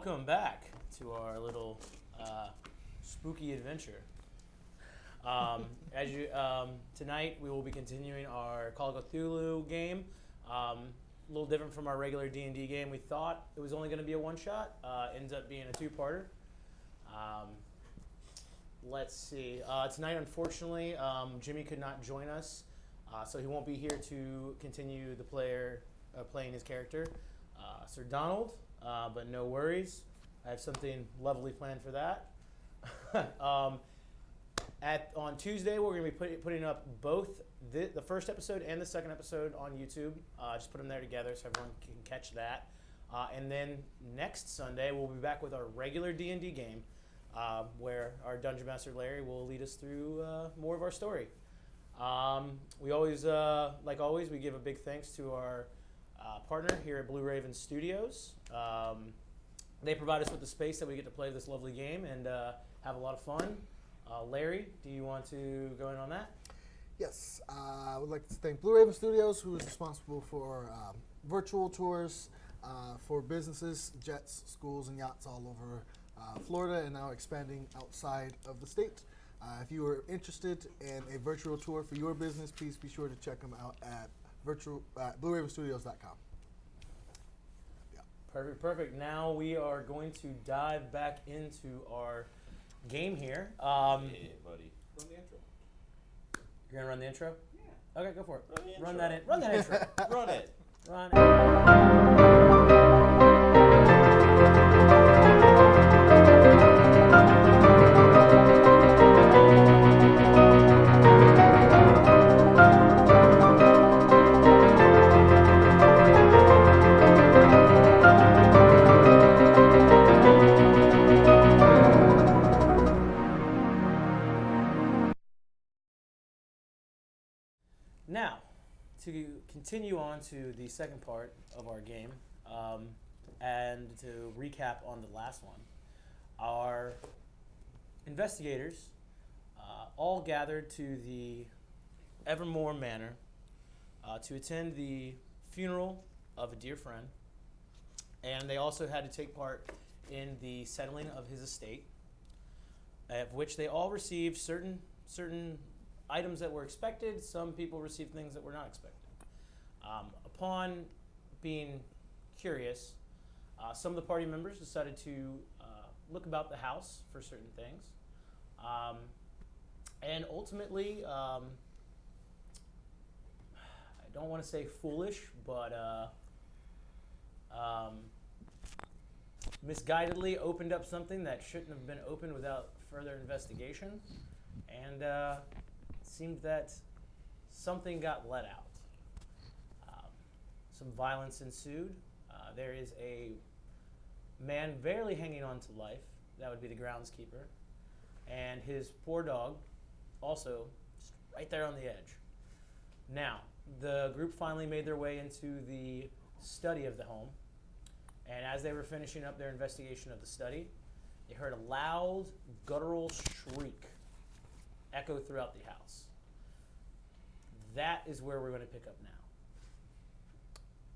welcome back to our little spooky adventure. Tonight we will be continuing our Call of Cthulhu game. A little different from our regular D&D game. We thought it was only going to be a one-shot. Ends up being a two-parter. Let's see. Tonight, unfortunately, Jimmy could not join us, so he won't be here to continue the playing his character, Sir Donald. But no worries. I have something lovely planned for that. On Tuesday, we're going to be putting up both the first episode and the second episode on YouTube. Just put them there together so everyone can catch that. And then next Sunday, we'll be back with our regular D&D game, where our Dungeon Master Larry will lead us through more of our story. We always, like always, we give a big thanks to our partner here at Blue Raven Studios. They provide us with the space that we get to play this lovely game and have a lot of fun. Larry, do you want to go in on that? Yes, I would like to thank Blue Raven Studios, who is responsible for virtual tours for businesses, jets, schools, and yachts all over Florida, and now expanding outside of the state. If you are interested in a virtual tour for your business, please be sure to check them out at BlueRavenStudios.com. Perfect. Now we are going to dive back into our game here. Yeah, buddy. Run the intro. You're gonna run the intro? Yeah. Okay, go for it. Run that intro. Run it. Run it. Now, to continue on to the second part of our game, and to recap on the last one, our investigators all gathered to the Evermoore Manor to attend the funeral of a dear friend, and they also had to take part in the settling of his estate, of which they all received certain items that were expected. Some people received things that were not expected. Upon being curious, some of the party members decided to look about the house for certain things. And ultimately, I don't want to say foolish, but misguidedly opened up something that shouldn't have been opened without further investigation. And it seemed that something got let out. Some violence ensued. There is a man barely hanging on to life. That would be the groundskeeper. And his poor dog, also just right there on the edge. Now, the group finally made their way into the study of the home. And as they were finishing up their investigation of the study, they heard a loud, guttural shriek echo throughout the house. That is where we're going to pick up now.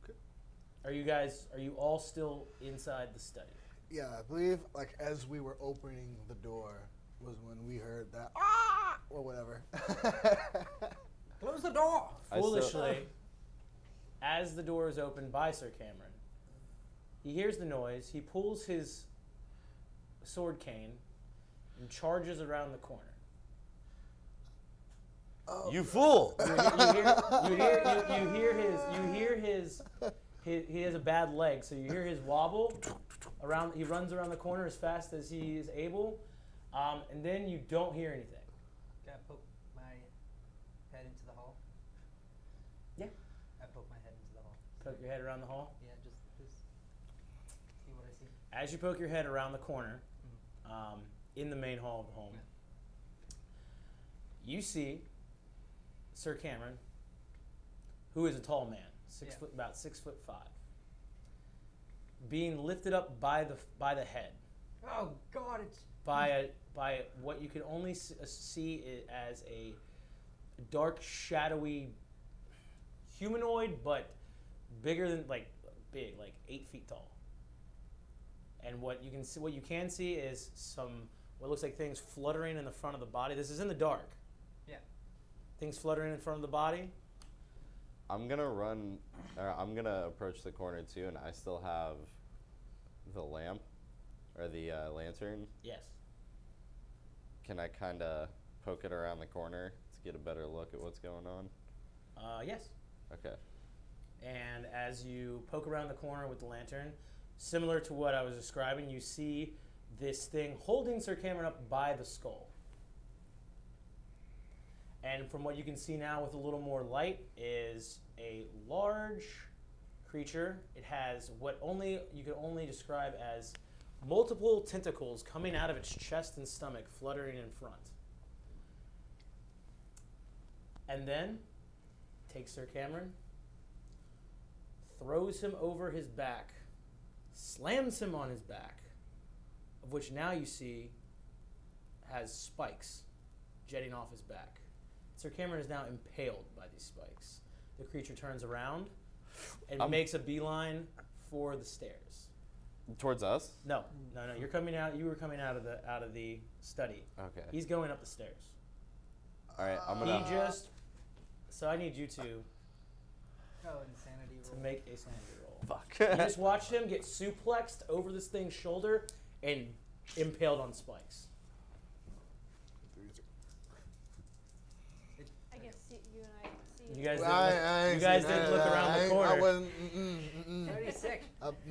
Okay. Are you all still inside the study? Yeah, I believe as we were opening the door was when we heard that or whatever. Close the door. Foolishly, as the door is opened by Sir Cameron, he hears the noise. He pulls his sword cane and charges around the corner. Oh, You fool! You hear his. He has a bad leg, so you hear his wobble around. He runs around the corner as fast as he is able, and then you don't hear anything. Can I poke my head into the hall? Yeah. I poke my head into the hall. Poke your head around the hall. Yeah, just see what I see. As you poke your head around the corner, in the main hall of the home, you see Sir Cameron, who is a tall man, about 6'5", being lifted up by the head. Oh God! It's by what you can only see it as a dark, shadowy humanoid, but bigger than big, 8 feet tall. And what you can see is what looks like things fluttering in the front of the body. This is in the dark. Yeah. Things fluttering in front of the body. I'm gonna approach the corner too, and I still have the lamp or the lantern. Yes. Can I kind of poke it around the corner to get a better look at what's going on? Yes. Okay. And as you poke around the corner with the lantern, similar to what I was describing, you see this thing holding Sir Cameron up by the skull. And from what you can see now with a little more light is a large creature. It has what you can only describe as multiple tentacles coming out of its chest and stomach, fluttering in front. And then takes Sir Cameron, throws him over his back, slams him on his back, of which now you see has spikes jetting off his back. Sir Cameron is now impaled by these spikes. The creature turns around and makes a beeline for the stairs. Towards us? No. You're coming out. You were coming out of the study. Okay. He's going up the stairs. All right. I'm gonna. So I need you to Insanity roll. make a sanity roll. Fuck. You just watched him get suplexed over this thing's shoulder and impaled on spikes. I guess you and I see. You guys didn't look around the corner. I wasn't. 36.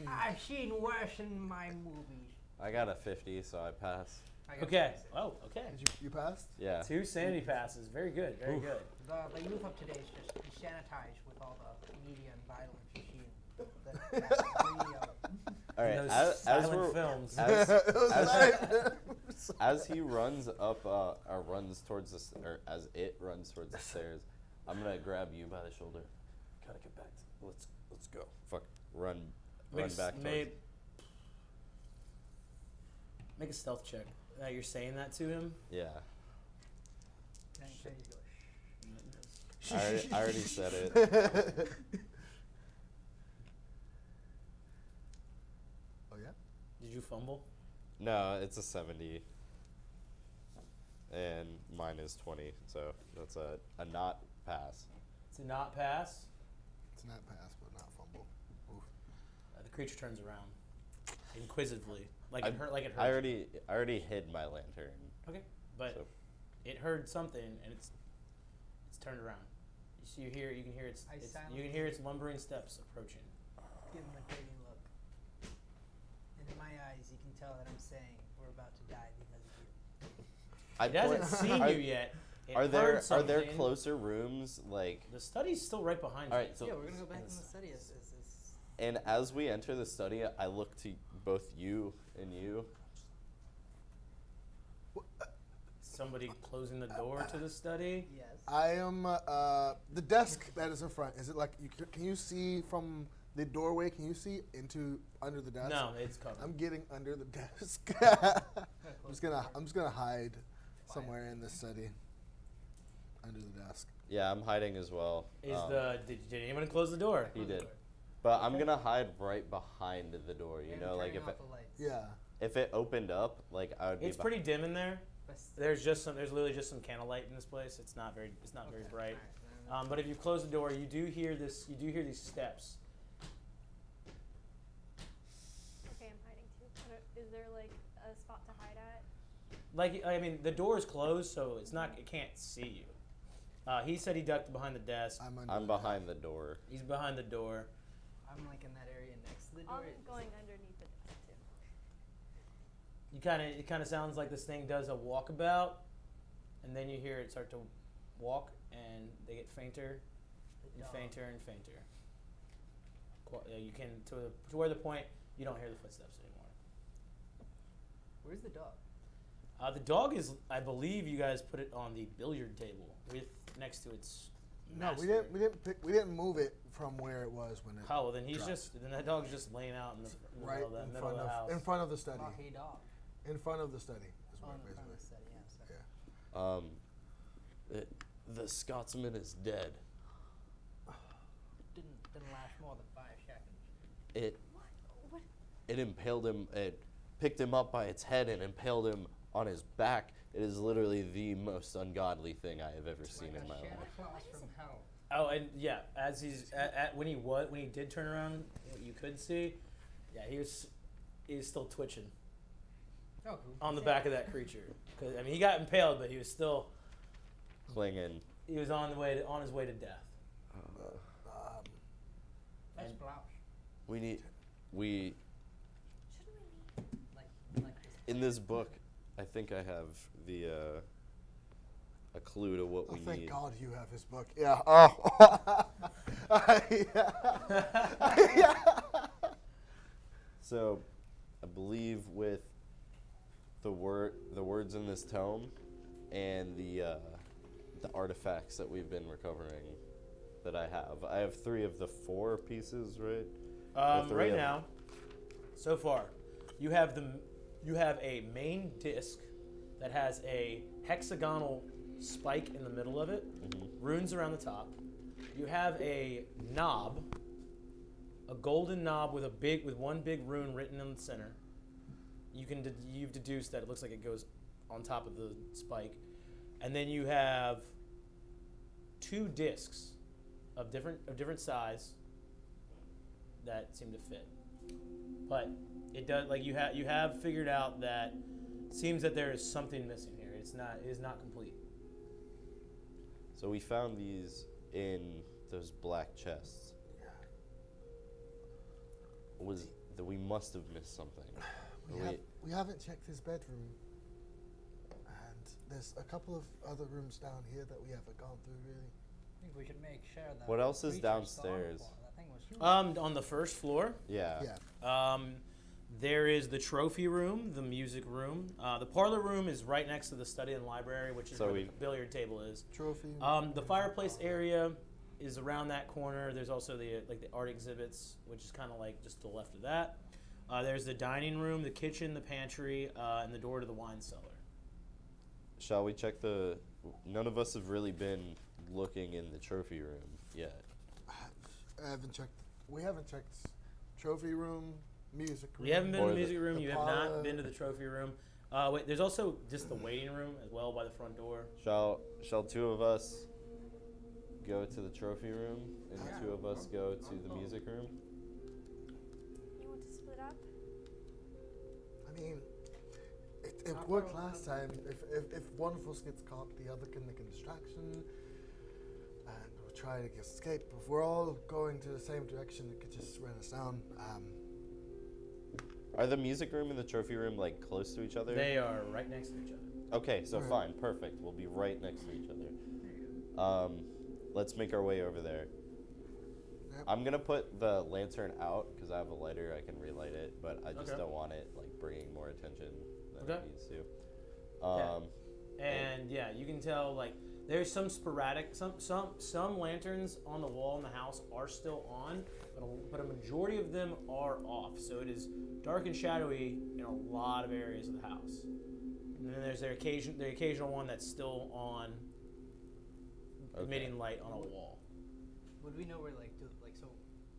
I've seen worse in my movies. I got a 50, so I pass. Okay. Oh, okay. Did you passed? Yeah. 2 sanity passes. Very good. Very good. The youth of today is just desanitized with all the media and violence you see in the radio. All right. Those silent films. As he runs up, or runs towards as it runs towards the stairs, I'm gonna grab you by the shoulder. Gotta get back. Let's go. Fuck. Run back towards. Make a stealth check. You're saying that to him. Yeah. And then you go, I already said it. Oh yeah. Did you fumble? No, it's a 70. And mine is 20, so that's a not pass. It's a not pass. It's not pass, but not fumble. Oof. The creature turns around inquisitively, like it heard. I already hid my lantern. Okay, but So. it heard something and it's turned around. You can hear its lumbering steps approaching. give him a dirty look. And in my eyes, you can tell that I'm saying we're about to die because of you. It hasn't seen you yet. It Are there heard something. closer rooms like? The study's still right behind you. All right, so Yeah, we're gonna go back in the study. and as we enter the study, I look to both you and you. Somebody closing the door to the study. Yes. I am the desk that is in front. Is it like can you see from the doorway? Can you see into under the desk? No, it's covered. I'm getting under the desk. I'm just gonna hide somewhere in the study under the desk. Yeah, I'm hiding as well. Did anyone close the door? He did, but I'm gonna hide right behind the door. You know, like if it opened up, like I would be. It's pretty dim in there. There's literally just some candlelight in this place. It's not very bright. Right. But if you close the door, you do hear this. You do hear these steps. Okay, I'm hiding too. Is there like a spot to hide at? Like, I mean, the door is closed, so it can't see you. He said he ducked behind the desk. I'm behind the door. He's behind the door. I'm like in that area next to the door. I'm going underneath the desk too. It kind of sounds like this thing does a walkabout, and then you hear it start to walk, and they get fainter and fainter and fainter. You can to where the point you don't hear the footsteps anymore. Where's the dog? The dog is, I believe, you guys put it on the billiard table next to its. No, master. we didn't move it from where it was when it. Oh well, then dropped. that dog's just laying out in the right middle of in the house. in front of the study. Oh, hey dog. In front of the study is Oh, where in front of the basically. study, yeah. Sorry. Yeah. The Scotsman is dead. Didn't last more than 5 seconds. It What? it impaled him. picked him up by its head and impaled him on his back. It is literally the most ungodly thing I have ever seen in my life. Santa Claus from hell. Oh, and yeah, as he's when he did turn around, what you could see, yeah, he was still twitching Oh, who on the said back of that creature. 'Cause, I mean, he got impaled, but he was still Clinging. he was on his way to death. That's And- blouse. We Shouldn't we leave? Like this. in this book, I think I have the a clue to what Oh, we thank need. God you have his book. Yeah. Oh. Yeah. So, I believe with the words in this tome, and the artifacts that we've been recovering, that I have 3 of the 4 pieces, right? Or 3 Right of- now, so far, you have a main disc that has a hexagonal spike in the middle of it, runes around the top. You have a knob, a golden knob with one big rune written in the center. You've deduced that it looks like it goes on top of the spike, and then you have 2 discs of different size that seem to fit. But it does, like, you have figured out that it seems that there is something missing here. It is not complete. So we found these in those black chests. We must have missed something. We haven't checked his bedroom, and there's a couple of other rooms down here that we haven't gone through really. I think we should make sure that. What else is creature's downstairs? gone for. That thing was huge. On the first floor, Yeah. Yeah. there is the trophy room, the music room. The parlor room is right next to the study and library, which is So where we- the billiard table is. Trophy. The fireplace area is around that corner. There's also the art exhibits, which is kind of like just to the left of that. There's the dining room, the kitchen, the pantry, and the door to the wine cellar. Shall we check none of us have really been looking in the trophy room yet. I haven't checked. We haven't checked trophy room, music room. You haven't been Or to the the- music room. the You have not parlor. been to the trophy room. Wait, there's also just the waiting room as well by the front door. Shall 2 of us go to the trophy room and Yeah. 2 of us go to the music room? You want to split up? I mean, it worked last time. If one of us gets caught, the other can make a distraction, and we'll try to escape. If we're all going to the same direction, it could just run us down. Are the music room and the trophy room like close to each other? They are right next to each other. Okay, so Right. fine, perfect. We'll be right next to each other. Let's make our way over there. Yep. I'm gonna put the lantern out because I have a lighter. I can relight it, but I just Okay. don't want it like bringing more attention than Okay. it needs to. And yeah, you can tell like there's some sporadic some lanterns on the wall in the house are still on, but a majority of them are off. So it is dark and shadowy in a lot of areas of the house. And then there's the occasional one that's still on, emitting light on a wall. Would we know where so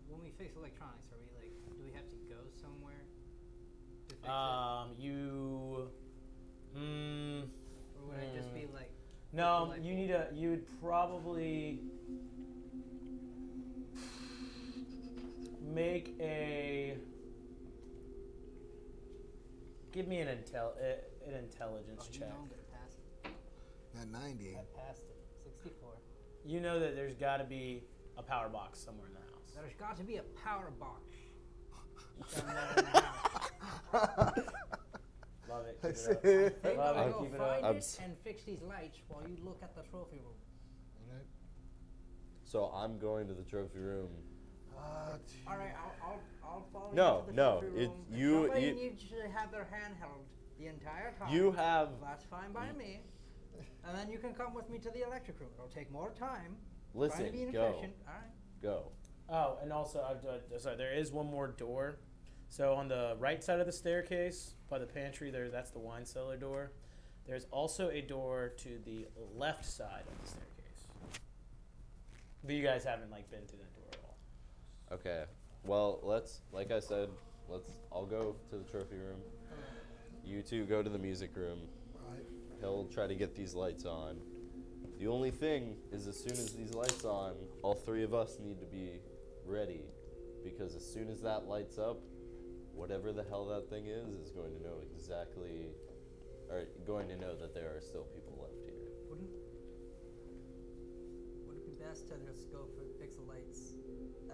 when we fix electronics, are we do we have to go somewhere to fix it? Or would it just be like No, like- you would probably make give me an intelligence oh, you check. know I'm gonna pass it. At 90. I passed it. 64. You know that there's got to be a power box somewhere in the house. There's got to be a power box down there in the house. Love it. I Keep see. it up. They're Love gonna it. go Keep it find up. it and fix these lights while you look at the trophy room. So I'm going to the trophy room. All right, I'll follow No, you to the no, trophy it- room. If you- somebody you- needs to have their hand held the entire time. You have That's fine by me. And then you can come with me to the electric room. It'll take more time. Trying to be listen. Go. inefficient. All right. Go. Oh, and also, sorry, there is one more door. So on the right side of the staircase, by the pantry, that's the wine cellar door. There's also a door to the left side of the staircase. But you guys haven't been through that door at all. Okay. Well, like I said, I'll go to the trophy room. You two go to the music room. Right. He'll try to get these lights on. The only thing is, as soon as these lights on, all three of us need to be ready, because as soon as that lights up, whatever the hell that thing is going to know exactly, or going to know that there are still people left here. Would it be best to just go fix the lights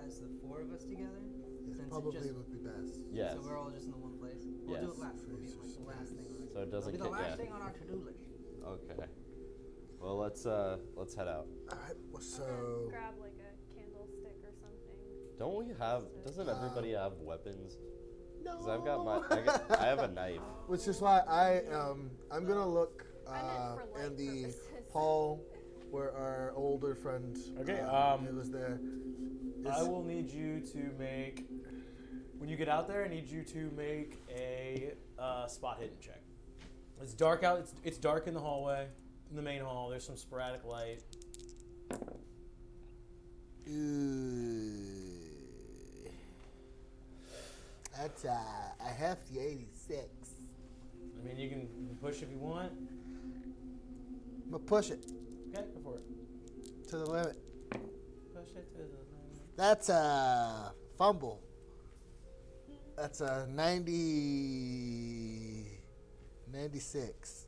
as the four of us together? It probably would be best. Yes. So we're all just in the one place? We'll do it Yes. last. It'll be like the last thing on our So it doesn't It'll be the get- last yeah. thing on our to-do list. Okay. Well, let's head out. All right. Well, I'll so grab like a candlestick or something. Don't we have? Doesn't everybody have weapons? no. Because I've got I have a knife. Which is why I'm gonna look I meant for light in the purposes. hall where our older friend Okay, it was there. I will need you to make, when you get out there, I need you to make a spot hidden check. It's dark out. It's dark in the hallway, in the main hall. There's some sporadic light. That's a hefty 86. I mean, you can push if you want. I'm gonna push it Okay, go for it. to the limit. Push it to the limit. That's a fumble. That's a 96.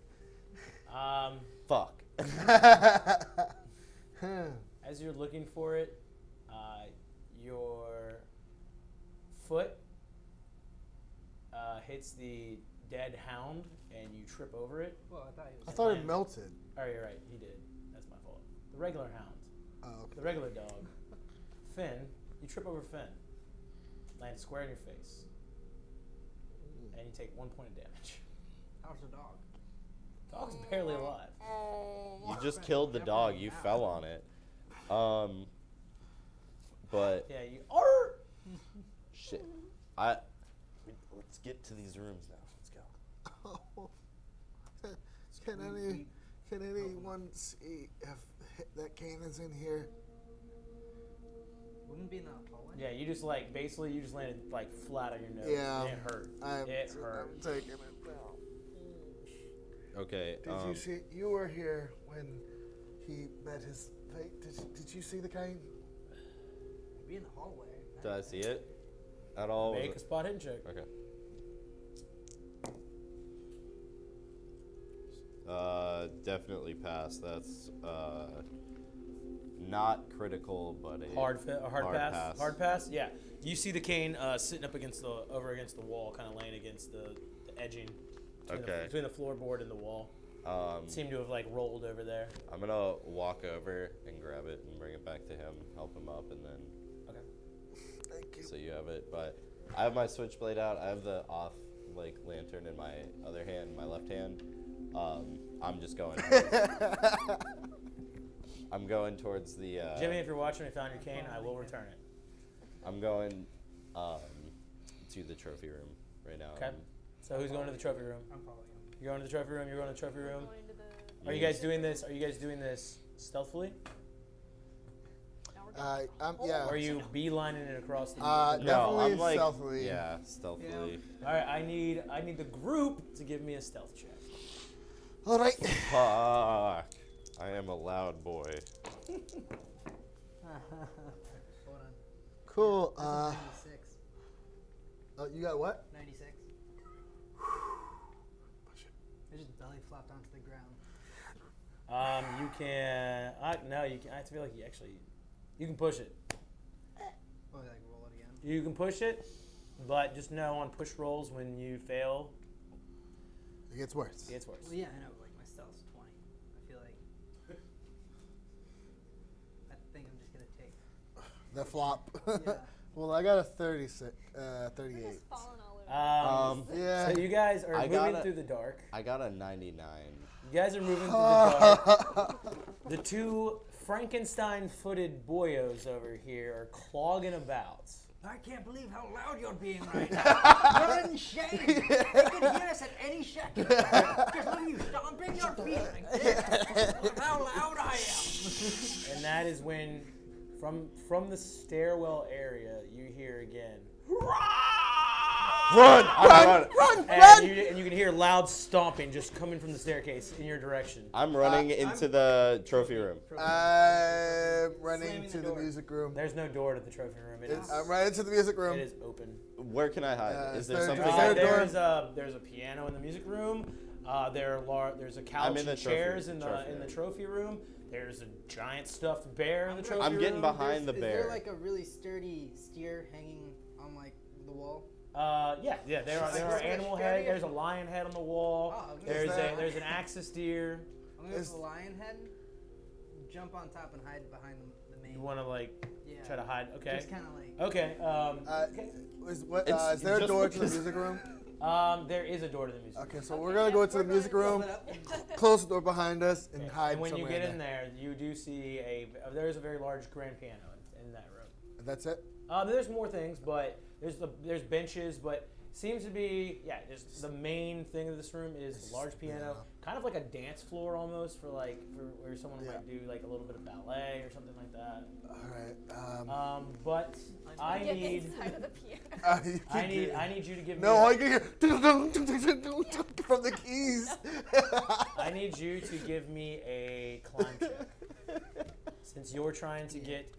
Fuck. As you're looking for it, your foot hits the dead hound, and you trip over it. Well, I thought he was. I thought it melted. Oh, you're right. He did. That's my fault. The regular hound. Oh, okay. The regular dog. Finn, you trip over Finn. Land square in your face. And you take 1 point of damage. How's the dog? Dog's barely alive. You just killed the dog. You fell on it. But Yeah, you are. shit. Let's get to these rooms now. Let's go. Can anyone see if that cannon's in here? Wouldn't be in the hallway. Yeah, you just basically you just landed flat on your nose. Yeah, And it hurt. It hurt. I'm taking it down. Okay. Did you see? You were here when he met his fate. Did you see the cane? It'd be in the hallway. Did I see it at all? Was Make it- a spot hidden check. Okay. Definitely pass. That's not critical, but a Hard pass. pass. Hard pass. Yeah. You see the cane sitting up over against the wall, kind of laying against the edging between the floorboard and the wall. Seemed to have rolled over there. I'm gonna walk over and grab it and bring it back to him, help him up, and then. Okay. Thank you. So you have it, but I have my switchblade out. I have the off lantern in my other hand, my left hand. I'm just going. I'm going towards the. Jimmy, if you're watching, I found your cane. I will return it. I'm going to the trophy room right now. Okay. So who's going to the trophy room? I'm following him. You're going to the trophy room. You're going to the trophy room. Going to the. Are you guys doing this? Are you guys doing this stealthily? Now we're going. Yeah. Or are you beelining it across the? No, Definitely I'm stealthily. Yeah, stealthily. All right. I need the group to give me a stealth check. All right. Fuck. I am a loud boy. Hold on. Cool. This is 96. You got what? 96. I just belly flopped onto the ground. You can. No, you can. I feel like you can push it. Oh, roll it again. You can push it, but just know on push rolls when you fail, It gets worse. it gets worse. Well, yeah, I know. My stealth's 20. I feel like. I think I'm just gonna take. The flop. Yeah. Well, I got a 36, We're 38. just falling all over. Yeah. So you guys are I moving got through the dark. I got a 99. You guys are moving through the dark. The two Frankenstein-footed boyos over here are clogging about. I can't believe how loud you're being right now. You're in shame. They could hear us at any second. Just look at you stomping your feet like this. Look how loud I am. And that is when, from the stairwell area, you hear again. "Rah!" Run! I'm running. And you can hear loud stomping just coming from the staircase in your direction. I'm running into the trophy room. I'm running Slamming to the the door. music room. There's no door to the trophy room. I'm running to the music room. It is open. Where can I hide? Is there third something? door. There's a piano in the music room. There's a couch I'm in the and chairs in the trophy trophy room. There's a giant stuffed bear in the trophy room. I'm getting behind the Is bear. there like a really sturdy steer hanging on like the wall? Yeah. There are animal head. There's a lion head on the wall. Oh, okay. There's an axis deer. I'm gonna go the lion head, jump on top and hide behind the main. You want to yeah. try to hide? Okay. Just kind of like. Okay. Is there a just door to the because- music room? There is a door to the music room. Okay, so we're gonna go to the music room, close the door behind us, and hide And when you somewhere get in there, you do see there's a very large grand piano in that room. That's it. There's more things, but there's benches, but seems to be just the main thing of this room is a large piano, kind of like a dance floor almost for where someone might do like a little bit of ballet or something like that. All right. But I Get need inside of the piano. I need you to give me. No, I can hear from the keys. I need you to give me a climb check. Since you're trying to get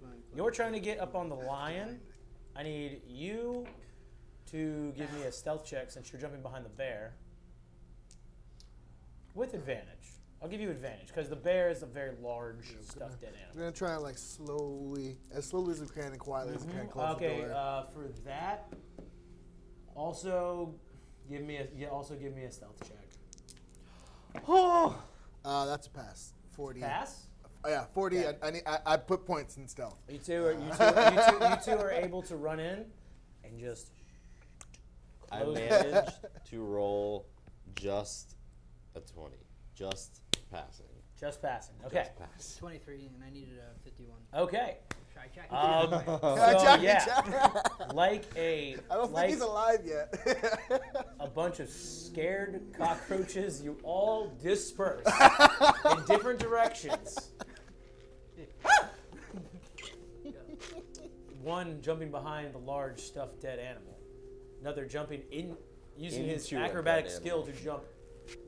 up on the lion, I need you to give me a stealth check since you're jumping behind the bear. With advantage. I'll give you advantage because the bear is a very large stuffed dead We're animal. gonna try and like slowly as we can and quietly as we can close the door. For that, also give me a stealth check. Oh. That's a pass. 40. Pass. Oh, yeah, 40. Okay. I put points in stealth. You two are able to run in and just I close. managed to roll just a 20. Just passing. Just passing. Okay. Just pass. 23, and I needed a 51. Okay. Try check. Like a I don't think he's alive yet. a bunch of scared cockroaches, you all disperse in different directions. One jumping behind the large stuffed dead animal. Another jumping in, using his Into a acrobatic dead skill to animal.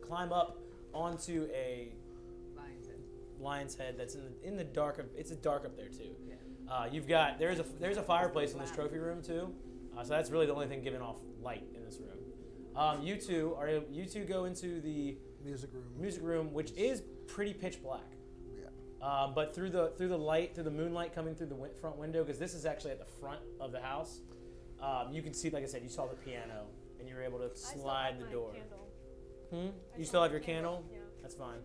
climb up onto a Lion's head. lion's head that's in the dark. It's dark up there too. You've got there's a fireplace in this trophy room too, so that's really the only thing giving off light in this room. You two go into the Music room. which is pretty pitch black. Yeah. But through the moonlight coming through the front window, because this is actually at the front of the house, you can see, like I said, you saw the piano and you were able to slide the door. You still have your candle? Yeah. That's fine.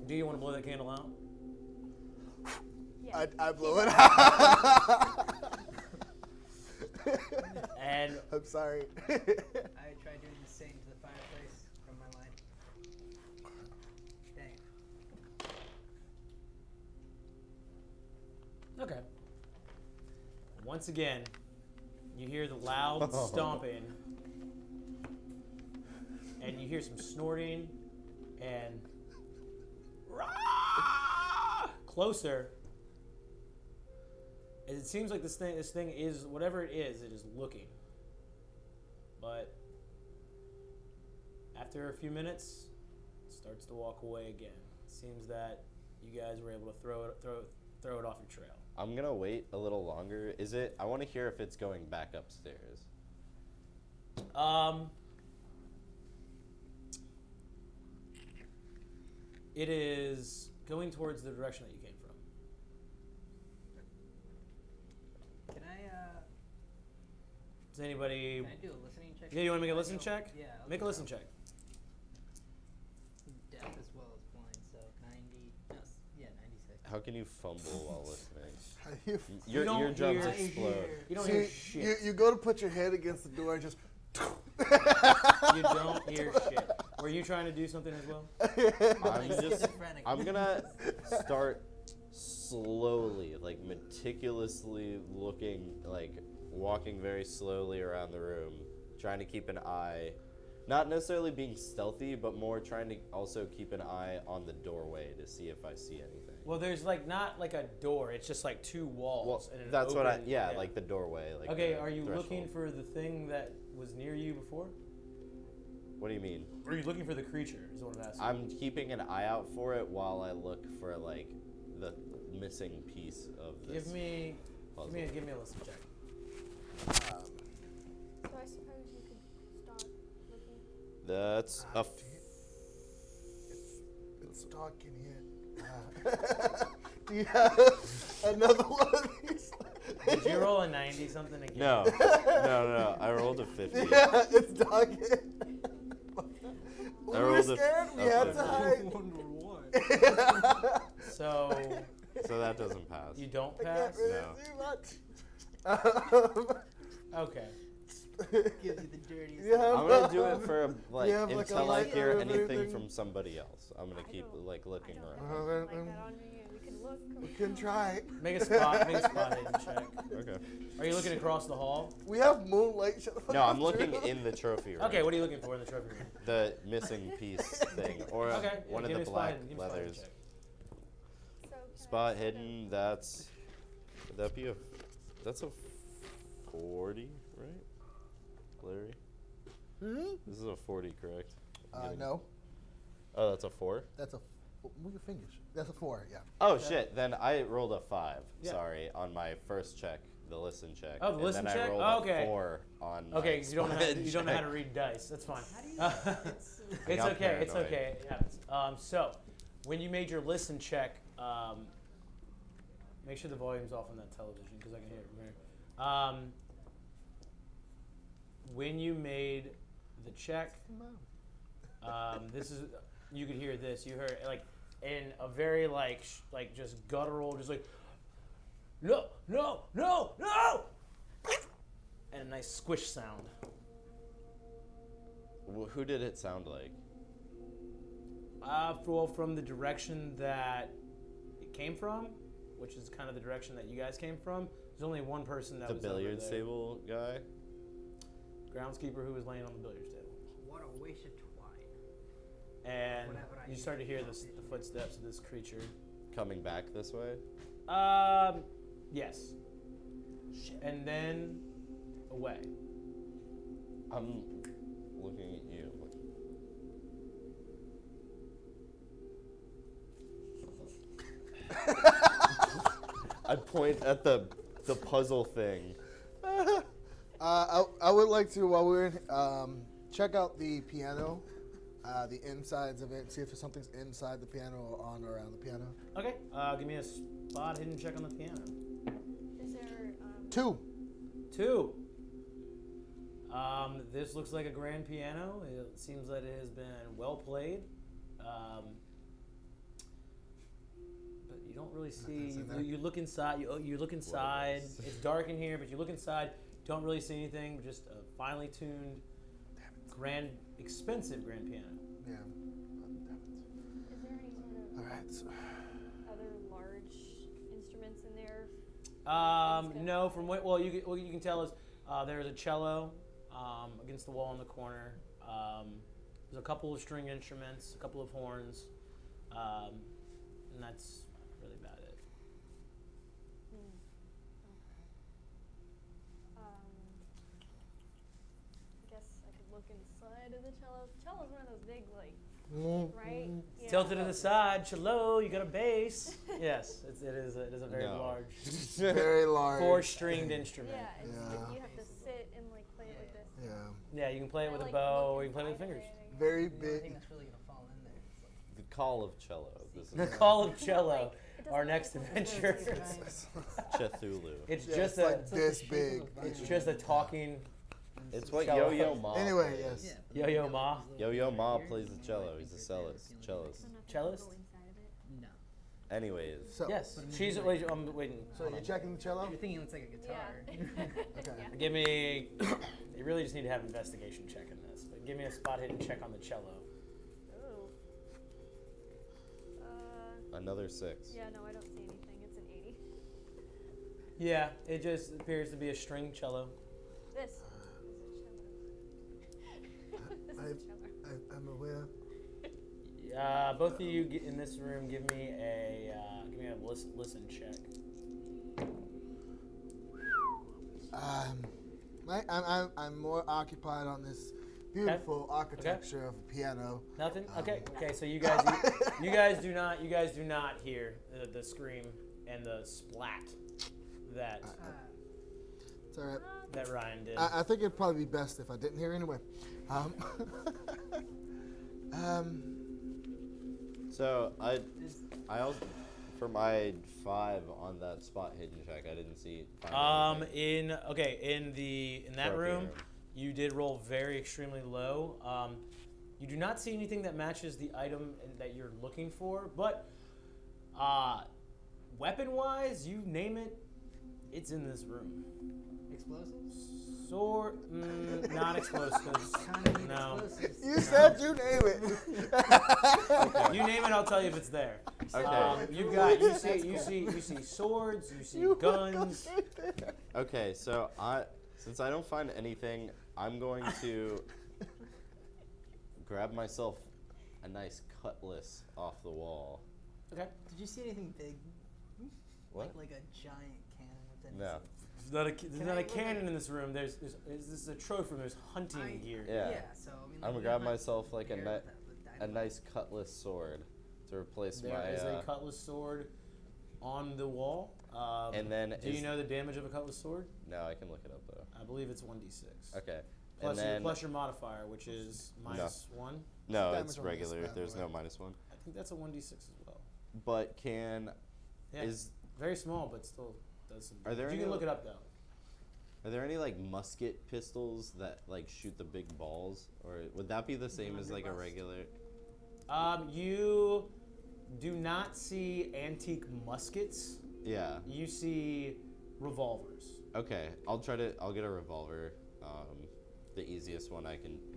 Do you want to blow that candle out? Yeah. I blow it out. And I'm sorry. I tried doing the same to the fireplace from my line. Dang. okay. Once again, you hear the loud stomping, and you hear some snorting, and closer. And it seems like this thing is whatever it is looking. But after a few minutes, it starts to walk away again. It seems that you guys were able to throw it off your trail. I'm gonna wait a little longer. I want to hear if it's going back upstairs. It is going towards the direction that you came from. Can I Does anybody? can I do a listening check? Yeah, you want to make a listen check? Yeah. I'll Make a do listen that. check. Deaf as well as blind, so 90. No, 96. How can you fumble while listening? You don't Your eardrums hear- explode. You don't See, hear shit. You go to put your head against the door and just. You don't hear shit. Were you trying to do something as well? I'm just. Schizophrenic. I'm gonna start slowly, like meticulously looking, like walking very slowly around the room, trying to keep an eye. Not necessarily being stealthy, but more trying to also keep an eye on the doorway to see if I see anything. Well, there's like not like a door. It's just like two walls. Well, and an that's what I. open- Yeah, like the doorway. Like Okay, the are you looking threshold. for the thing that was near you before? What do you mean? Or are you looking for the creature? Is what I'm asking. I'm keeping an eye out for it while I look for like the missing piece of this. Give me a listen check. So I suppose you could start looking. That's a. It's dark in here. Do you have another one of these? Did you roll a 90 something again? No. I rolled a 50. Yeah, it's dark in here. We I were rolled a- scared. We a had to 50. hide. Wonder why. So So that doesn't pass. you don't I pass? can't really see much. Okay. Gives you the dirtiest. Yeah. I'm gonna do it for like You have, like, a until I light hear or anything anything? from somebody else. I'm gonna keep don't- like I looking don't around. have Well, anything then- like that on me. We can look. We can try. Make a spot hidden check. Okay. Are you looking across the hall? We have moonlight. Shut the fuck No, up, I'm looking Drew. in the trophy room. Okay, what are you looking for in the trophy room? The missing piece thing, or Okay, one give of me the a spot black hidden- give me a spot hidden leathers. check. So can I Spot sort of- hidden. Would that be that's a 40, right, Larry? Hmm? This is a 40, correct? No, Oh, that's a 4. that's a. Move your fingers. That's a 4. Yeah. Oh shit! Then I rolled a 5. Yeah. Sorry, on my first check, the listen check. Oh, the listen and then check? I rolled Oh, okay. a 4 on. my Okay, you don't know how spot you don't know how to check. read dice. That's fine. How do you? It's got okay. It's paranoid. okay. It happens. So, when you made your listen check, make sure the volume's off on that television because I can hear it from here. When you made the check, this is you could hear this. You heard like in a very like just guttural, just like no, and a nice squish sound. Who did it sound like? From the direction that it came from, which is kind of the direction that you guys came from. There's only one person that The was over billiards there. table guy? Groundskeeper who was laying on the billiards table. What a waste of twine. And Whatever I you use start to for hear the television. footsteps of this creature. Coming back this way? Yes. And then away. I'm looking at you. I point at the puzzle thing. I would like to, while we're in, check out the piano, the insides of it, see if something's inside the piano or on or around the piano. Okay. Give me a spot hidden check on the piano. Is there 2. 2. This looks like a grand piano. It seems that it has been well played. But you don't really see. Nothing's in there. You look inside. You look inside. It's dark in here, but you look inside. Don't really see anything. Just a finely tuned, expensive grand piano. Yeah. is there any sort of All right. So, other large instruments in there? No. From what you can tell is there's a cello against the wall in the corner. There's a couple of string instruments, a couple of horns, and that's really about it. I guess I could look inside of the cello. Cello's one of those big, like, mm, right? Yeah. Tilted to the side, cello. You got a bass. Yes, it is a very No. large, very large. 4-stringed instrument. Yeah, it's, Yeah. you have to sit and like play it like this. Yeah. Yeah, you can play it I, with a like, bow, look or you can play it with inside fingers. of it. Very The only thing big. that's really gonna fall in there is like The call of cello. This The is Call of Cello, It doesn't our look next like adventure. Cthulhu. It's Yeah, just it's a, like this big. it's just a talking It's what Cello. Yo-Yo Ma Anyway, plays. yes. Yo-Yo Ma. Yo-Yo Ma plays the cello. He's a cellist. Cellist. Cellist? no. Anyways, So, Yes, she's wait. I'm waiting. so hold you're on. checking the cello? You're thinking it's like a guitar. Okay. Yeah. Give me. You really just need to have investigation check in this, but give me a spot hidden check on the cello. Ooh. another 6. Yeah, no, I don't see anything. It's an 80. Yeah, it just appears to be a string cello. This is a cello. This is a Both of you in this room, give me a listen check. I'm more occupied on this beautiful architecture of a piano. Nothing. Okay. So you guys do not hear the scream and the splat that It's all right. that Ryan did. I think it'd probably be best if I didn't hear anyway. So I also for my 5 on that spot hidden check, I didn't see. In that Trophy room, room. you did roll very extremely low. You do not see anything that matches the item that you're looking for, but weapon-wise, you name it, it's in this room. Explosives? Sword, not explosives. Kinda need No. explosives. You said you name it. You name it, I'll tell you if it's there. Okay. You see swords, you see guns. Okay, so since I don't find anything, I'm going to grab myself a nice cutlass off the wall. Okay. Did you see anything big? What? Like a giant cannon with any No. There's not a cannon in this room. This is a trophy room. There's hunting gear. Yeah. So I mean, I'm gonna grab myself like a nice. nice cutlass sword to replace There my. is a cutlass sword on the wall. And then do you know the damage of a cutlass sword? No, I can look it up though. I believe it's 1d6. Okay. Plus your modifier, which is -1. No, Damage it's on this regular. bad There's boy. no -1. I think that's a 1d6 as well. But Yeah. is Very small, but still does some. Are there You any can look it up though. Are there any like musket pistols that like shoot the big balls, or would that be the same as like a regular? You do not see antique muskets. Yeah. You see revolvers. Okay, I'll get a revolver. The easiest one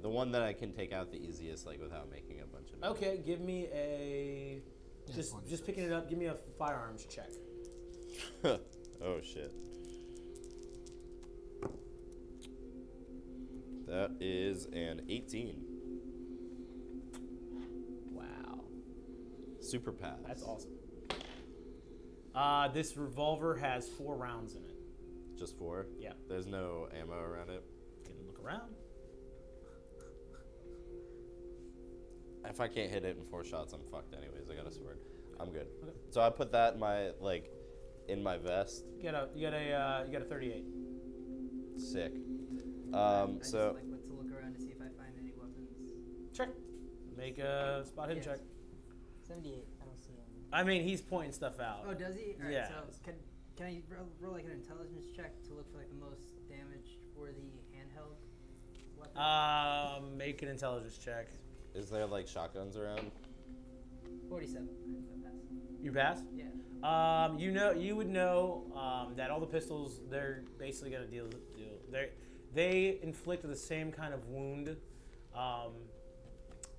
the one that I can take out the easiest, like without making a bunch of noise. Okay, give me a. Just picking it up. Give me a firearms check. Oh shit. That is an 18. Wow, Super pass. that's awesome. This revolver has 4 rounds in it. Just 4? Yeah. There's no ammo around it. You can look around. If I can't hit it in 4 shots, I'm fucked anyways. I got a sword. I'm good. Okay. So I put that in my vest. You got a 38. Sick. I So just like went to look around to see if I find any weapons. Check. Make a spot hidden Yes. check. 78. I don't see any. I mean, he's pointing stuff out. Oh, does he? All right, Yeah. So can I roll like an intelligence check to look for like the most damage for the handheld weapon? Make an intelligence check. is there like shotguns around? 47. I pass. You pass. Yeah. You would know that all the pistols, they're basically gonna deal. They inflict the same kind of wound,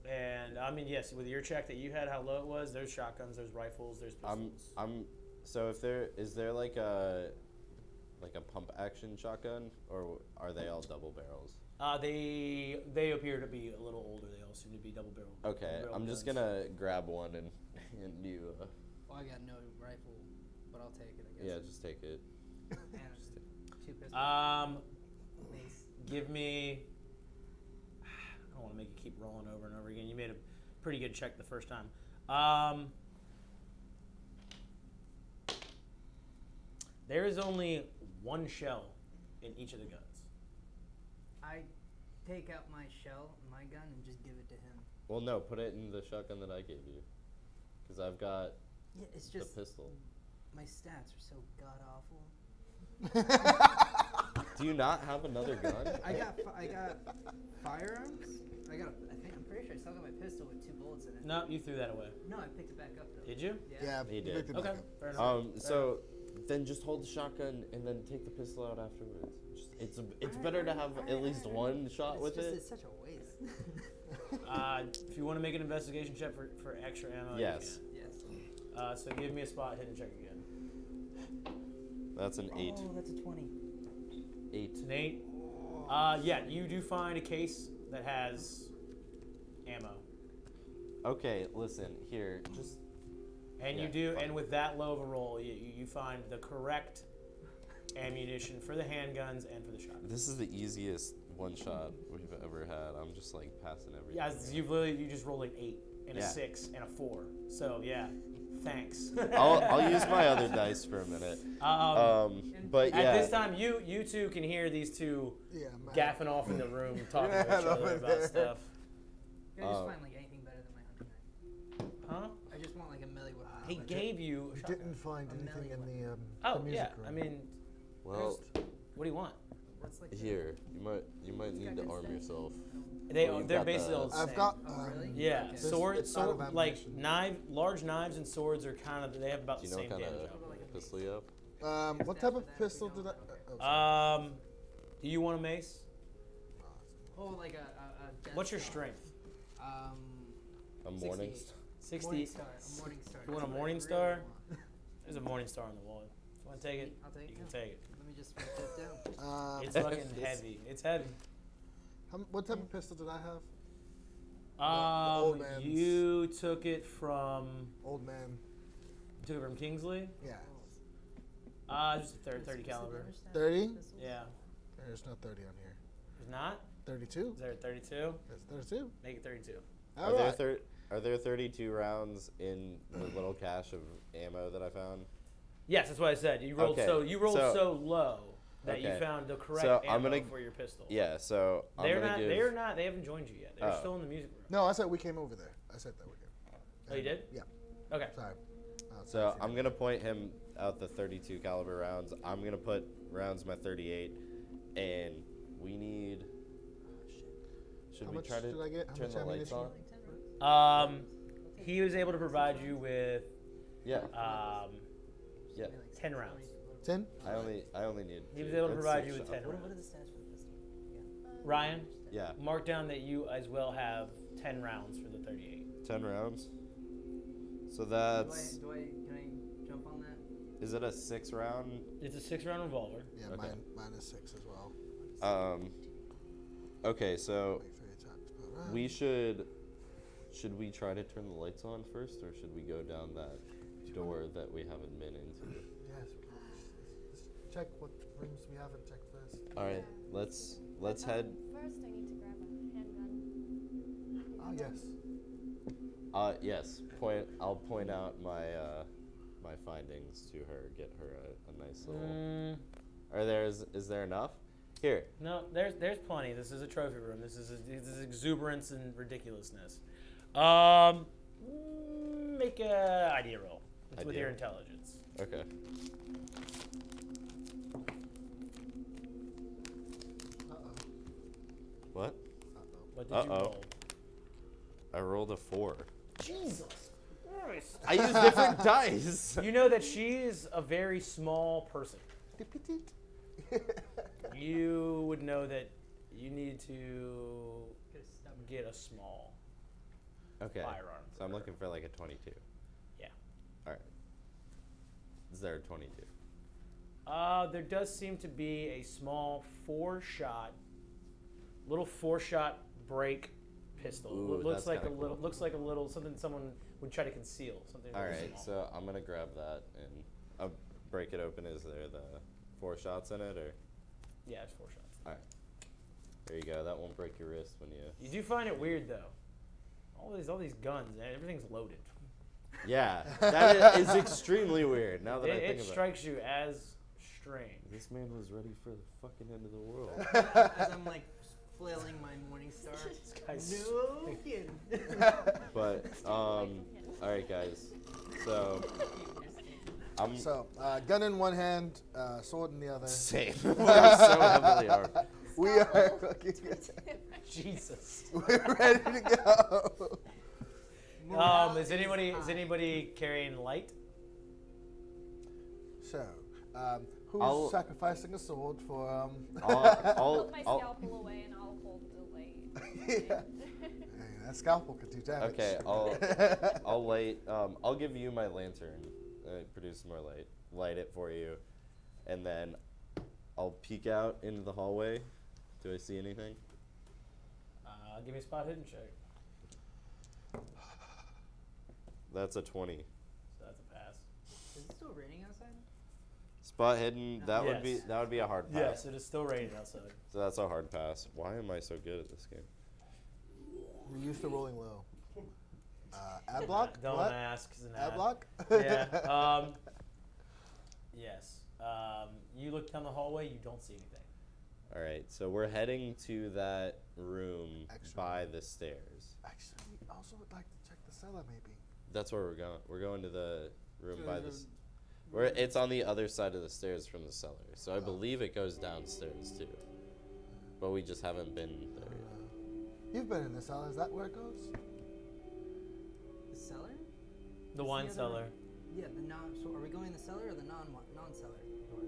and I mean, yes, with your check that you had, how low it was. There's shotguns, there's rifles, there's pistols. So is there like a pump action shotgun, or are they all double barrels? They appear to be a little older. They all seem to be double barrel. Okay, I'm just gonna grab one and you. Well, I got no rifle, but I'll take it. I guess. Yeah, just take it. And 2 pistols. Mace. Give me. I don't want to make you keep rolling over and over again. You made a pretty good check the first time. There is only 1 shell in each of the guns. I take out my shell, my gun, and just give it to him. Well, no, put it in the shotgun that I gave you, because I've got Yeah, it's the just pistol. my stats are so god awful. Do you not have another gun? I got firearms. I'm pretty sure I still got my pistol with 2 bullets in it. No, you threw that away. No, I picked it back up though. Did you? Yeah, He you did. picked it Okay, back up. fair enough. So then just hold the shotgun and then take the pistol out afterwards. It's better to have at least one shot with it. It's such a waste. If you want to make an investigation check for extra ammo, Yes. you Yes. can. So give me a spot hidden check again. That's an 8. Oh, that's a 20. 8. It's an 8. Yeah, you do find a case that has ammo. Okay, listen here. Just And Yeah, you do, fine. and with that low of a roll, you find the correct ammunition for the handguns and for the shotgun. this is the easiest one shot we've ever had. I'm just like passing everything. Yeah, you just rolled an 8 and a Yeah. 6 and a 4. So yeah, thanks. I'll use my other dice for a minute. But yeah. At this time, you two can hear these two Yeah, man. gaffing off in the room, talking to Yeah, each other over about there. stuff. I just find like anything better than my hunting knife. Huh? I just want like a melee weapon. He gave you a You shotgun. didn't find A anything in melee the Oh music yeah, room. I mean, Well, what do you want? What's like here you might need to arm yourself. Well, you've They're got basically the- all the I've same. got. Oh, really? Yeah, Okay. sword, It's out of like ammunition. large knives and swords are kind of, they have about Do the you know same what kind damage. of pistol you have? What type of pistol did I? Oh, sorry. Do you want a mace? Oh, like a death What's your star. strength? A morning. 68. 60. Morning star. A morning star. You want a That's what I morning really star? want. There's a morning star on the wall. If you want to take it, I'll take you it. can take it. Let me just write that down. It's fucking heavy. It's heavy. What type of pistol did I have? old man's. You took it from Old man. Kingsley. Yeah. Just a 30 caliber. 30? Yeah. There's no 30 on here. There's not? 32? Is there a 32? There's 32. Make it 32. Are All there right. are there 32 rounds in the little cache of ammo that I found? Yes, that's what I said. You rolled Okay, so low that you okay. found the correct So I'm ammo gonna- for your pistol. Yeah, so I'm They're gonna not. give. They're not. They haven't joined you yet. They're Oh. still in the music room. No, I said we came over there. I said that we came. Oh, you did? Yeah. Okay. Sorry. So I'm gonna point him out the 32 caliber rounds. I'm gonna put rounds my 38, and we need. Should How we much try to did I get? How turn much the lights ammunition? on? He was able to provide you with Yeah, yeah. 10 rounds. 10? I only need. He was two. able to It's provide six you with shots. 10 What are rounds. the stats for the pistol? Ryan, Yeah, mark down that you as well have 10 rounds for the 38. 10 rounds. So Can that's. I jump on that? Is it a 6 round? It's a 6-round revolver. Yeah, Okay. mine is 6 as well. Okay, so Like 3 attacks per round. we should we try to turn the lights on first, or should we go down that door that we haven't been into? Yes. Let's check what rooms we haven't checked first. All right, let's head. First, I need to grab a handgun. Ah, yes. Yes. I'll point out my my findings to her. Get her a nice little. Is there enough? Here. No, there's plenty. This is a trophy room. This is exuberance and ridiculousness. Make a idea roll. It's with Idea. your intelligence. Okay. Uh-oh. What? Uh-oh. What did you Uh-oh. roll? I rolled a 4. Jesus Christ. I used different dice. You know that she is a very small person. Petite. You would know that you need to get a small Okay. firearm. So I'm looking for like a 22. Yeah. All right. Is there a 22? There does seem to be a small 4-shot, little 4-shot break pistol. Ooh, looks that's like a kinda little, cool. something someone would try to conceal. Something All really right. small. So I'm gonna grab that and I'll break it open. Is there the 4 shots in it, or? Yeah, it's 4 shots. All right. There you go. That won't break your wrist when you. You do find it weird though. All these guns, everything's loaded. Yeah, that is extremely weird. Now that I think It about it. strikes you as strange. This man was ready for the fucking end of the world. As I'm like flailing my morning star. Guy's No kidding. But all right, guys. So I'm So, gun in one hand, sword in the other. same. We're so heavily armed. We are fucking. Jesus. We're ready to go. Is anybody carrying light? So, who's I'll- sacrificing a sword for? I'll Put my I'll scalpel away and I'll hold the light. Yeah. Hey, that scalpel could do damage. okay. I'll light. I'll give you my lantern. Produce some more light. Light it for you, and then I'll peek out into the hallway. Do I see anything? Give me a spot hidden check. That's a 20. So that's a pass. Is it still raining outside? Spot hidden. That would be Yes. a hard pass. Yes, it is still raining outside. So that's a hard pass. Why am I so good at this game? You're used to rolling low. Ad block? Don't What? ask. It's an Ad ad. block? Yeah. Yes. You look down the hallway. You don't see anything. All right, so we're heading to that room Extra by room. the stairs. Actually, I also would like to check the cellar, maybe. That's where we're going. We're going to the room So by there's this. Where it's on the other side of the stairs from the cellar. So I believe it goes downstairs too. But we just haven't been there yet. You've been in the cellar. Is that where it goes? The cellar? The What's wine other cellar. one? Yeah, the non. So are we going in the cellar or the non-cellar door?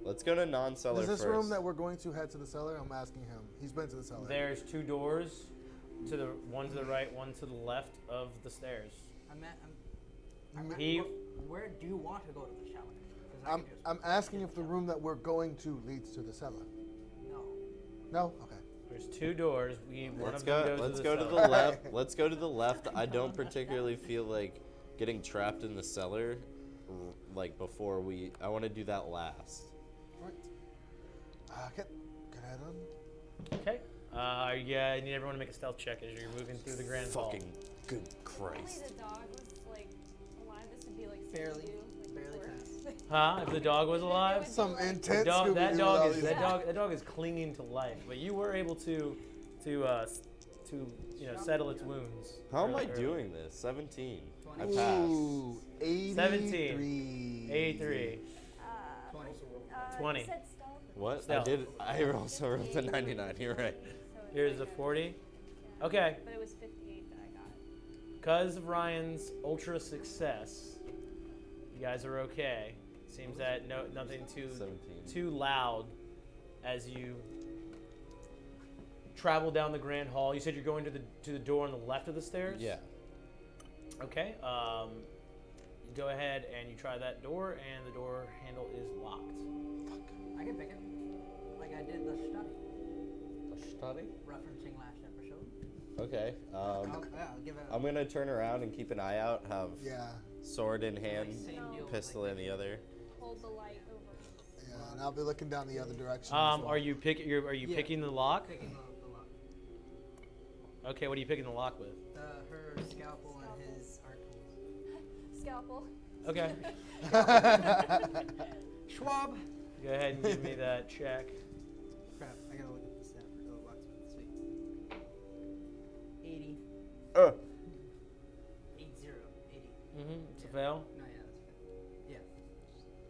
Let's go to non-cellar Is this first. room that we're going to head to the cellar? I'm asking him. He's been to the cellar. There's 2 doors, one to the right, one to the left of the stairs. He- Where do you want to go to the shower? 'Cause I I'm, can just I'm asking if the room that we're going to leads to the cellar. No. No? Okay. There's 2 doors. One Let's of them go. goes Let's to go the to cellar. the left. Let's go to the left. I don't particularly feel like getting trapped in the cellar, like before we. I want to do that last. Right. Get ahead on. Okay. Yeah, I need everyone to make a stealth check as you're moving through the grand hall. Fucking good If only Christ. the dog was like alive, this would be like Barely- Scooby-Doo, like barely before. Huh? If the dog was alive? Some The intense dog, Scooby-Doo that with dog all is these- that dog is clinging to life, but you were able to settle its wounds. How am I early. doing this? 17. I 20. passed. Ooh, 83. 83. 20. 20. You said stealth. What? Stealth. I did. I also rolled a 99. You're right. So it's Here's a like 40. yeah. Okay. But it was 58 that I got. Because of Ryan's ultra success, you guys are okay. Seems that nothing 17. too loud as you travel down the grand hall. You said you're going to the door on the left of the stairs? Yeah. Okay. You go ahead and you try that door, and the door handle is locked. I can pick it. Like I did the study, A study? referencing last episode. Okay. I'll give it a I'm gonna turn around and keep an eye out. Have Yeah. sword in hand, same deal. pistol in the other. Hold the light over his. Yeah, and I'll be looking down the other direction. as well. Are you Yeah. picking the lock? picking the lock. Okay, what are you picking the lock with? Her scalpel and his art tools. Scalpel. Okay. Schwab. Go ahead and give me that check. Crap, I gotta look at the stat for the locksmith. Sweet. 80. 80. 80. Mm-hmm. It's a fail. No, yeah, that's good. Yeah.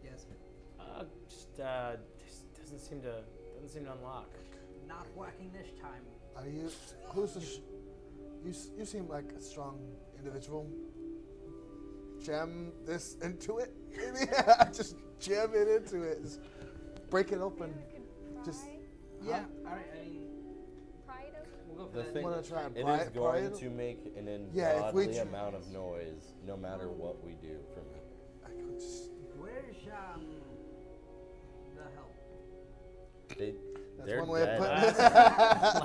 Yeah, that's good. Just doesn't seem to unlock. Not whacking this time. Are you? Who's the? You seem like a strong individual. Jam this into it. Maybe just jam it into it. Just break it open. Maybe we could Just- pry, Yeah, alright, I mean, pry it open. we'll go for The that. thing- Wanna try and It pry is pry going it? to make an Yeah, if we ungodly tr- amount of noise, no matter what we do. For me, I could just. Where's the help? That's they're one way of dead. putting it.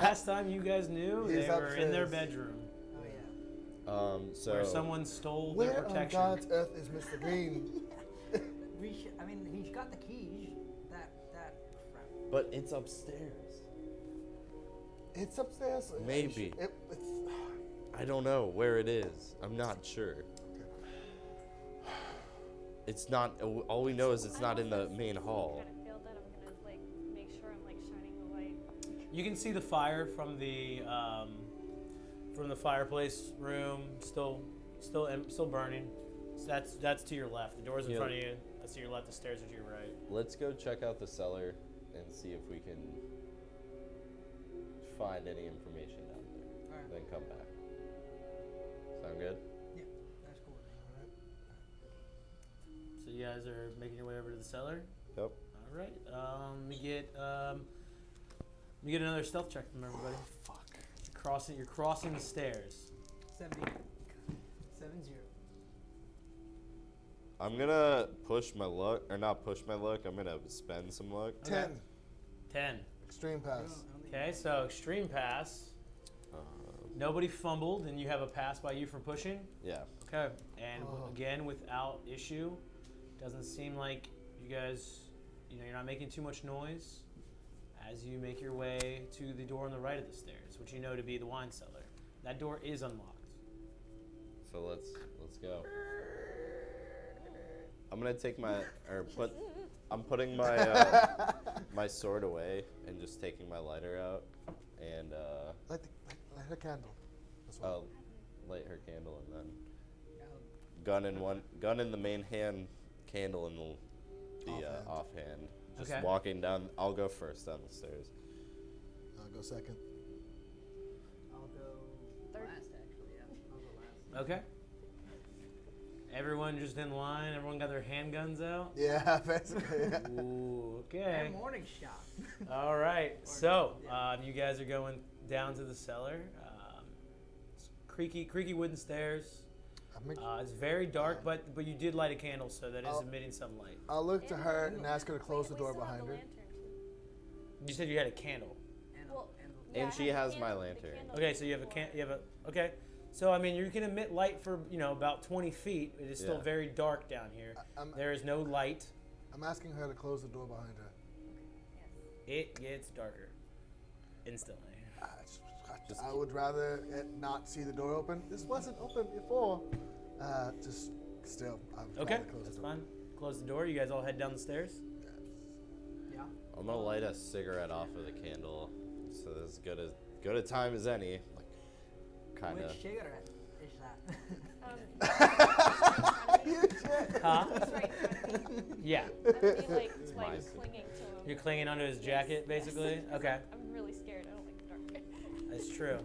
Last time you guys knew, He's they were in their upstairs. bedroom Oh yeah. So where someone stole Where their on protection. God's earth is Mr. Green? I mean, he's got the keys. That crap. but it's upstairs. It's upstairs. Maybe. It's, I don't know where it is. I'm not sure. It's not. All we know is it's not in the main hall. Kind of feel that I'm gonna like make sure I'm like shining the light. You can see the fire from the fireplace room, still burning. So that's to your left. The door's in Yeah. front of you. That's to your left. The stairs are to your right. Let's go check out the cellar and see if we can find any information down there. Alright. Then come back. Sound good? Yeah, that's cool. So you guys are making your way over to the cellar. Yep. All right. Let me get another stealth check from everybody. Fuck. You're crossing the stairs. 70. 70. I'm gonna push my luck, or not push my luck. I'm gonna spend some luck. 10. 10. Extreme pass. Okay, so extreme pass. Nobody fumbled, and you have a pass by you for pushing. Yeah. Okay, and again, without issue, doesn't seem like you guys, you're not making too much noise as you make your way to the door on the right of the stairs, which you know to be the wine cellar. That door is unlocked. So let's go. I'm gonna take I'm putting my my sword away and just taking my lighter out and Light a candle. As well. I'll light her candle and then gun in the main hand, candle in the offhand. Just Okay. walking down. I'll go first down the stairs. I'll go second. I'll go Third. last, actually. Yeah, I'll go last. Okay. Everyone just in line. Everyone got their handguns out. Yeah, basically. Yeah. Ooh, okay. And morning shot. All right. So you guys are going down to the cellar. It's creaky wooden stairs. It's very dark, but you did light a candle, so that is emitting some light. I'll look to her and ask her to close the door behind her. You said you had a candle. And she has my lantern. Okay, so you have a okay. So I mean, you can emit light for about 20 feet. It is still Yeah. very dark down here. There is no light. I'm asking her to close the door behind her. It gets darker instantly. I would rather it not see the door open. This wasn't open before. Just still. I'd Okay, rather close that's the door. fine. Close the door. You guys all head down the stairs. Yeah. I'm gonna light a cigarette off of the candle, so as good a time as any. Like, kind of. Which cigarette is that? Huh? He's right in front of me. Yeah. I'm gonna be like my clinging to him. You're clinging onto his jacket, basically. Okay, I'm really scared. I don't like the dark. that's true.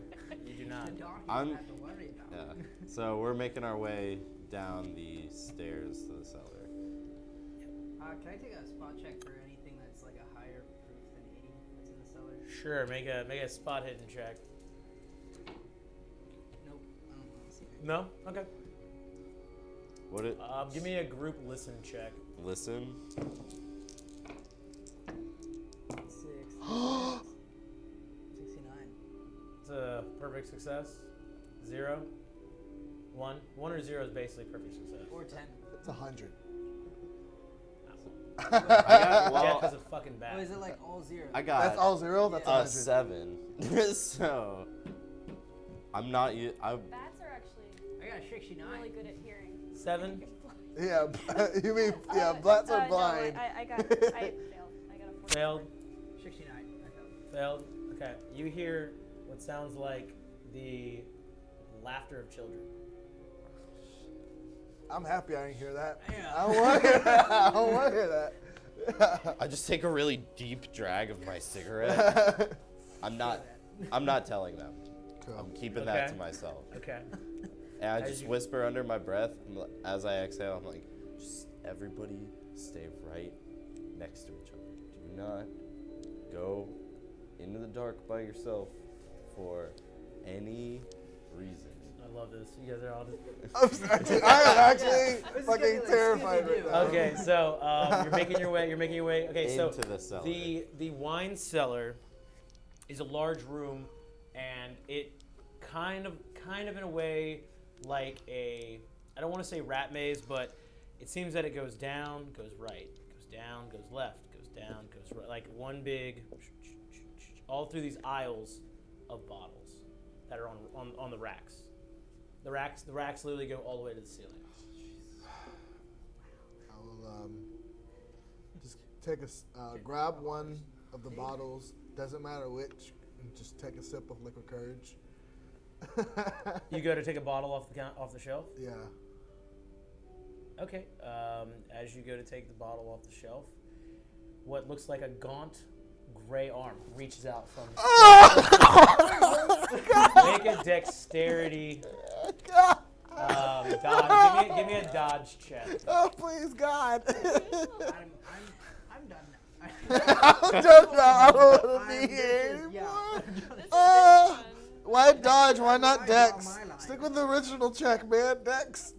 You do not. The dark you I'm- don't have to worry about. Yeah. So we're making our way down the stairs to the cellar. Can I take a spot check for anything that's like a higher proof than 80 that's in the cellar? Sure. Make a spot hidden check. Nope. I don't want to see it. No. Okay. What it? Give me a group listen check. Listen. 69. It's a perfect success. 0, 1. 1 or 0 is basically perfect success. Or 10. It's 100. I got, Jeff well, is a fucking bat. Oh, is it like all zeros? I got That's all 0. That's a 100. 7. So I'm not. Bats are actually I got a 69. really good at hearing. 7. Yeah, you mean blats are blind. No, I failed. I got a 4. Failed. 69. I failed. Failed. Okay. You hear what sounds like the laughter of children. I'm happy I didn't hear that. Yeah. I don't want to hear that. I don't want to hear that. I just take a really deep drag of my cigarette. I'm not telling them. Cool. I'm keeping that Okay. to myself. Okay. And I As just you- whisper under my breath as I exhale. I'm like, just everybody stay right next to each other. Do not go into the dark by yourself for any reason. I love this. You guys are all just. I'm sorry. I am actually This is gonna be fucking like terrified right Scooby-Doo. now. Okay, so you're making your way. You're making your way. Okay, so Into the cellar. the wine cellar is a large room, and it kind of in a way like a, I don't want to say rat maze, but it seems that it goes down, goes right, goes down, goes left, goes down, goes right, like one big, all through these aisles of bottles that are on the racks. The racks literally go all the way to the ceiling. I will just take grab one of the bottles, doesn't matter which, and just take a sip of liquid courage. You go to take a bottle off the shelf. Yeah. Okay. As you go to take the bottle off the shelf, what looks like a gaunt gray arm reaches out from. Make a dexterity. Dodge. Give me a dodge check. Oh, please, God. I'm done now. I'm just not, I don't want to be I'm here just- anymore. yeah. This is Uh, fun. Why dodge? Why not Why draw Dex? my line? Stick with the original check, man. Dex.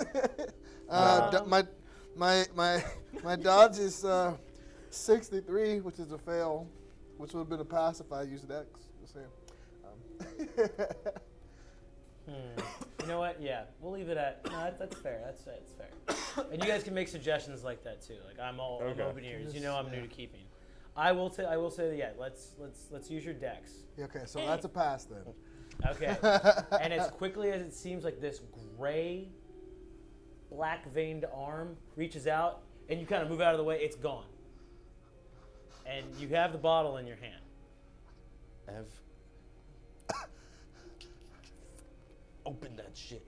My dodge is 63, which is a fail, which would have been a pass if I used Dex. Just saying. You know what? Yeah, we'll leave it at. No, that's fair. That's fair. And you guys can make suggestions like that too. Like I'm open ears. You know I'm new to keeping. I will say that, yeah. Let's use your dex. Okay, so that's a pass then. Okay. And as quickly as it seems like this gray, black veined arm reaches out, and you kind of move out of the way, it's gone. And you have the bottle in your hand. Open that shit.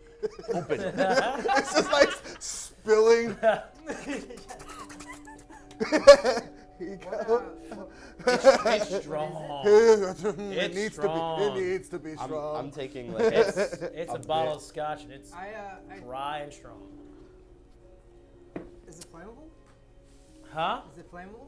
Open it. It's just like spilling. It's strong. It needs to be strong. I'm taking like It's a bottle of scotch, and it's dry and strong. Is it flammable? Huh? Is it flammable?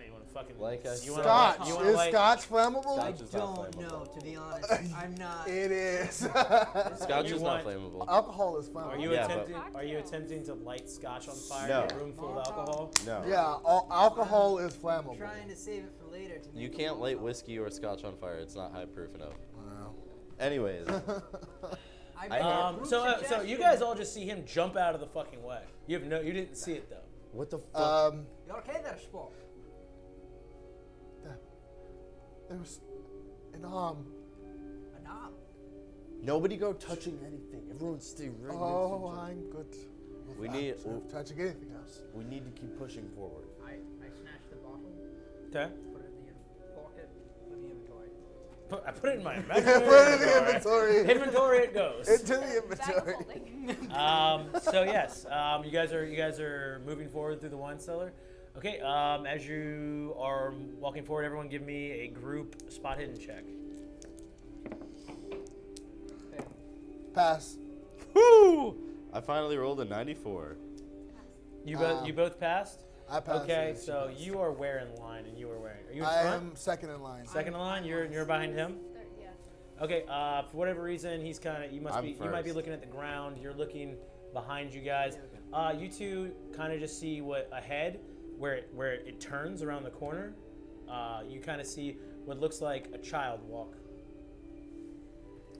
You want to fucking Like a Scotch. Is Scotch flammable? I Scotch is not don't flammable. know, to be honest. I'm not. It is. Scotch You is want- not flammable. Alcohol is flammable. Are you Yeah, attempting? but- Are you attempting to light scotch on fire No. in a room full of alcohol? No. Yeah, alcohol is flammable. I'm trying to save it for later. To You make can't a light Molotov. whiskey or scotch on fire. It's not high proof enough. Wow. Anyways, I've I- got a So group you suggestion. guys all just see him jump out of the fucking way. You didn't see it though. what the fuck? You okay there, Spock? There was an arm. A knob. Nobody go touching anything. Everyone stay right Oh, I'm good. We need- touching anything else. We need to keep pushing forward. I snatched the bottle, Okay. put it in the pocket, put it in the inventory. I put it in my Put imaginary it in the inventory. Inventory it goes. Into the Bag of inventory. holding. So yes, you guys are moving forward through the wine cellar. Okay. As you are walking forward, everyone give me a group spot hidden check. Okay. Pass. Woo! I finally rolled a 94. You both passed. I passed. Okay, it. so you are where in line, and you are where? Are you in I front? am second in line. Second in line. You're behind him. Yeah. Okay. For whatever reason, he's kind of. You I'm might be first. looking at the ground. You're looking behind you guys. You two kind of just see what ahead, where it turns around the corner. You kind of see what looks like a child walk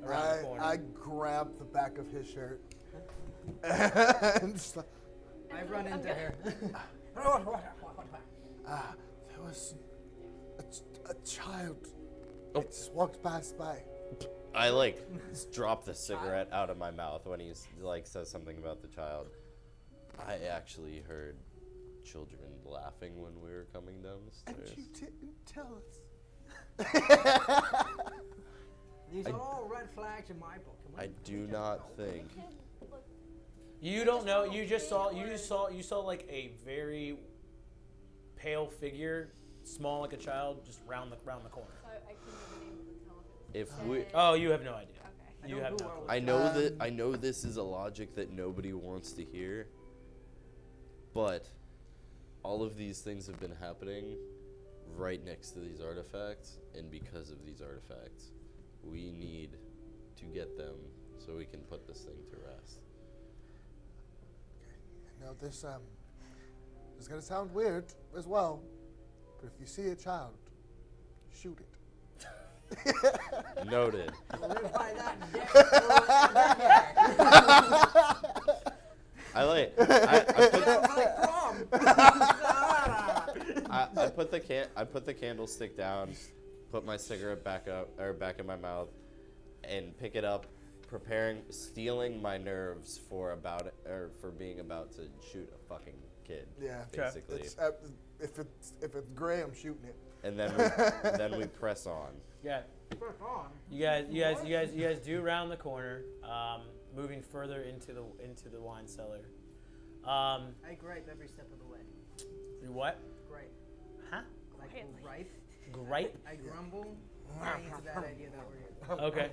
around the corner. I grab the back of his shirt. And just like, I run into her. there was a child. Oh. It just walked past by. I like drop the cigarette out of my mouth when he's like says something about the child. I actually heard children laughing when we were coming down the And stairs. you didn't tell us. These are all red flags in my book. I do not think. You don't know. You just saw like a very pale figure, small like a child, just round the corner. So I couldn't even able to tell If if we, it's Oh, you have no idea. Okay. You have no clue. I know that I know this is a logic that nobody wants to hear, but all of these things have been happening right next to these artifacts, and because of these artifacts, we need to get them so we can put this thing to rest. Now this is gonna sound weird as well, but if you see a child, shoot it. Noted. Live by that dick. I put the candlestick down, put my cigarette back in my mouth, and pick it up, stealing my nerves for being about to shoot a fucking kid. Yeah, basically. If it's gray, I'm shooting it. And then we press on. Yeah. You guys do round the corner, moving further into the wine cellar. I gripe every step of the way. You what? Gripe. Huh? Like Quietly. gripe. Gripe. I grumble. I think it's a bad idea that we're here. Okay.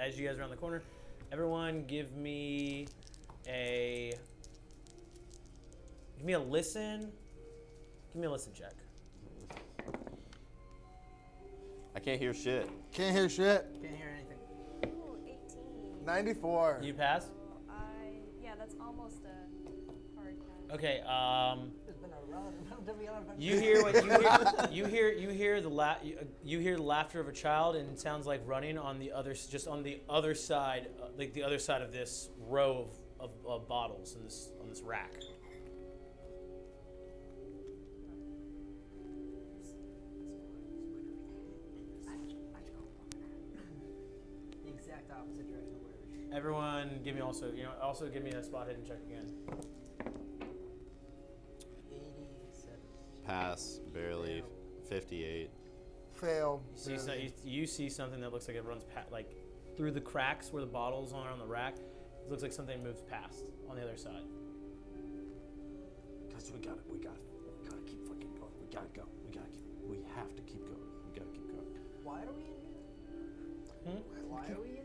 As you guys round the corner, everyone give me a listen. Give me a listen check. I can't hear shit. Can't hear shit. Can't hear anything. Ooh, 18. 94. You pass. Yeah, that's almost a hard pass. Okay. There's been a relatively unaffected. You hear what you hear you hear the laughter of a child, and it sounds like running on the other on the other side, like the other side of this row of bottles in this on this rack. The exact opposite direction of where we should. Everyone, give me also give me a spot hidden check again. 87. Pass, barely. 58. Fail. You see something that looks like it runs like through the cracks where the bottles are on the rack. It looks like something moves past on the other side. Guys, we gotta keep fucking going. We have to keep going. We gotta keep going. Why are we in here? Why are we in here?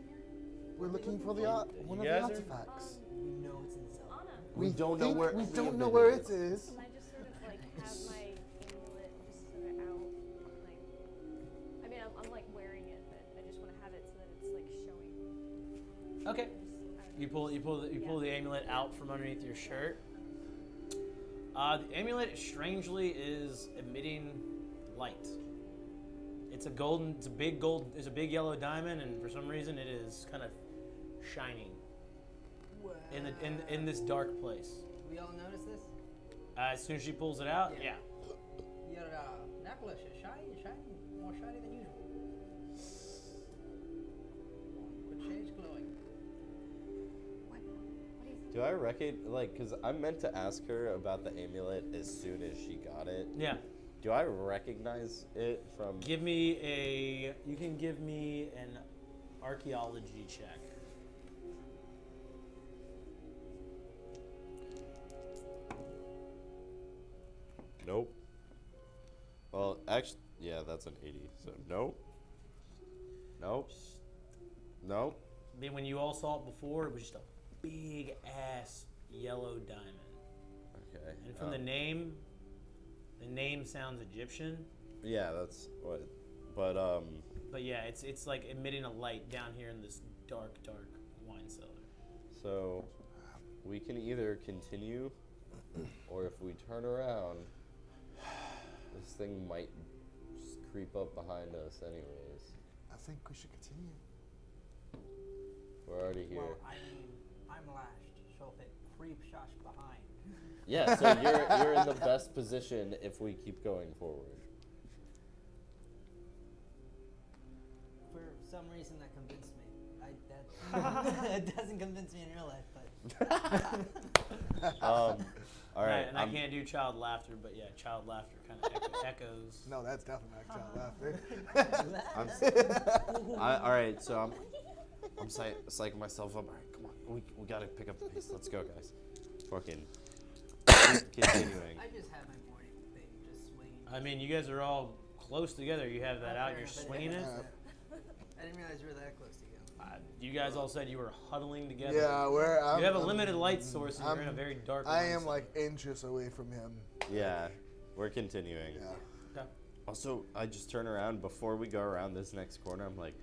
We're looking for the one of You the guys are- artifacts. We know it's in the cell. Anna, We don't know think where we any don't of know it where is. it is. can I just sort of like have my amulet just sort of out? Like, I mean, I'm like wearing it, but I just want to have it so that it's like showing. Okay. I don't You know. pull the amulet out from underneath your shirt. The amulet strangely is emitting light. It's a big yellow diamond, and for some reason it is kind of shining in this dark place. We all notice this? As soon as she pulls it out, Yeah. yeah. Your necklace is shiny, more shiny than usual. Good shades glowing. What do you think? Do I because I meant to ask her about the amulet as soon as she got it. Yeah. Do I recognize it from? You can give me an archaeology check. Nope. Well, actually, yeah, that's an 80. So nope. Nope. Nope. I mean, when you all saw it before, it was just a big ass yellow diamond. Okay. And from the name sounds Egyptian. Yeah, that's what. But yeah, it's like emitting a light down here in this dark wine cellar. So we can either continue, or if we turn around, this thing might just creep up behind us anyways. I think we should continue. We're already here. Well, I mean, I'm lashed, so if it creeps us behind. Yeah, so you're in the best position if we keep going forward. For some reason, that convinced me. It doesn't convince me in real life, but. All right. And I can't do child laughter, but yeah, child laughter kind of echoes. No, that's definitely not child laughter. All right, so I'm psyching myself up. All right, come on, we gotta pick up the pace. Let's go, guys. Fucking continuing. I just had my morning thing, just swinging. I mean, you guys are all close together. You have that out. Fair You're enough, I swinging it. I didn't realize we were that close together. You guys all said you were huddling together. Yeah, You have a limited light source, and you're in a very dark. I wine am cellar. like inches away from him. Yeah, we're continuing. Yeah. Okay. Also, I just turn around before we go around this next corner. I'm like,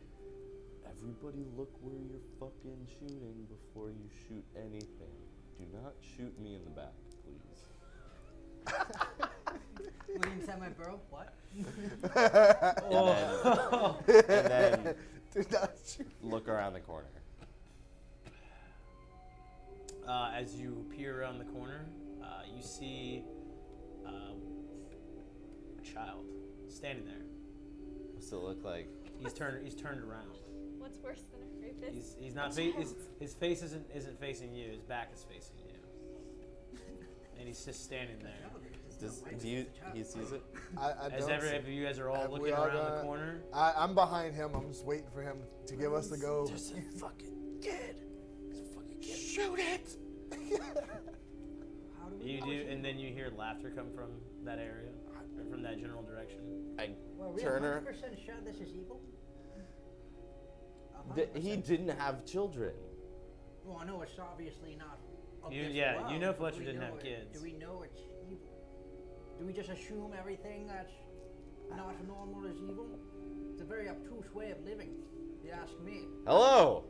everybody look where you're fucking shooting before you shoot anything. Do not shoot me in the back, please. What, inside my burrow? What? And then Do not shoot. look around the corner. As you peer around the corner, you see a child standing there. What's it look like? He's turned around. What's worse than a rapist? He's not. His face isn't facing you. His back is facing you. And he's just standing there. He sees it? I As don't see- if you guys are all Have we looking all around the got- corner. I'm behind him. I'm just waiting for him to give us the go. There's a fucking kid. There's a fucking kid. Shoot it! How do we You know do, it's and then you hear laughter come from that area, or from that general direction. Well, we Turner. 100% sure this is evil? He didn't have children. Well, I know it's obviously not. Of You- this yeah, world, you know but Fletcher we didn't know have kids. Do we know it's evil? Do we just assume everything that's not normal is evil? It's a very obtuse way of living, if you ask me. Hello.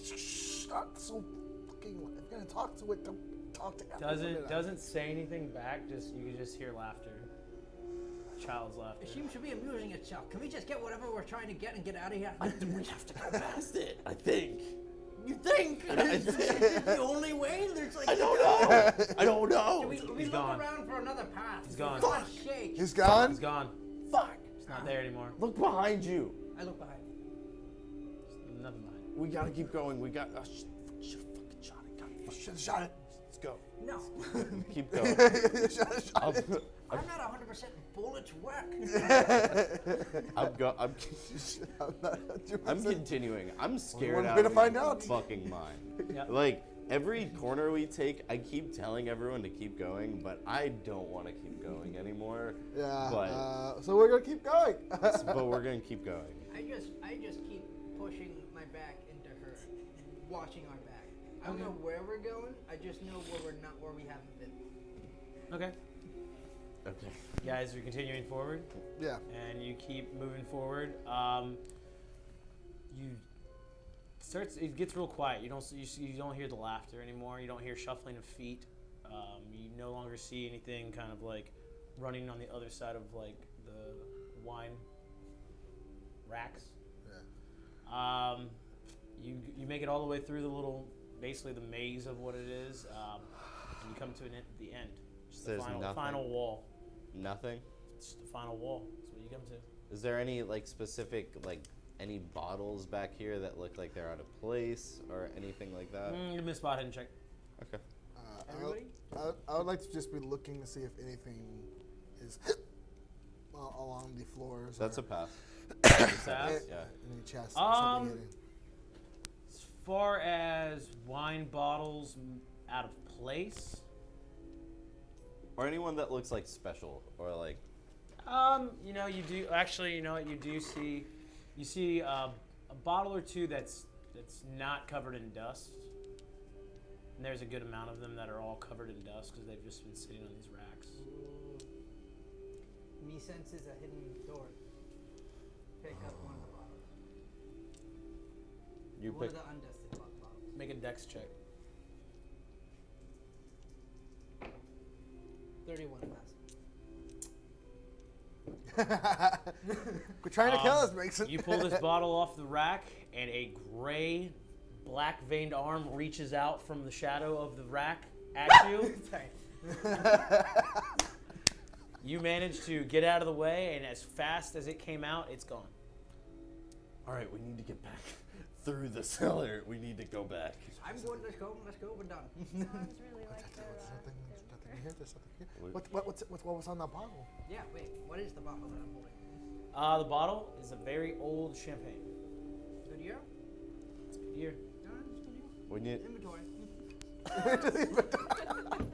Shh, not so fucking. I'm gonna talk to it. Don't talk together. Doesn't say anything back. Just you can just hear laughter. Child's laughter. It seems to be amusing itself. Can we just get whatever we're trying to get and get out of here? We have to go past it, I think. You think? Is this the only way? There's like. I don't know. I don't know. We He's look gone. around for another path. He's gone. For God's sake. He's gone? He's gone. Fuck. It's not there anymore. Look behind you. I look behind. There's nothing behind. We gotta keep going. We got. Should have fucking shot it. God, fuck. Should have shot it. Let's go. No. Keep going. Should have shot it. I'm not 100% bullets work. I'm continuing. I'm scared One out way to of find my out. fucking mind. Yep. Like, every corner we take, I keep telling everyone to keep going, but I don't want to keep going anymore. Yeah. But, So we're gonna keep going. but we're going to keep going. I just keep pushing my back into her, watching our back. I don't know where we're going. I just know where we haven't been. Okay. Okay. You guys are continuing forward, Yeah. and you keep moving forward. It gets real quiet. You don't hear the laughter anymore. You don't hear shuffling of feet. You no longer see anything kind of like running on the other side of like the wine racks. Yeah. You make it all the way through the little, basically the maze of what it is, and you come to the end. Just the There's nothing. final wall. Nothing? It's the final wall. That's what you come to. Is there any, like, specific, like, any bottles back here that look like they're out of place or anything like that? You missed spot hidden check. Okay. Everybody? I would like to just be looking to see if anything is along the floors. That's or a pass. Pass? Yeah. any chests or something hidden. As far as wine bottles out of place, Or anyone that looks, like, special or, like... you do actually. You know what? You see a bottle or two that's not covered in dust. And there's a good amount of them that are all covered in dust because they've just been sitting on these racks. Me senses a hidden door. Pick up one of the bottles. You One pick... of the undusted bottles. Make a dex check. 31 pass. Quit trying to kill us, Mason. You pull this bottle off the rack, and a gray, black-veined arm reaches out from the shadow of the rack at you. Sorry. You manage to get out of the way, and as fast as it came out, it's gone. All right, we need to get back through the cellar. We need to go back. I'm good. Let's go. We're done. Sounds really like There's nothing here. There's something here. We- What was on that bottle? Yeah. Wait. What is the bottle that I'm holding? The bottle is a very old champagne. Good year. It's a good year. We need... Inventory.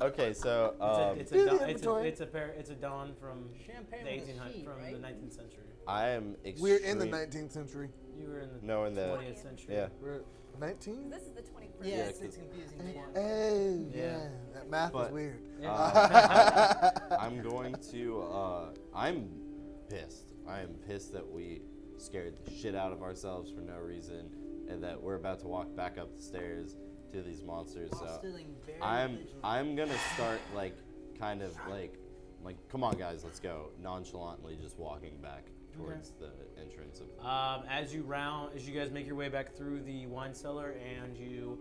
Okay, so... It's a Dawn from Champagne the with a 1800 C, from right? the 19th century. I am We're in the extreme- 19th century. You were in the No, in the... 20th century. Yeah. We're 19? This is the 21st. Yeah, Yeah, it's 'cause- confusing. Oh, Yeah. yeah. That math is But- weird. I'm going to, I'm pissed. I am pissed that we scared the shit out of ourselves for no reason and that we're about to walk back up the stairs to these monsters. While So stealing very vigilant. I'm gonna start like kind of like come on guys, let's go. Nonchalantly just walking back towards the entrance of As you guys make your way back through the wine cellar and you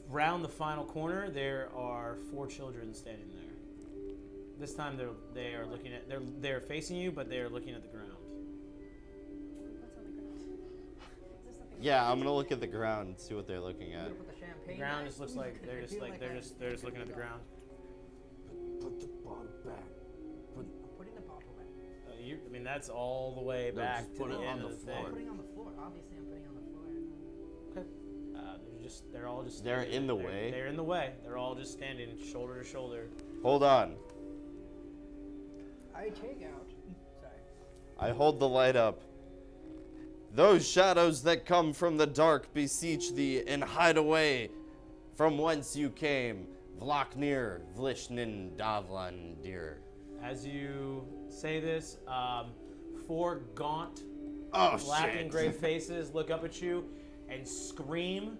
round the final corner, there are 4 children standing there. This time they're facing you, but they're looking at the ground. What's on the ground? Is there something? Yeah, I'm gonna look at the ground and see what they're looking at. Put the The champagne ground back. just looks like they're just looking at the ground. Put the bottle back. I'm putting the bottle back. That's all the way No, back just to put the it end on of the the floor. I'm thing. putting on the floor. Obviously, I'm putting on the floor. Okay. They're all just. They're in the way? They're in the way. They're all just standing shoulder to shoulder. Hold on. I take out. Sorry. I hold the light up. Those shadows that come from the dark beseech thee and hide away from whence you came. Vlaknir, Vlishnin, Davlandir. As you say this, 4 gaunt, Oh, black shit. and gray faces look up at you and scream.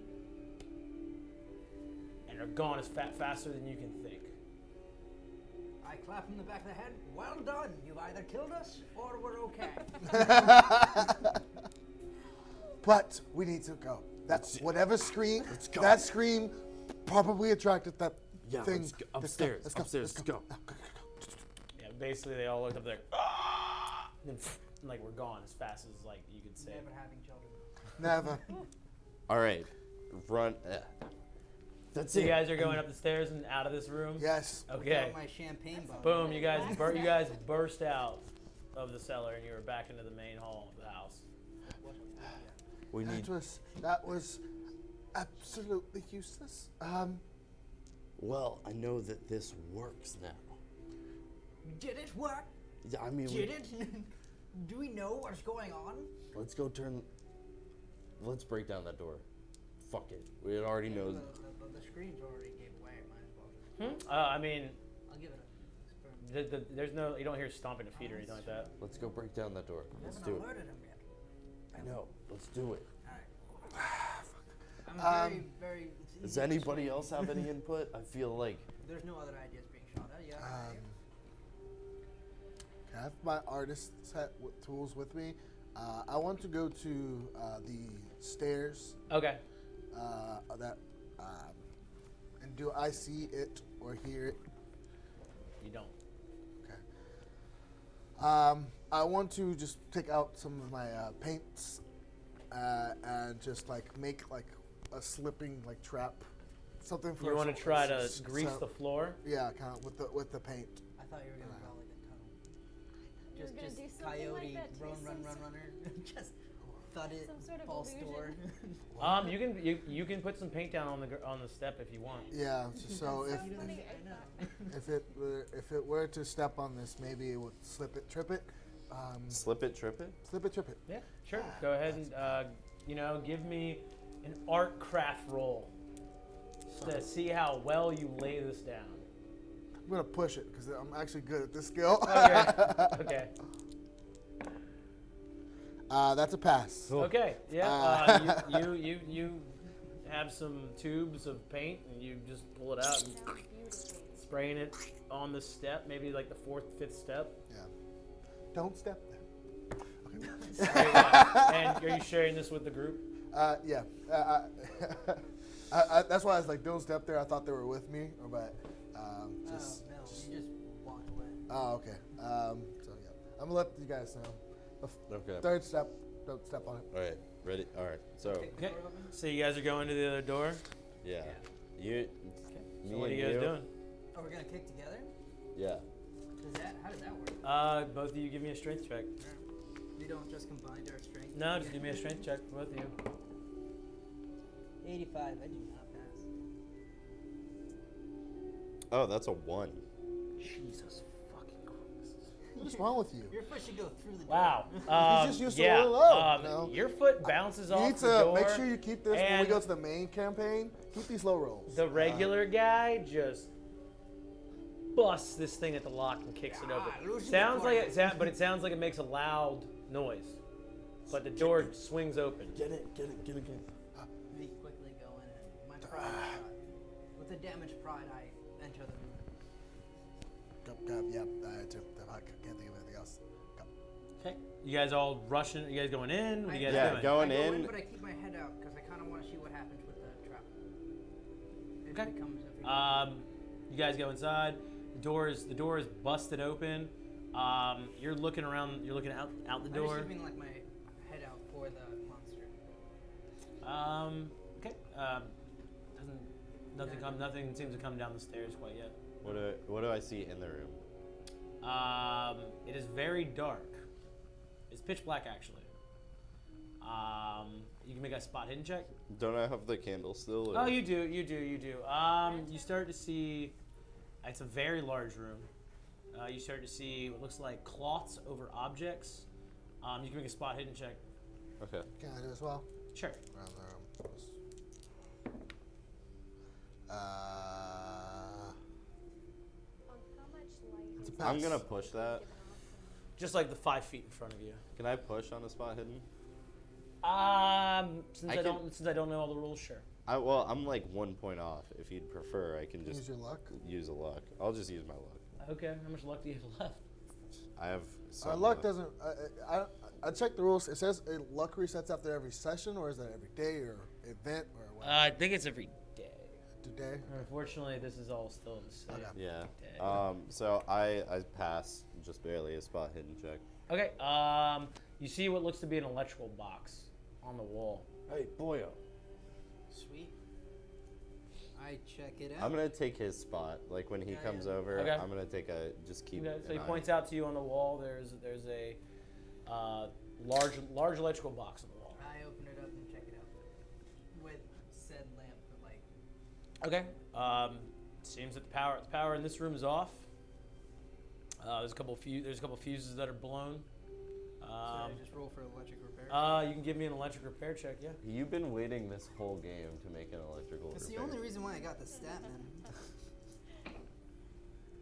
And and are gone as faster than you can think. I clap him in the back of the head. Well done. You've either killed us or we're okay. But we need to go. That's whatever scream. Let's go. That scream probably attracted that Yeah, thing. let's go upstairs. Let's go. Yeah, basically they all looked up there, ah! And then like we're gone as fast as like you could say. Never having children. Never. All right, run. That's So it. you guys are going up the stairs and out of this room. Yes. Okay. Without my champagne bottle. Boom! You guys burst out of the cellar and you were back into the main hall of the house. We need. That was absolutely useless. Well, I know that this works now. Did it work? Yeah, I mean, Did it? Do we know what's going on? let's go turn. Let's break down that door. Fuck it. We already know. The screens already gave away. Might as well. I mean, I'll give it a. there's no, you don't hear stomping of feet or anything like that. Let's go break down that door. Let's Haven't do it. alerted him yet. I know. Let's do it. I'm very, very. it's easy Does to anybody persuade. else have any input? I feel like. There's no other ideas being shot at. Yeah. I have my artist set with tools with me. I want to go to the stairs. Okay. And do I see it or hear it? You don't. Okay. I want to just take out some of my paints and just like make like a slipping like trap, something for. You want to try to grease the floor? Yeah, kind of with the paint. I thought you were gonna draw like a tunnel. You were gonna Just do something coyote, like that too, runner. Just thud it, some sort of false door. You can put some paint down on the step if you want. Yeah. So if So funny, if it were to step on this, maybe it would slip it, trip it. Slip it, trip it? Slip it, trip it. Yeah, sure. Go ahead and give me an art craft roll to see how well you lay this down. I'm gonna push it because I'm actually good at this skill. Okay. That's a pass. Okay. Yeah. You have some tubes of paint and you just pull it out and sounds beautiful. spraying it on the step, maybe like the 4th, 5th step. Yeah. Don't step there. And are you sharing this with the group? Yeah. That's why I was like, don't step there. I thought they were with me, but just. No, you just walked away. Oh, okay. So yeah, I'm gonna let you guys know. The Okay. third step, don't step on it. All right. Ready? All right. So, Kick the Okay. door open? So you guys are going to the other door. yeah. You. So Me what are and you guys doing? Oh, we're gonna kick together? Yeah. How does that work? Both of you give me a strength check. We don't just combine our strength. No, just give me a strength check, both of you. 85. I do not pass. Oh, that's a 1. Jesus fucking Christ. What's wrong with you? Your foot should go through the door. Wow. He's just used to yeah, roll low, you know? Your foot bounces You off need the to door. make sure you keep this when we and go to the main campaign. Keep these low rolls. The regular guy just busts this thing at the lock and kicks it open. loosen Sounds the like cord. but it sounds like it makes a loud noise. But the door swings open. Get it. We quickly go in and my pride is shot. With a damaged pride, I enter the room. Yep. I can't think of anything else. Go. Okay. You guys all rushing? You guys going in? What are you guys Yeah, doing? going I go in. but I keep my head out because I kind of want to see what happens with the trap. If Okay. it becomes You guys go inside. The door is busted open. You're looking around. You're looking out the I'm just door. keeping like my head out for the monster. Okay. Nothing seems to come down the stairs quite yet. What do I see in the room? It is very dark. It's pitch black actually. You can make a spot hidden check. Don't I have the candle still? Oh, you do. You start to see. It's a very large room. You start to see what looks like cloths over objects. You can make a spot hidden check. Okay. Can I do as well? Sure. Around the room. How much light It's a is pass. I'm gonna push that. given off from it? Just like the 5 feet in front of you. Can I push on the spot hidden? Since I can- don't know all the rules, sure. I'm like 1 point off. If you'd prefer, I can just Use your luck. use a luck. I'll just use my luck. Okay, how much luck do you have left? I have some Our luck doesn't. I checked the rules. It says luck resets after every session, or is that every day or event or what? I think it's every day. Today. Unfortunately, this is all still the same. Okay. Yeah. day. So I pass just barely a spot hidden check. Okay. You see what looks to be an electrical box on the wall. Hey, boyo. Sweet. I check it out. I'm gonna take his spot. Like when he Yeah, comes yeah. over, Okay. I'm gonna take a just keep. Okay, so he an eye. points out to you on the wall. There's a large electrical box on the wall. I open it up and check it out with said lamp for light. Okay. Seems that the power in this room is off. There's a couple fuses that are blown. So I just roll for electric repair. You can give me an electric repair check, yeah. You've been waiting this whole game to make an electrical That's the repair. only reason why I got the stat, man.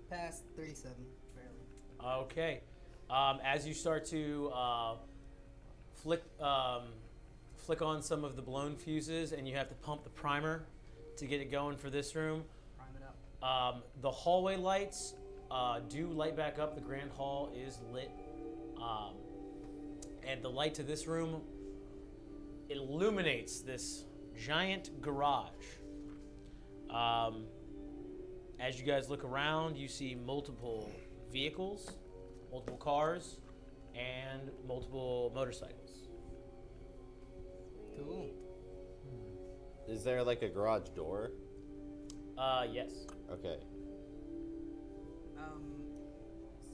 Past 37, barely. Okay. As you start to flick on some of the blown fuses, and you have to pump the primer to get it going for this room. Prime it up. The hallway lights do light back up. The grand hall is lit. And the light to this room illuminates this giant garage. As you guys look around, you see multiple vehicles, multiple cars, and multiple motorcycles. Cool. Is there like a garage door? Yes. Okay. So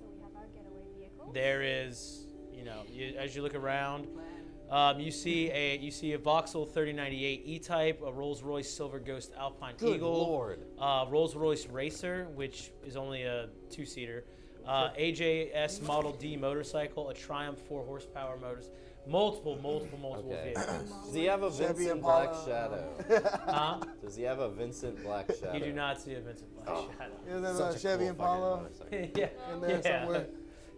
we have our getaway vehicle. There is, as you look around, Plan. you see a Vauxhall 3098 E-Type, a Rolls-Royce Silver Ghost Alpine Good Eagle, Lord. Rolls-Royce Racer, which is only a 2-seater, AJS Model D motorcycle, a Triumph 4 horsepower multiple Okay. vehicles. Does he have a Chevy Vincent Black Impala. Shadow? Huh? Does he have a Vincent Black Shadow? You do not see a Vincent Black Shadow. Yeah, there's Such a a Chevy cool fucking Impala. motorcycle. Yeah, In there somewhere.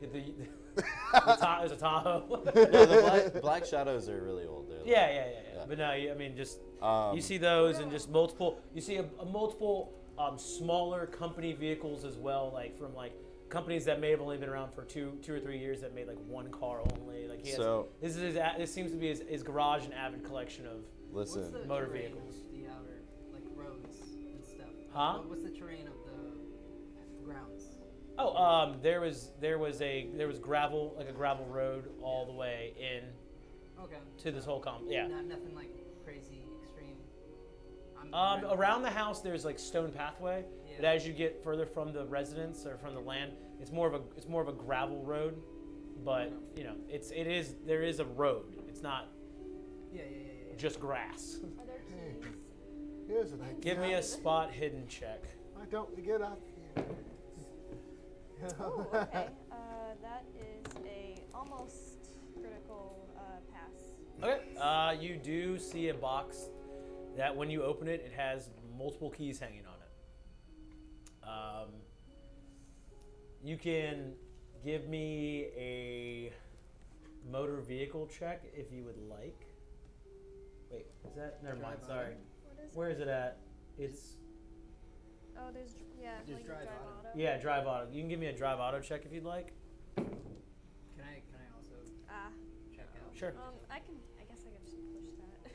There's a Tahoe. No, the Black Shadows are really old. They're like- Yeah. Yeah. But no, I mean, just Um, you see those and just multiple. You see a multiple smaller company vehicles as well, like from like companies that may have only been around for two or 3 years that made like one car only. Like he has, So- this seems to be his garage and avid collection of. Listen. What's the motor terrain vehicles. of the outer, like roads and stuff? Huh? What's the terrain of the grounds? Oh, there was gravel, like a gravel road all the way in Okay. to this whole Yeah. Nothing like crazy extreme. Around the house, there's like stone pathway, but Yeah. as you get further from the residence or from the land, it's more of a gravel road. But there is a road. It's not Yeah. just grass. Are there keys? Here's a night. Give me a spot hidden check. Why don't we get out here? Oh, okay. That is a almost critical pass. Okay. You do see a box that when you open it, it has multiple keys hanging on it. You can give me a motor vehicle check if you would like. Wait, is that? Never mind. Drive Sorry. What is Where is it at? It's Oh, there's Just like drive auto. yeah, drive auto. You can give me a drive auto check if you'd like. Can I also Ah. check out? Sure. I guess I could just push that.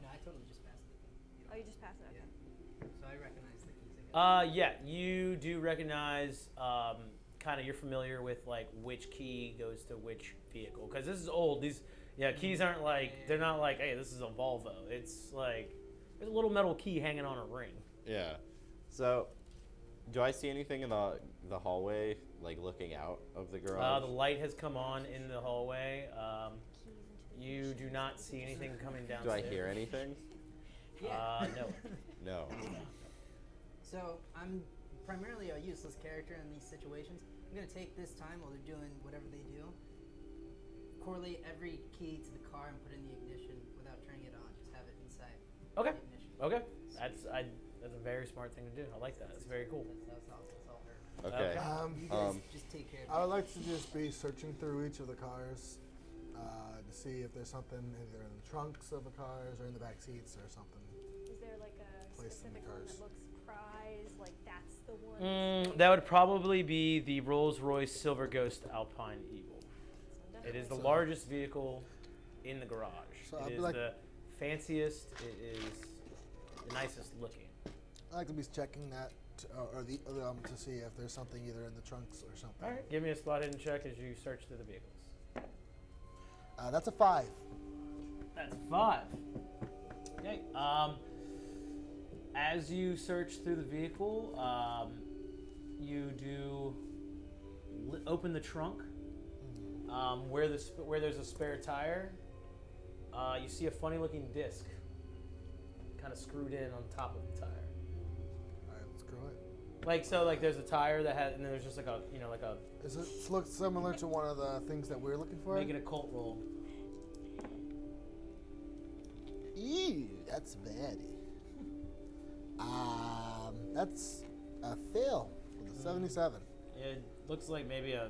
No, I totally just passed it. Oh, you just passed it. Okay. So I recognize the keys. I got. Yeah, you do recognize. Kind of, you're familiar with like which key goes to which vehicle because this is old. These keys aren't like they're not like hey, this is a Volvo. It's like there's a little metal key hanging on a ring. Yeah. So, do I see anything in the hallway, like looking out of the garage? The light has come on in the hallway. Keys into the You ignition. do not see anything coming Do downstairs. I hear anything? No. No. So I'm primarily a useless character in these situations. I'm gonna take this time while they're doing whatever they do, correlate every key to the car and put in the ignition without turning it on. Just have it inside Okay. the ignition. Okay. That's a very smart thing to do. I like that. It's very cool. That's all her. Okay. Okay. You guys just take care of I would like to just be searching through each of the cars, to see if there's something either in the trunks of the cars or in the back seats or something. Is there like a Placed in the specific one cars. that looks prize? Like that's the one. That would probably be the Rolls-Royce Silver Ghost Alpine Eagle. It is the largest vehicle in the garage. So It I'd be is like- the fanciest. It is the nicest looking. I'd like to be checking that to see if there's something either in the trunks or something. All right, give me a slot hidden check as you search through the vehicles. That's a 5. That's 5. Okay. As you search through the vehicle, you do open the trunk. Where there's a spare tire, you see a funny-looking disc, kind of screwed in on top of the tire. All right, let's screw it. Like there's a tire that has, and then there's just like a Does it look similar to one of the things that we're looking for? make it a cult roll. Ew, that's baddie. That's a fail with a 77. It looks like maybe to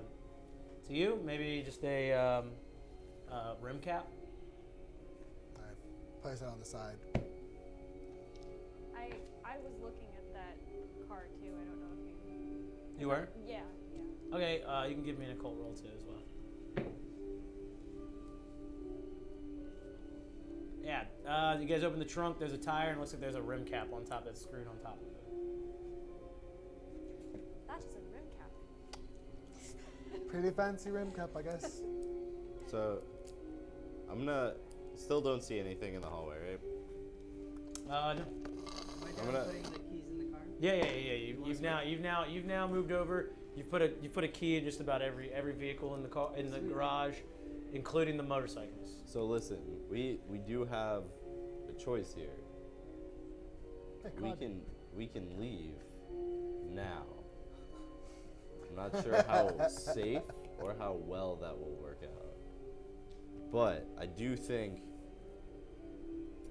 you, maybe just a rim cap. All right, place it on the side. I was looking at that car too. I don't know if you. You were? Yeah. Okay, you can give me an occult roll too as well. Yeah, you guys open the trunk. There's a tire, and it looks like there's a rim cap on top that's screwed on top of it. That's just a rim cap. Pretty fancy rim cap, I guess. So, I'm gonna. Still don't see anything in the hallway, right? No. Am I I'm done gonna- putting the keys in the car? Yeah. You've now moved over. You've put a key in just about every vehicle in the car in the garage, including the motorcycles. So listen, we do have a choice here. Hey, We can leave now. I'm not sure how safe or how well that will work out. But I do think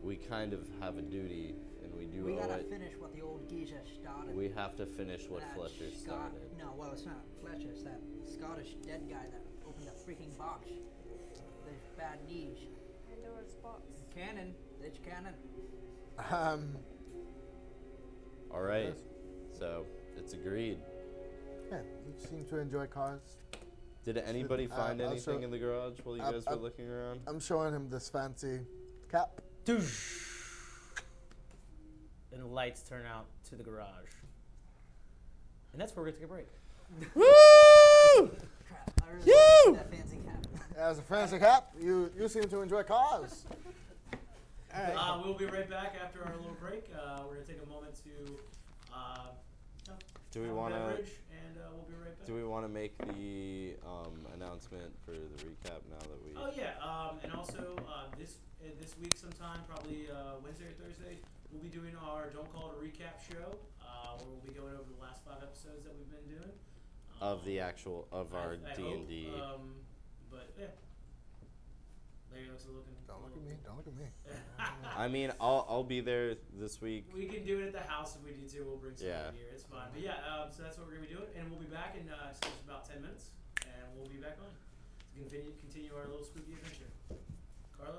we kind of have a duty, and we do We owe gotta it. finish what the old geezer started. We have to finish what That Fletcher Scott- started. No, well, it's not Fletcher. It's that Scottish dead guy that opened the freaking box. There's bad knees. Pandora's box. Cannon. It's cannon. All right, Yes. so it's agreed. Yeah, you seem to enjoy cars. Did anybody find I'll anything show- in the garage while you guys were looking around? I'm showing him this fancy cap. And the lights turn out to the garage. And that's where we're going to take a break. Crap. I really like that fancy cap. As a fancy cap, you seem to enjoy cars. All right. We'll be right back after our little break. We're going to take a moment to Do we have a want to? beverage, and we'll be right back. Do we want to make the announcement for the recap now that we? Oh yeah, and also this week sometime, probably Wednesday or Thursday, we'll be doing our Don't Call It a Recap show, where we'll be going over the last 5 episodes that we've been doing. Of the actual of our D&D. But yeah, Larry looks looking. Don't look at me. Don't look at me. I mean, I'll be there this week. We can do it at the house if we need to. We'll bring some Yeah. here. It's fine. But yeah, so that's what we're gonna be doing, and we'll be back in just about 10 minutes, and we'll be back on to continue our little spooky adventure. Carlo.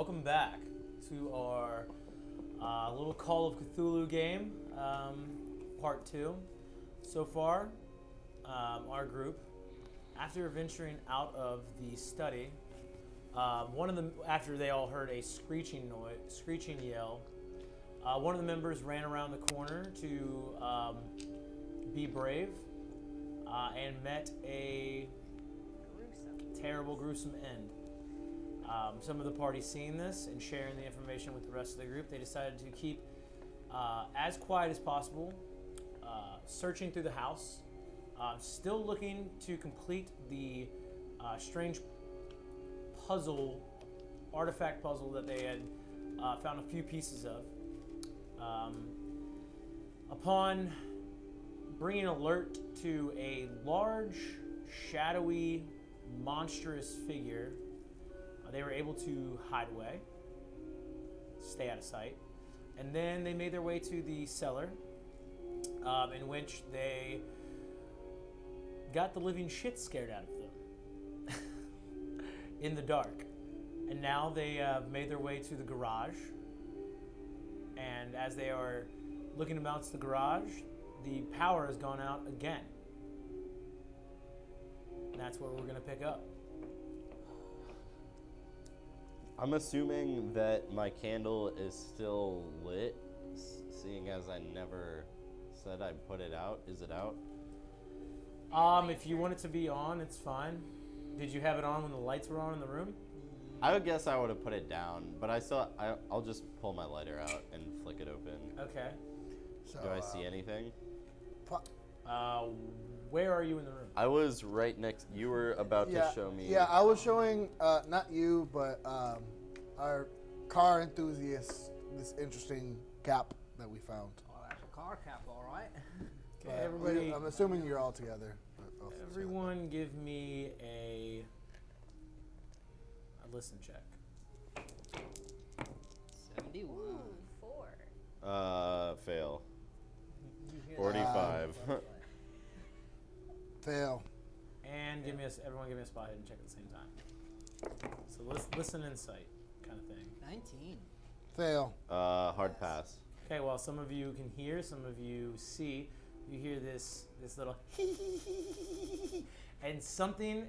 welcome back to our little Call of Cthulhu game, part 2. So far, our group, after venturing out of the study, one of them, after they all heard a screeching yell, one of the members ran around the corner to be brave and met a terrible, gruesome end. Some of the party seeing this and sharing the information with the rest of the group, they decided to keep as quiet as possible, searching through the house, still looking to complete the strange artifact puzzle that they had found a few pieces of. Upon bringing alert to a large, shadowy, monstrous figure, they were able to hide away, stay out of sight, and then they made their way to the cellar, in which they got the living shit scared out of them in the dark. And now they have made their way to the garage, and as they are looking to bounce the garage, the power has gone out again. And that's where we're going to pick up. I'm assuming that my candle is still lit, seeing as I never said I'd put it out. Is it out? If you want it to be on, it's fine. Did you have it on when the lights were on in the room? I would guess I would have put it down, but I'll just pull my lighter out and flick it open. Okay. So, Do I see anything? Where are you in the room? I was right next. You were about to show me. Yeah, I was showing, not you, but our car enthusiast, this interesting cap that we found. Oh, that's a car cap, all right. Okay, everybody. I'm assuming you're all together. Everyone, give me a listen check. 71. Ooh, 4. Fail. You hear 45. that? Fail. And everyone give me a spot hidden check at the same time. So listen insight kind of thing. 19. Fail. Hard pass. Okay, well, some of you can hear, some of you see. You hear this little and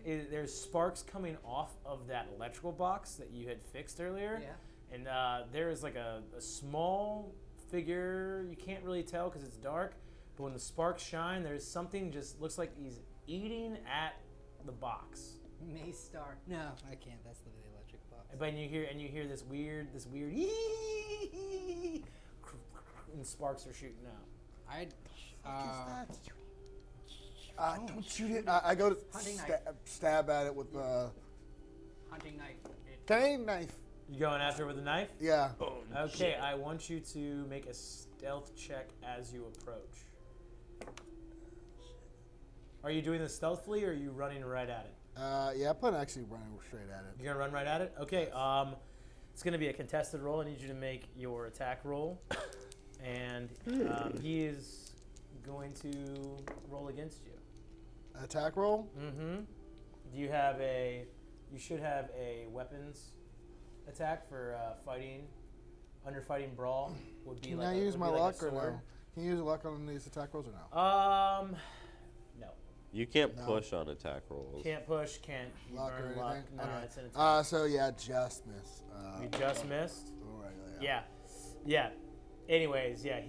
there's sparks coming off of that electrical box that you had fixed earlier. Yeah. And there is like a small figure, you can't really tell because it's dark, but when the sparks shine, there's something just looks like he's eating at the box. May Star. No, I can't. That's the electric box. But you hear this weird and sparks are shooting out. Don't shoot it. I go to Hunting knife. stab at it with Hunting knife. cane knife. You going after it with a knife? Yeah. Okay, I want you to make a stealth check as you approach. Are you doing this stealthily or are you running right at it? Yeah, I'm actually running straight at it. You're gonna run right at it? Okay, it's gonna be a contested roll. I need you to make your attack roll. And he is going to roll against you. Attack roll? Mm-hmm. You should have a weapons attack for fighting. Under fighting brawl would be Can like I a, use would my be like a luck or sword. no? Can you use luck on these attack rolls or no? No. You can't No. push on attack rolls. Can't push, can't Luck or burn anything? luck. No, Okay. it's an attack. So yeah, just miss. You just missed? Right, Yeah. Anyways, yeah,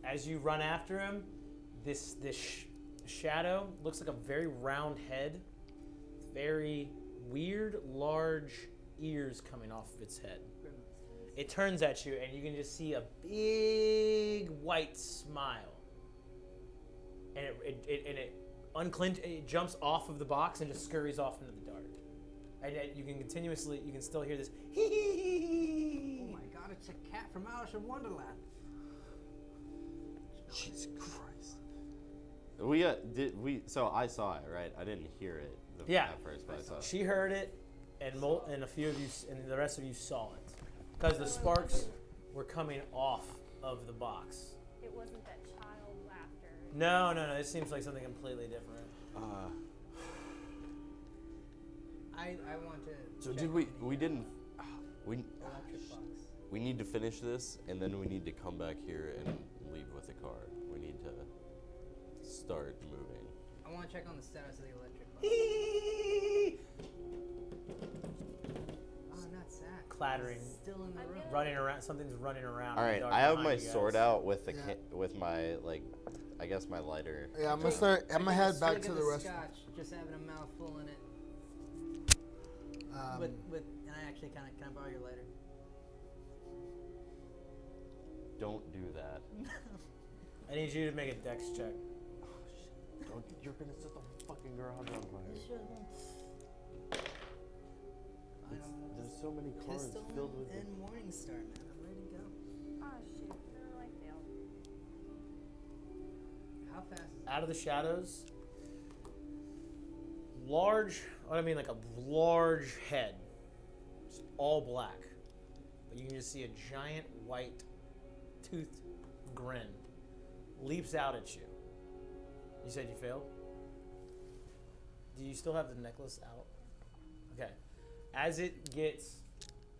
as you run after him, this shadow looks like a very round head, very weird, large ears coming off of its head. It turns at you, and you can just see a big white smile, and it jumps off of the box and just scurries off into the dark. And you can still hear this. Oh my God! It's a cat from Alice in Wonderland. Jesus Christ. So I saw it, right? I didn't hear it at first, but I saw it. She heard it, and a few of you, and the rest of you saw it, because the sparks were coming off of the box. It wasn't that child laughter. No. It seems like something completely different. I want to. So check did on we? the, We We Electric box. we need to finish this, and then we need to come back here and leave with the car. We need to start moving. I want to check on the status of the electric box. Oh, not Zach. Clattering. He's still in the room. Running around. Something's running around. All in the right, dark I have behind my you guys. sword out with the Yeah. with my I guess my lighter. Yeah, I'm gonna start. I'm gonna head back Swig to of the rest. Scotch, just having a mouthful in it. Um, And I actually can I borrow your lighter? Don't do that. I need you to make a dex check. You're gonna set the fucking garage on fire. There's so many cars Pistol filled with and Morningstar, man. I'm ready to go. Oh shoot, no, I failed. How fast is it? Out of the shadows, large. What I mean, like a large head, just all black. But you can just see a giant white toothed grin leaps out at you. You said you failed? Do you still have the necklace out? Okay. As it gets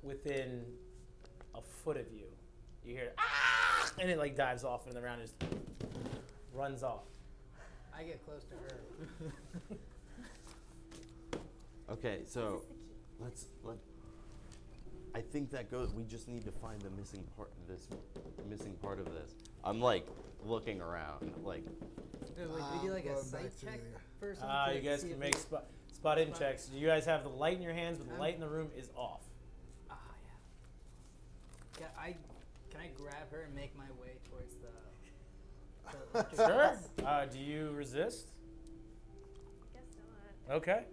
within a foot of you, you hear ah, and it like dives off into the ground, just runs off. I get close to her. Okay, so let. I think that goes. We just need to find the missing part. This missing part of this. I'm like looking around, like. Dude, we do like a going sight back to check the- first. You guys can make spot hidden checks. You guys have the light in your hands, but the light in the room is off. Ah, yeah. Can I grab her and make my way towards the electric Sure. box? Do you resist? Guess not. Okay.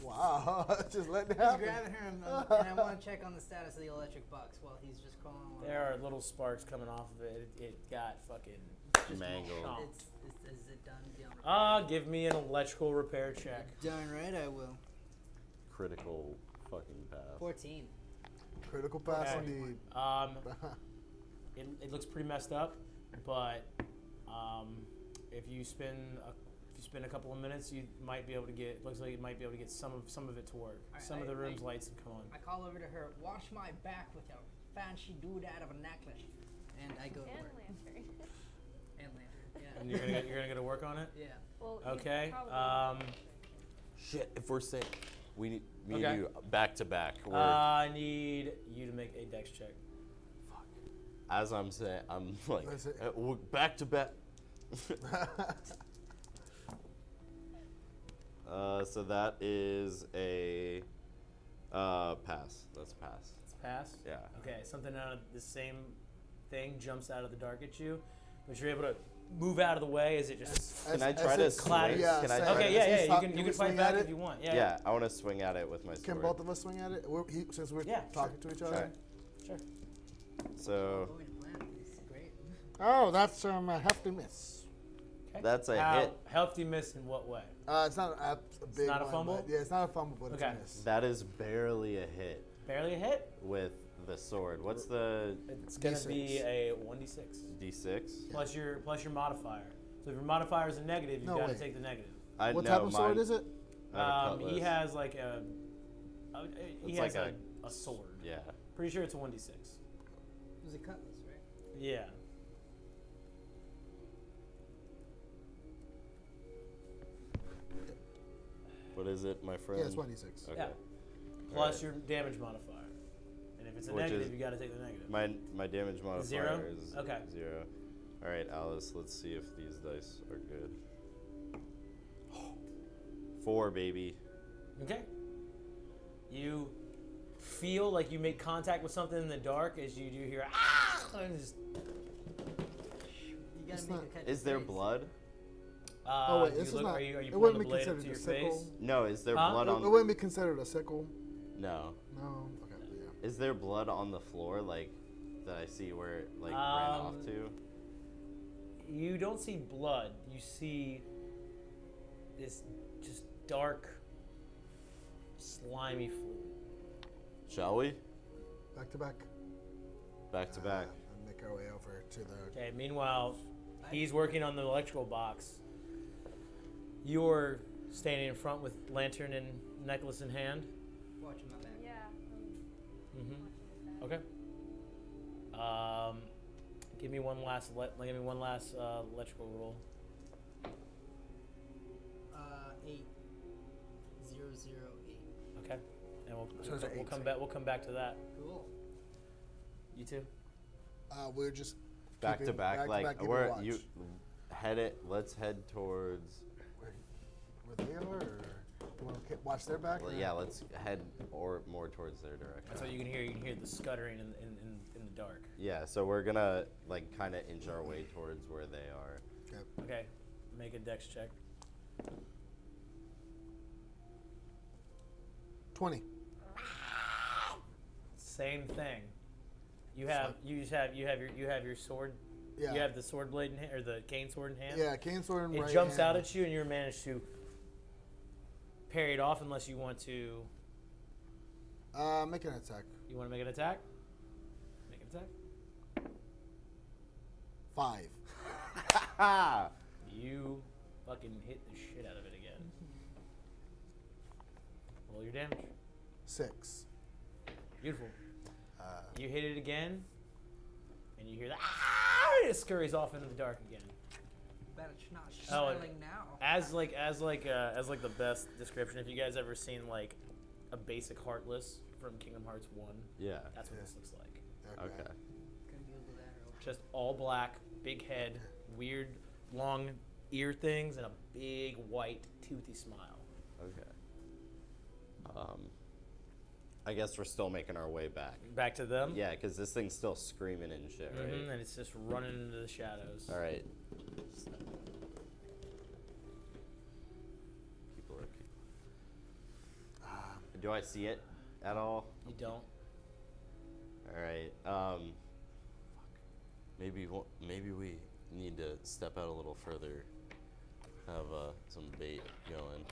Wow, just let it He's happen. grabbing her, and I want to check on the status of the electric box while he's just crawling along. There are little sparks coming off of it. It got fucking Mangled. chomped. Is it done beyond repair? Give me an electrical repair check. Darn right I will. Critical fucking pass. 14. Critical pass Okay. indeed. It looks pretty messed up, but if you spend a couple of minutes, you might be able to get. Looks like you might be able to get some of it to work. Some of the room's lights have come on. I call over to her, wash my back with your fancy doodad of a necklace. And I go to And work. lantern. And lantern, yeah. And you're gonna go to work on it. Yeah. Well, you Okay. probably- Shit, if we're saying we need me Okay. and you back to back. We're, I need you to make a dex check. as I'm saying, I'm like That's it. we're back to back. So that is a pass. That's a pass. It's a pass. Yeah. Okay. Something out of the same thing jumps out of the dark at you, but you're able to move out of the way as it just. Can I As try to it's clatters. swing? Yeah, Can I same. try Okay. to- Yeah. As he's Yeah. You talking, can we fight swing back at if it? you want. Yeah, I want to swing at it with my sword. Can both of us swing at it? Since we're Yeah, talking to each other. Sure. Sure. So Going to plan. This is great. Oh, that's a hefty miss. Okay. That's a How hit. Healthy miss in what way? It's not a big not a one, fumble? but- Yeah, it's not a fumble, but Okay. it's a miss. That is barely a hit Barely a hit. with the sword. What's the It's gonna be D6. a 1d6 D6? plus your modifier. So if your modifier is a negative, you No, gotta wait. take the negative. I What know type of sword mine- is it? I have a He cutlass. has like a. He It's has like a sword. Yeah. Pretty sure it's a 1d6. It was a cutlass, right? Yeah. What is it, my friend? Yeah, it's 1d6. Okay. Yeah. Plus your damage modifier. And if it's a Which negative, is- you gotta take the negative. My damage modifier Zero? is Okay. 0. All right, Alice. Let's see if these dice are good. 4, baby. Okay. You feel like you make contact with something in the dark as you do hear ah, and just, You gotta It's make not- a catch. Is there blood? Oh wait, do this you is look, not. are you it pulling wouldn't the be blade up considered to a your sickle. face? No. Is there Huh? blood It on? wouldn't be considered a sickle. No. No. Okay. Yeah. Is there blood on the floor, like that I see where it like ran off to? You don't see blood. You see this just dark, slimy fluid. Shall we? Back to back. Back to back. And make our way over to the. Okay. Meanwhile, he's working on the electrical box. You're standing in front with lantern and necklace in hand. Watching my back. Yeah. Mm-hmm. Okay. Give me one last electrical roll. 8008. Okay. And So it's an we'll eight. come back. We'll come back to that. Cool. You too. We're just Back to keeping- back, back-to-back, like keeping we're watch. you head it. Let's head towards. Where they are, or you want to watch their back? Well, or- yeah, let's head or more towards their direction. That's what you can hear. You can hear the scuttering in the dark. Yeah, so we're gonna like kind of inch our way towards where they are. Okay. Okay. Make a dex check. 20. Same thing. You have your sword. Yeah. You have the sword blade in hand, or the cane sword in hand. Yeah, cane sword in It right jumps hand. out at you, and you manage to parry it off. Unless you want to. Make an attack. You want to make an attack? Make an attack. 5. You fucking hit the shit out of it again. Roll your damage. 6. Beautiful. Uh, You hit it again, and you hear that. Ah! It scurries off into the dark again. Bet it's not Oh, and smiling now. As the best description, if you guys ever seen like a basic Heartless from Kingdom Hearts 1, Yeah. that's what this looks like. Okay. Gonna Google that real quick. Just all black, big head, weird long ear things, and a big white toothy smile. Okay. I guess we're still making our way back. Back to them. Yeah, because this thing's still screaming and shit, right? Mhm, and it's just running into the shadows. All right. Keep looking. Do I see it at all? You don't. All right. Maybe we need to step out a little further. Have some bait going.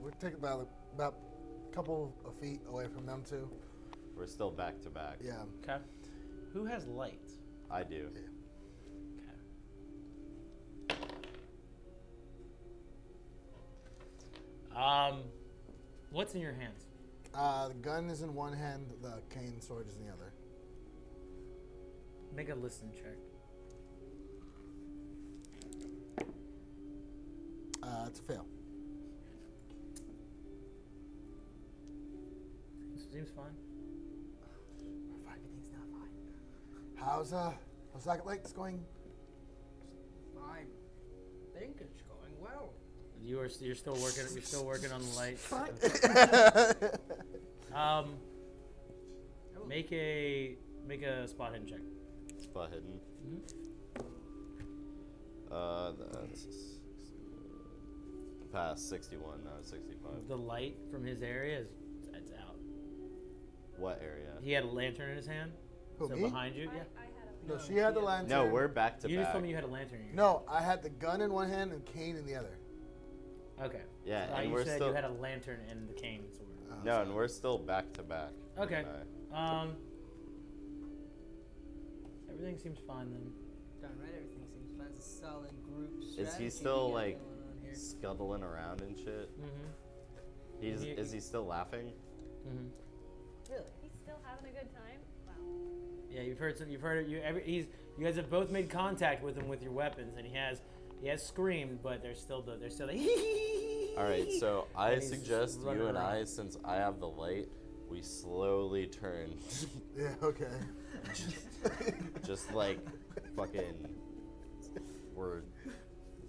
We're taking about a couple of feet away from them too. We're still back to back. Yeah. Okay. Who has light? I do. Okay. What's in your hands? The gun is in one hand. The cane sword is in the other. Make a listen check. It's a fail. Seems fine. Everything's not fine. How's Rocket Lights going? I think it's going well. You're still working. You're still working on the light. Make a spot hidden check. Spot hidden. That's past 61. Now it's 65. The light from his area is it's out. What area? He had a lantern in his hand. Who, So me? behind you, yeah. I had a No, she had the lantern. No, we're back to You back. just told me you had a lantern in your hand. No, I had the gun in one hand and cane in the other. Okay. Yeah, So and you we're said still you had a lantern and the cane sword. no, and we're still back to back. you Okay. and I. Everything seems fine then. Darn right, everything seems fine. It's a solid group Is strategy he still we got like going on here. scuttling around and shit? Mm-hmm. Is he still laughing? Mm-hmm. Really? He's still having a good time. Wow. Yeah, you've heard it. You guys have both made contact with him with your weapons, and he has screamed, but there's still the All right, so I And he's suggest running you and I, around. since I have the light, we slowly turn, Yeah. Okay. just like fucking. We're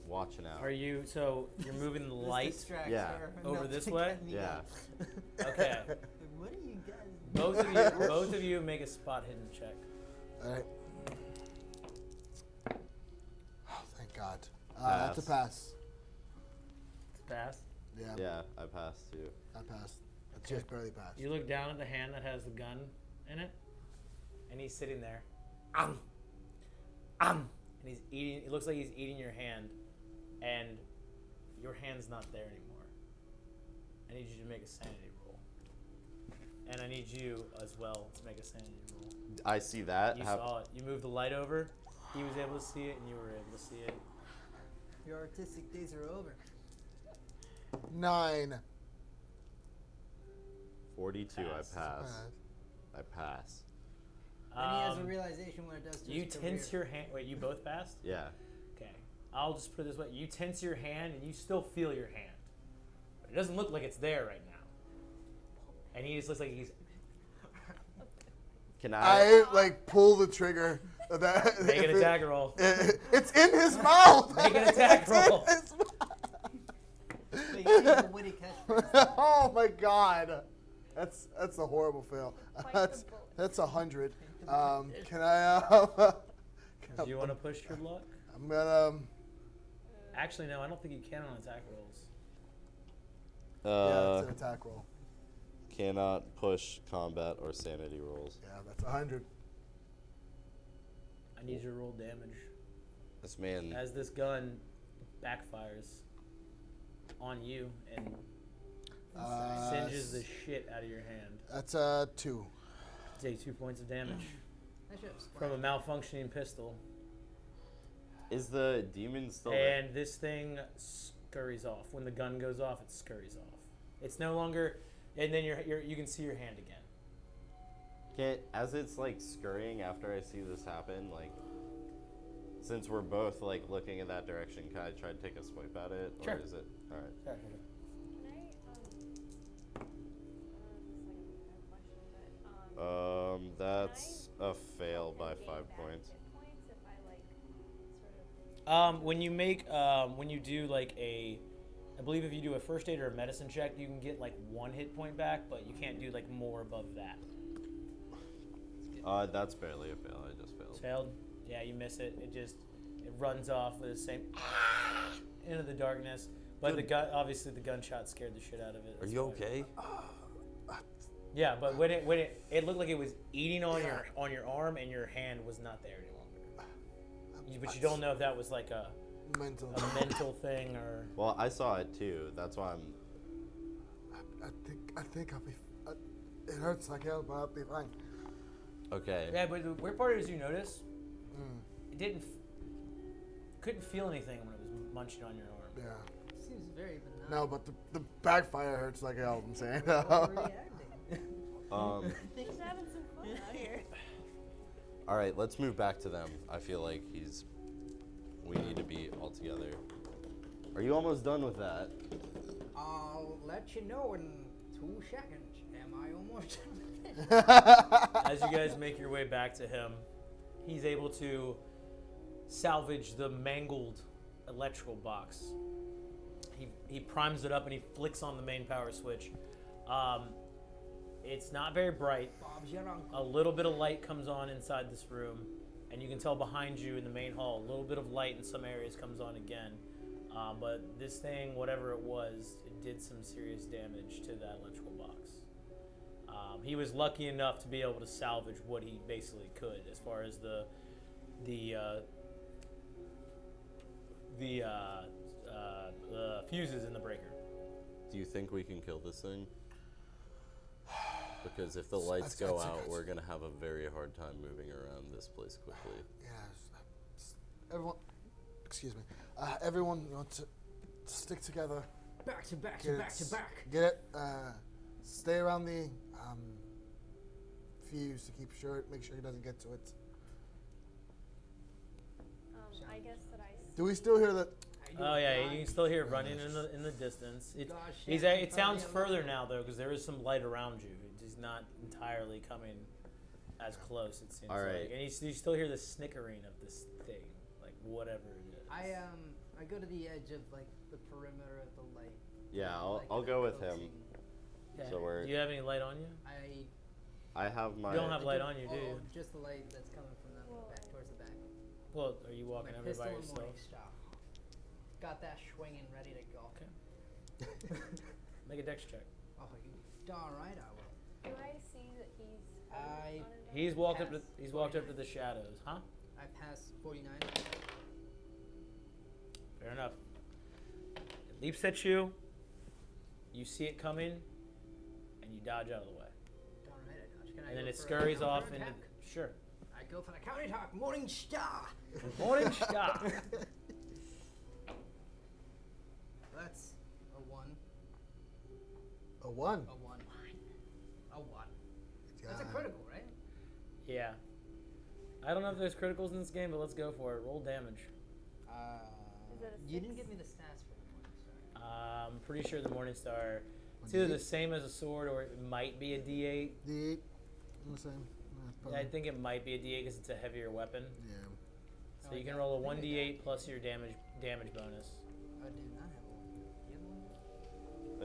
watching out. Are you? So you're moving the This light. distracts Yeah. her Over enough this to way? get me Yeah. up. Okay. What are you guys Both of you make a spot hidden check. All right. Oh, thank God. That's a pass. Pass. Yeah. Yeah, I passed too. I passed. I just barely passed. You look down at the hand that has the gun in it, and he's sitting there. And he's eating. It looks like he's eating your hand, and your hand's not there anymore. I need you to make a sanity roll, and I need you as well to make a sanity roll. I see that. You saw it. You moved the light over. He was able to see it, and you were able to see it. Your artistic days are over. 9. 42. Pass. I pass. I pass. Then he has a realization what it does to You his tense career. your hand. Wait, you both passed? Yeah. Okay. I'll just put it this way. You tense your hand and you still feel your hand. But it doesn't look like it's there right now. And he just looks like he's... Can I? I like pull the trigger. Of that Make an attack roll. It's in his mouth. Make an attack roll. It's in Wait, you need a witty catchphrase. oh my god, that's a horrible fail. Bite the bullet. That's 100. Can I? Do you want to push your luck? I'm gonna. Actually, no. I don't think you can on attack rolls. Yeah, it's an attack roll. Cannot push combat or sanity rolls. Yeah, that's 100. I need you to roll damage. This man. As this gun backfires on you and singes the shit out of your hand. That's 2. Take 2 points of damage I should have from a malfunctioning pistol. Is the demon still there? And this thing scurries off. When the gun goes off, it scurries off. It's no longer, and then you can see your hand again. As it's like scurrying after I see this happen, like, since we're both like looking in that direction, can I try to take a swipe at it? Sure. Or is it alright? Sure. Can I, That's a fail by 5 points. If I like sort of When you do like I believe if you do a first aid or a medicine check, you can get like 1 hit point back, but you can't do like more above that. That's barely a fail. I just failed. Failed? Yeah, you miss it. It runs off with the same into the darkness. But the obviously the gunshot scared the shit out of it. Are you okay? Yeah, but when it looked like it was eating on your arm and your hand was not there any longer. But you don't know if that was like a mental thing or. Well, I saw it too. That's why I'm. I think I'll be. It hurts like hell, but I'll be fine. Okay. Yeah, but the weird part is you notice it couldn't feel anything when it was munching on your arm. Yeah. Seems very benign. No, but the backfire hurts like hell. I'm saying. Overreacting. just having some fun out here. All right, let's move back to them. I feel like we need to be all together. Are you almost done with that? I'll let you know in 2 seconds. Am I almost done? As you guys make your way back to him, he's able to salvage the mangled electrical box. He primes it up and he flicks on the main power switch. It's not very bright. Bob's your uncle. A little bit of light comes on inside this room, and you can tell behind you in the main hall, a little bit of light in some areas comes on again. But this thing, whatever it was, it did some serious damage to that electrical box. He was lucky enough to be able to salvage what he basically could, as far as the fuses in the breaker. Do you think we can kill this thing? Because if the lights go out, we're gonna have a very hard time moving around this place quickly. Yes. Everyone, excuse me. Everyone, to stick together. Back to back Get to it, back to back. Get it. Stay around the fuse to keep sure. Make sure he doesn't get to it. I guess that I. Do we still hear that? Oh yeah, you can still hear it running in the distance. It sounds further now though, because there is some light around you. It's not entirely coming as close. It seems All right. like, and you still hear the snickering of this thing, like whatever it is. I go to the edge of like the perimeter of the light. Yeah, Like, I'll go with him. coaxing. Okay. So we're. Do you have any light on you? I have my. You don't have light on you, do you? Just the light that's coming from the back towards the back. Well, are you walking My over pistol by and yourself? morning star. Got that swinging, ready to go. Okay. Make a dex check. Oh, you darn right I will. Do I see that he's? I- He's walked up to Pass. the shadows, huh? I passed 49. Fair enough. It leaps at you. You see it coming, and you dodge out of the way. Darn right I dodge. Can I And then go it for a scurries off into. counterattack? Sure. I go for the counterattack. Morning star. Morning star. That's a 1. A 1. A 1. critical, right? Yeah. I don't know if there's criticals in this game, but let's go for it. Roll damage. Is it a You didn't 6? give me the stats for the Morningstar. I'm pretty sure the Morningstar, it's either the same as a sword or it might be a D8. D8. I'm the same. Yeah, I think it might be a D8 because it's a heavier weapon. Yeah. So Oh, you can I roll a think I got 1D8 plus your damage bonus. I do not have one.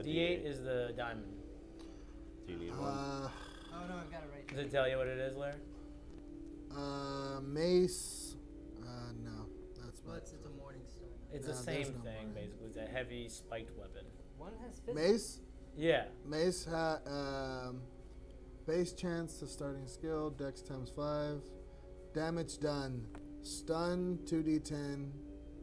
Do you have one? A D8 is the diamond. Do you need one? Oh no, I've got it right Does here. it tell you what it is, Larry? Mace. No, that's Well, what. it's a Morningstar. It's No, the there's same no thing, more. basically. It's a heavy spiked weapon. One has physical. Mace. Yeah. Mace base chance to starting skill. Dex times 5. Damage done. Stun 2d10.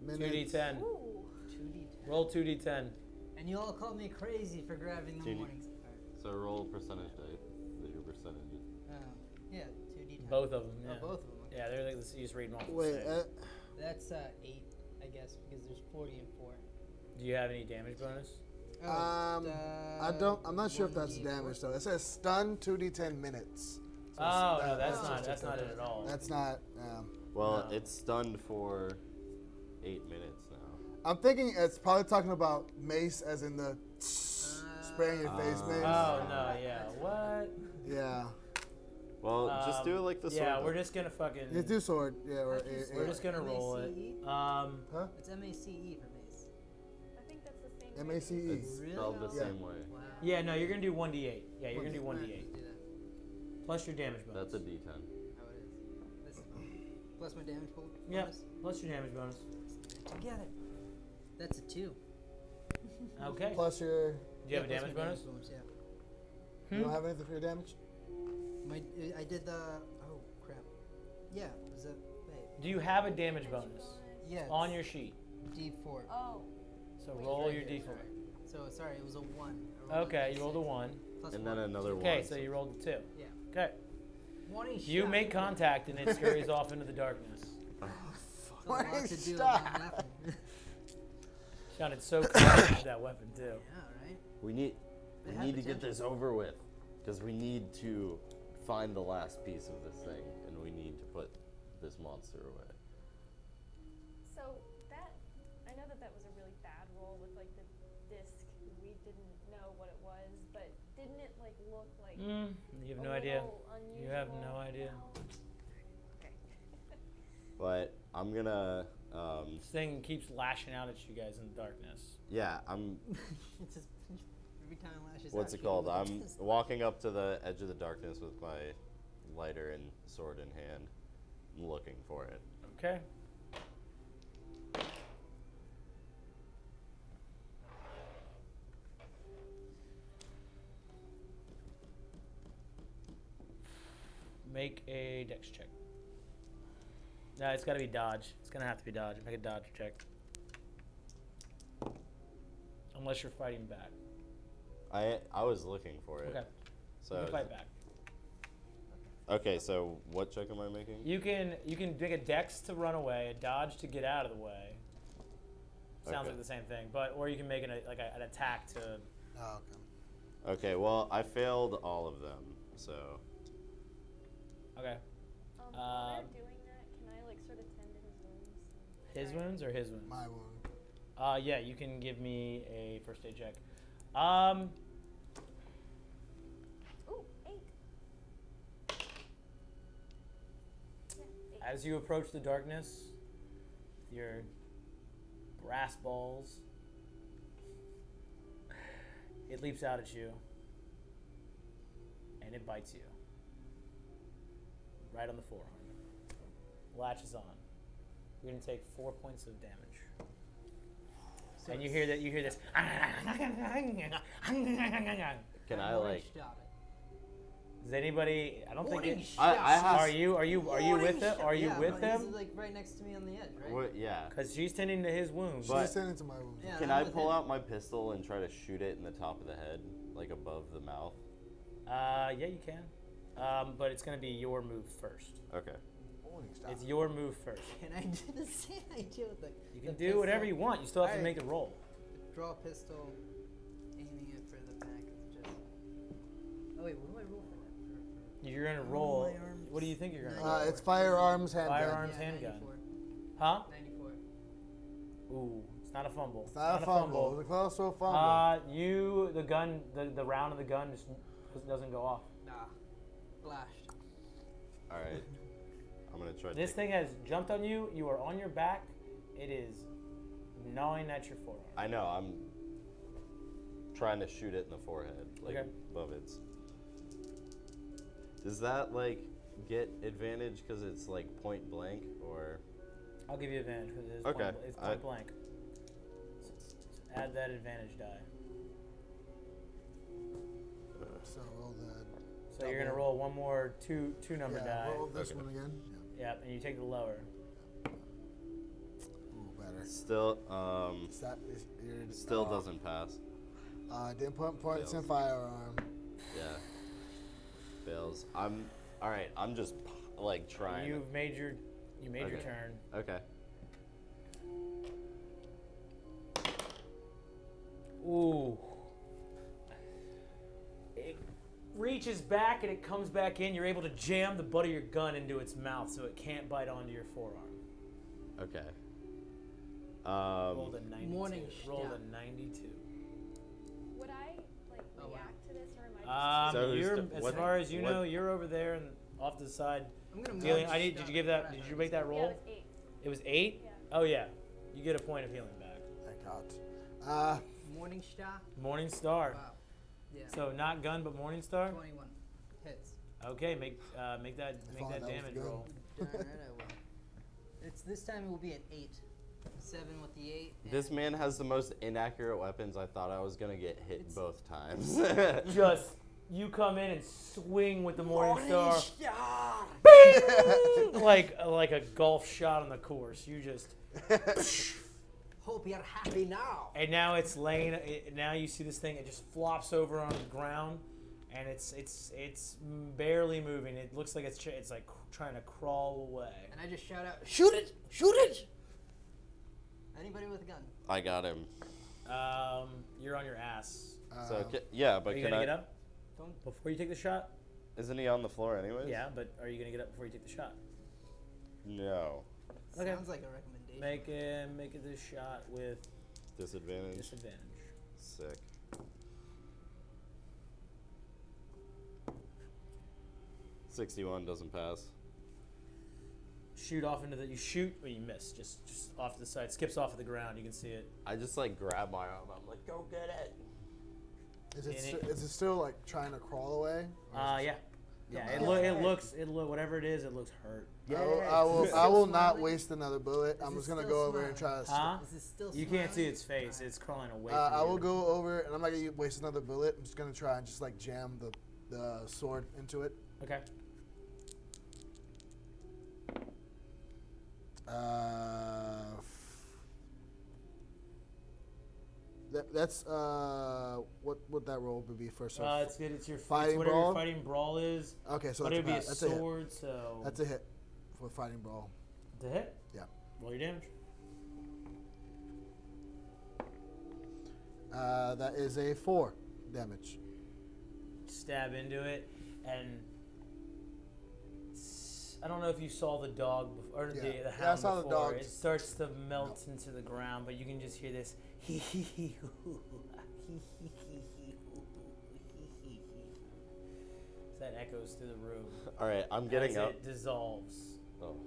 Minutes. 2d10. Ooh. 2d10. Roll 2d10. And you all called me crazy for grabbing the 2D. Morningstar. So roll percentage die. Your percentages. Yeah, 2d10. Both of them, yeah. Oh, both of them. Okay. Yeah, they're like, you just read them off the Wait. same. That's 8, I guess, because there's 40 and 4. Do you have any damage bonus? I don't. I'm not sure if that's 1d4. damage though. It says stun 2d10 minutes. So Oh, it's- no, that's just not a that's not it at all. That's not. Well, No. it's stunned for 8 minutes now. I'm thinking it's probably talking about mace, as in the spraying your face mace. Oh, no, yeah. What? Yeah. Well, just do it like the sword. Yeah, then. we're just gonna fucking. You do sword. Yeah. Or We're just gonna roll it. MACE? Huh? It's MACE for mace. I think that's the same. MACE. It's Really? spelled the Yeah. same way. Wow. Yeah, no, you're gonna do 1d8. Yeah, you're gonna do Alright, 1d8 let's do that. plus your damage bonus. That's a D10. How it is. This, plus my damage bonus. Yep, plus your damage bonus. Together. That's a 2. Okay. Plus your. Do you have a plus damage my bonus? Yeah. You don't have anything for your damage. I did the. Oh crap. Yeah. Was that? Wait. Do you have a damage bonus Yeah. on your sheet? D4. Oh. So Wait, roll right your here, d4. sorry. So sorry, it was a 1. I rolled Okay, a you rolled a 1. plus And 1. then another Okay, one. so you rolled a 2. Yeah. Okay. One is You shot. make contact and it scurries off into the darkness. It's a lot One to is do shot. about nothing. Sounded so cool with that weapon too. Yeah, right. We need It we had need to get potential. this over with, because we need to find the last piece of this thing, and we need to put this monster away. So that I know that was a really bad roll with like the disc. We didn't know what it was, but didn't it like look like? You have a no idea. little You have no unusual? idea. No? Okay. But I'm gonna, This thing keeps lashing out at you guys in the darkness. yeah, I'm. It's just every time it lashes What's out, it you called? look at I'm this. walking up to the edge of the darkness with my lighter and sword in hand, looking for it. Okay. Make a dex check. No, it's got to be dodge. It's gonna have to be dodge. Make a dodge check. Unless you're fighting back. I was looking for it. Okay. So You can fight back. Okay, so what check am I making? You can make a dex to run away, a dodge to get out of the way. Sounds Okay. like the same thing, but or you can make an attack to. Oh, okay. Okay, well I failed all of them, so Okay. While they're doing that, can I like sort of tend to his wounds? His Sorry. wounds or his wounds? My wound. Yeah, you can give me a first aid check. Ooh, 8. Yeah, 8. As you approach the darkness, your brass balls, it leaps out at you, and it bites you. Right on the forearm. Latches on. You're gonna take 4 points of damage. So And you it's- hear this. can I Morning like? shot Does anybody? I don't think Morning it. shot. I have. Are you with him? Are you Yeah, with no, him? He's like right next to me on the edge, right? What, yeah. Because she's tending to his wounds. But- She's sending to my wound. Yeah, Can I'm I with pull him. out my pistol and try to shoot it in the top of the head, like above the mouth? Yeah, you can. But it's gonna be your move first. Okay. Morning star. It's your move first. Can I do the same idea with the? You the can do whatever pistol? you want. You still have to Alright. make the roll. Draw a pistol, aiming it for the back of the chest. Oh wait, what do I roll for that? You you're gonna roll. What do you think you're gonna roll? It's firearms, handgun. Firearms, handgun. Huh? 94. Ooh, it's not a fumble. It's not a fumble. It's close to a fumble. The gun, the round of the gun just doesn't go off. Nah. Flashed. All right. I'm gonna try. This thing has jumped on you. You are on your back. It is gnawing at your forearm. I know. I'm trying to shoot it in the forehead, like Okay. above it. Does that like get advantage because it's like point blank, or? I'll give you advantage because it's Okay. point blank. So add that advantage die. So roll the. So you're gonna roll one more two number die. Roll this Okay. one again. Yep, and you take the lower. Ooh, better. Still, Still doesn't pass. Didn't put points in Fails. firearm. Yeah. Fails. I'm all right. I'm just like trying. You made your Okay. turn. Okay. Ooh. It reaches back and it comes back in. You're able to jam the butt of your gun into its mouth so it can't bite onto your forearm. Okay. Rolled a 92. Morning Rolled shot. a 92. Would I like Oh, wow. react to this, or am I just? So who's You're, the- as what- far as you what- know, you're over there and off to the side. I'm gonna Dealing. munch Did you give that? Did you make that Yeah, roll? it was 8. It was 8. Yeah. Oh yeah. You get a point of healing back. Thank God. Morning star. Morning Star. Wow. Yeah. So not gun, but Morning Star. 21 hits. Okay, make that thought that was damage good. roll. Darn right I will. It's this time it will be an 8. 7 with the 8. This man has the most inaccurate weapons. I thought I was gonna get hit both times. Just you come in and swing with the Morning Star, like a golf shot on the course. You just Hope you're happy now. and now it's laying. Now you see this thing. It just flops over on the ground, and it's barely moving. It looks like it's like trying to crawl away. And I just shout out, shoot it! Shoot it! Anybody with a gun? I got him. You're on your ass. So yeah, but Are you can gonna I? get up before you take the shot? Isn't he on the floor anyways? Yeah, but are you gonna get up before you take the shot? No. Okay. Sounds like a recommendation. Make it this shot with Disadvantage. disadvantage. Sick. $61 doesn't pass. Shoot off into the. You shoot, but you miss. Just off to the side. Skips off of the ground. You can see it. I just like grab my arm. I'm like, go get it. Is it still like trying to crawl away? Yeah. Yeah. It looks whatever it is. It looks hurt. I will not waste another bullet. I'm just gonna still go over and try smiling? to. Huh? Is this still You can't see smiling? its face. It's crawling away. From I you. will go over and I'm not gonna waste another bullet. I'm just gonna try and just like jam the sword into it. Okay. That's what would that roll would be first? It's good. It's your Fighting it's whatever brawl? your fighting brawl is. Okay, so But that's it'd be a that's a hit. sword. So That's a hit for fighting brawl. to hit. Yeah. Roll your damage. That is a 4 damage. Stab into it, and I don't know if you saw the dog or Yeah. the Yeah, I hound saw the before. dog. It starts to melt into the ground, but you can just hear this. That echoes through the room. All right, I'm getting as up. It dissolves Oh,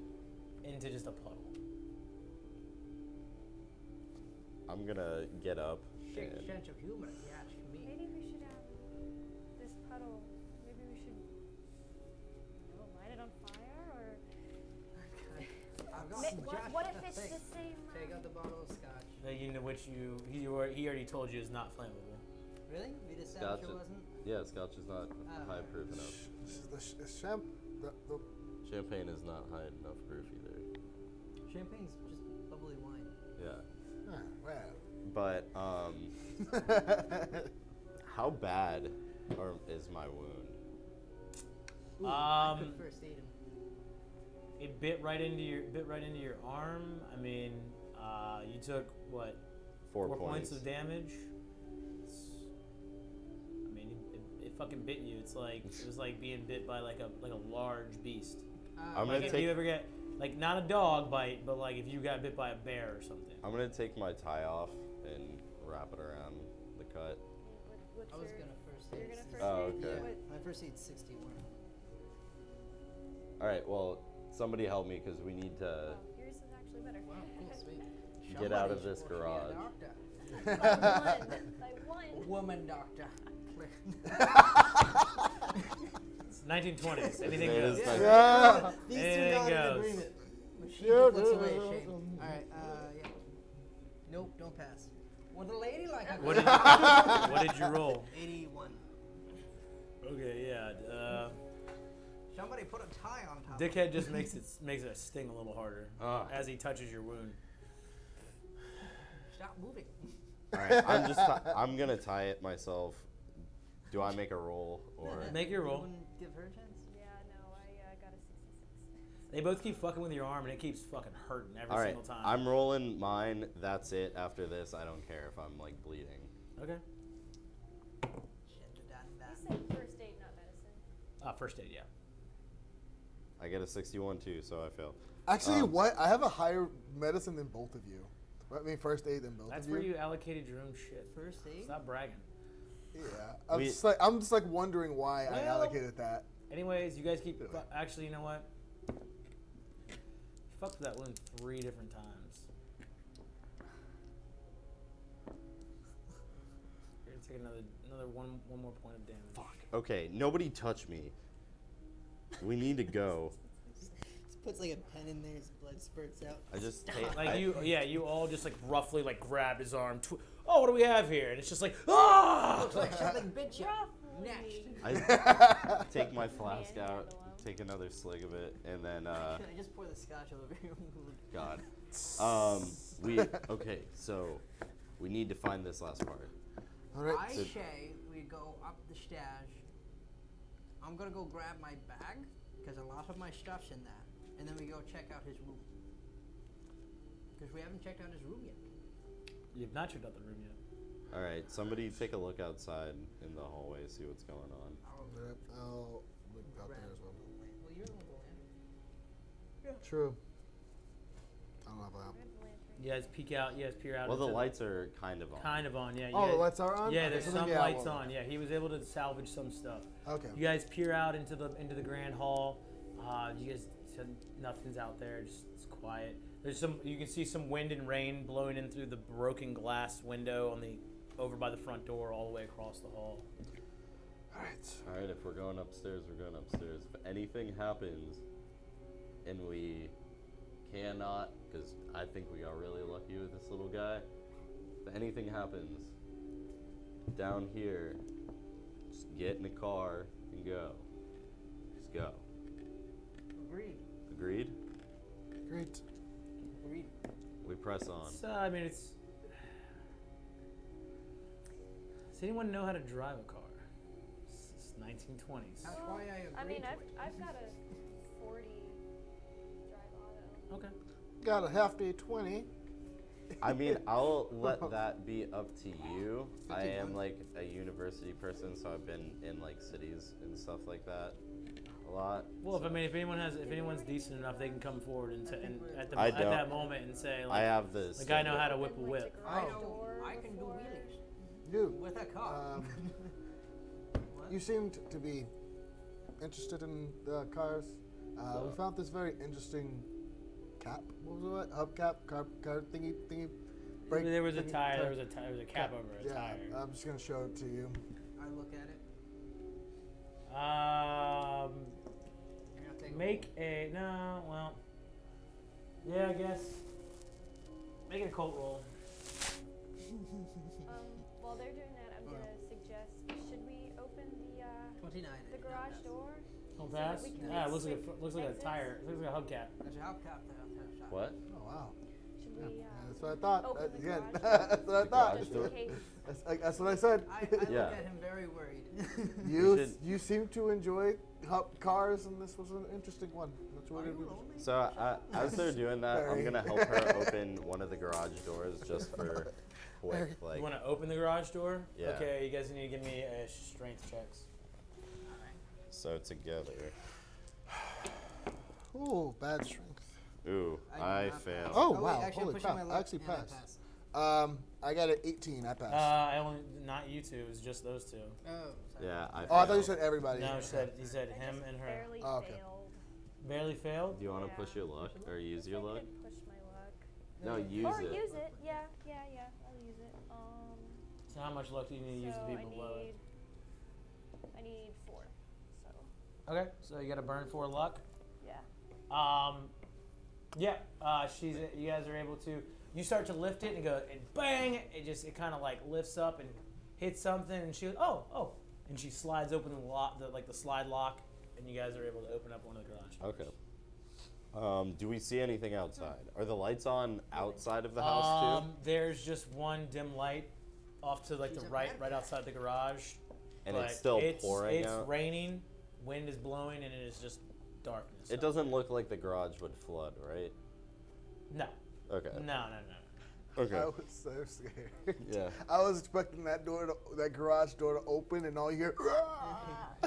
into just a puddle. I'm gonna get up. Shake and- sense of humor, if you ask me. Maybe we should this puddle. Maybe we should light it on fire, or I've got Ma- some Josh what at if the it's thing. the same? Take out the bottle of scotch. Which he already told you is not flammable. Really? We just established Scotch it is- wasn't? Yeah, scotch is not high proof enough. This is the Champagne is not high enough proof either. Champagne's just bubbly wine. Yeah. well. But how bad is my wound? Ooh, I could first aid him. It bit right into your arm. I mean, you took what? 4 4 points points. of damage. I mean, it fucking bit you. It's like it was like being bit by like a large beast. I'm Like gonna if take. you ever get like not a dog bite, but like if you got bit by a bear or something. I'm gonna take my tie off and wrap it around the cut. What's I was your, gonna first you're aid. gonna first Oh, aid? okay. What- My first aid's 61. All right. Well, somebody help me because we need to Oh, yours is actually better. Wow, cool, sweet. get out of Somebody's this supposed to be a garage. doctor. By one. Woman doctor. It's 1920s. Anything It goes. is like- Yeah. These two Anything got an goes. agreement. But she Yeah, just looks yeah, away yeah, ashamed. yeah. Alright, yeah. Nope, don't pass. With a lady like a What did you roll? 81. Okay, yeah. Somebody put a tie on top. Dickhead just makes it sting a little harder Ah. as he touches your wound. Stop moving. All right. I'm gonna tie it myself. Do I make a roll or? Make your roll. You wouldn't give her a chance? Yeah, no, I got a 66. They both keep fucking with your arm, and it keeps fucking hurting every All right. single time. I'm rolling mine. That's it. After this, I don't care if I'm like bleeding. Okay. You said first aid, not medicine. First aid, yeah. I get a 61 too, so I fail. Actually, what? I have a higher medicine than both of you. I mean, first aid than both That's of you. where you allocated your own shit. First aid? Stop bragging. Yeah. I'm We- just like wondering why I Well- allocated that. Anyways, you guys keep. Actually, you know what? You fucked with that wound 3 different times. You're gonna take another one more point of damage. Fuck. Okay. Nobody touch me. We need to go. Just puts like a pen in there, his blood spurts out. I just take. Like you all just like roughly like grab his arm. Oh, what do we have here? And it's just like ah. Looks like something bit you. Roughly. Next. I take my flask Man, out, handle 'em. take another swig of it, and then Can I just pour the scotch over your wound? God. Okay. So we need to find this last part. All right. I So- say we go up the stairs. I'm gonna go grab my bag, because a lot of my stuff's in there. And then we go check out his room. Because we haven't checked out his room yet. You've not checked out the room yet. All right. Somebody take a look outside in the hallway, see what's going on. Yep, I'll look out grab there as well. Well, you're the one going in. True. I don't have a lamp. I have the lantern. You guys peek out. You guys peer out. Well, the into lights are kind of on. kind of on. Yeah. Oh, you the guys- lights are on? Yeah, Okay, there's so then, some yeah, lights well- on. Yeah, he was able to salvage some stuff. Okay. You guys peer out into the grand hall. You guys said nothing's out there. Just it's quiet. There's some. You can see some wind and rain blowing in through the broken glass window on the over by the front door, all the way across the hall. All right. All right. If we're going upstairs, we're going upstairs. If anything happens, and we cannot, because I think we got really lucky with this little guy. If anything happens down here, just get in the car and go. Just go. Agreed. Agreed? Great. Agreed. We press on. So I mean, it's. Does anyone know how to drive a car? It's 1920s. That's why I agreed I mean, to I've, it. I've got a 40 drive auto. Okay. Got a half day 20. I mean, I'll let that be up to you. I am like a university person, so I've been in like cities and stuff like that a lot. Well, if so- if anyone's decent enough, they can come forward and at I at don't. that moment and say I like, have this. like I know how to whip a Opened, like, whip. the I garage know door I can do before. wheelies You. with a car. What? You seemed to be interested in the cars. We found this very interesting cap. What was it? Hubcap? Car thingy? Brake There was a thingy- tire. tire- There was a cap over a Yeah, tire. I'm just gonna show it to you. I look at it. You're gonna take Make a no. Well, yeah, I guess. Make it a cult roll. While they're doing that, I'm gonna suggest, should we open 29. the garage door? Hold So that fast. we can Yeah, it make looks like quick looks like a exits? tire. It looks like a hubcap. There's a hubcap there. What? Oh wow. Should we That's what I thought. open the Again, garage that's what I The thought. garage just door? in case? That's what I said. I Yeah. look at him very worried. You seem to enjoy cars, and this was an interesting one. That's what Are it you was. lonely? So as they're doing that, I'm Very. gonna help her open one of the garage doors just for quick, You like. want to open the garage door? Yeah. Okay, you guys need to give me strength checks. So together. Ooh, bad strength. Ooh, I I did not failed. pass. Oh, wait, wow, actually, holy I'm pushing crap, my I luck actually and I passed. pass. I got an 18. I passed. I only not you two. It was just those two. Oh, sorry. Yeah, I failed. Oh, I thought you said everybody. No, he said I him just and her. barely Oh, okay. failed. Barely failed. Do you want to Yeah. push your luck or use Guess your I luck? could push my luck. No, use Or it. use it. Yeah. I'll use it. So how much luck do you need to use to be below it? I need 4. So Okay, so you got to burn 4 luck. yeah. Yeah. You guys are able to. You start to lift it and go and bang! It kind of like lifts up and hits something, and she goes, oh, and she slides open the lock, the slide lock, and you guys are able to open up one of the garage doors. Okay. Do we see anything outside? Are the lights on outside of the house too? There's just one dim light off to like She's the a right bad outside the garage. And but it's still pouring It's out? raining, wind is blowing, and it is just darkness. It doesn't look like the garage would flood, right? No. Okay. No. Okay. I was so scared. Yeah. I was expecting that garage door to open, and all you hear.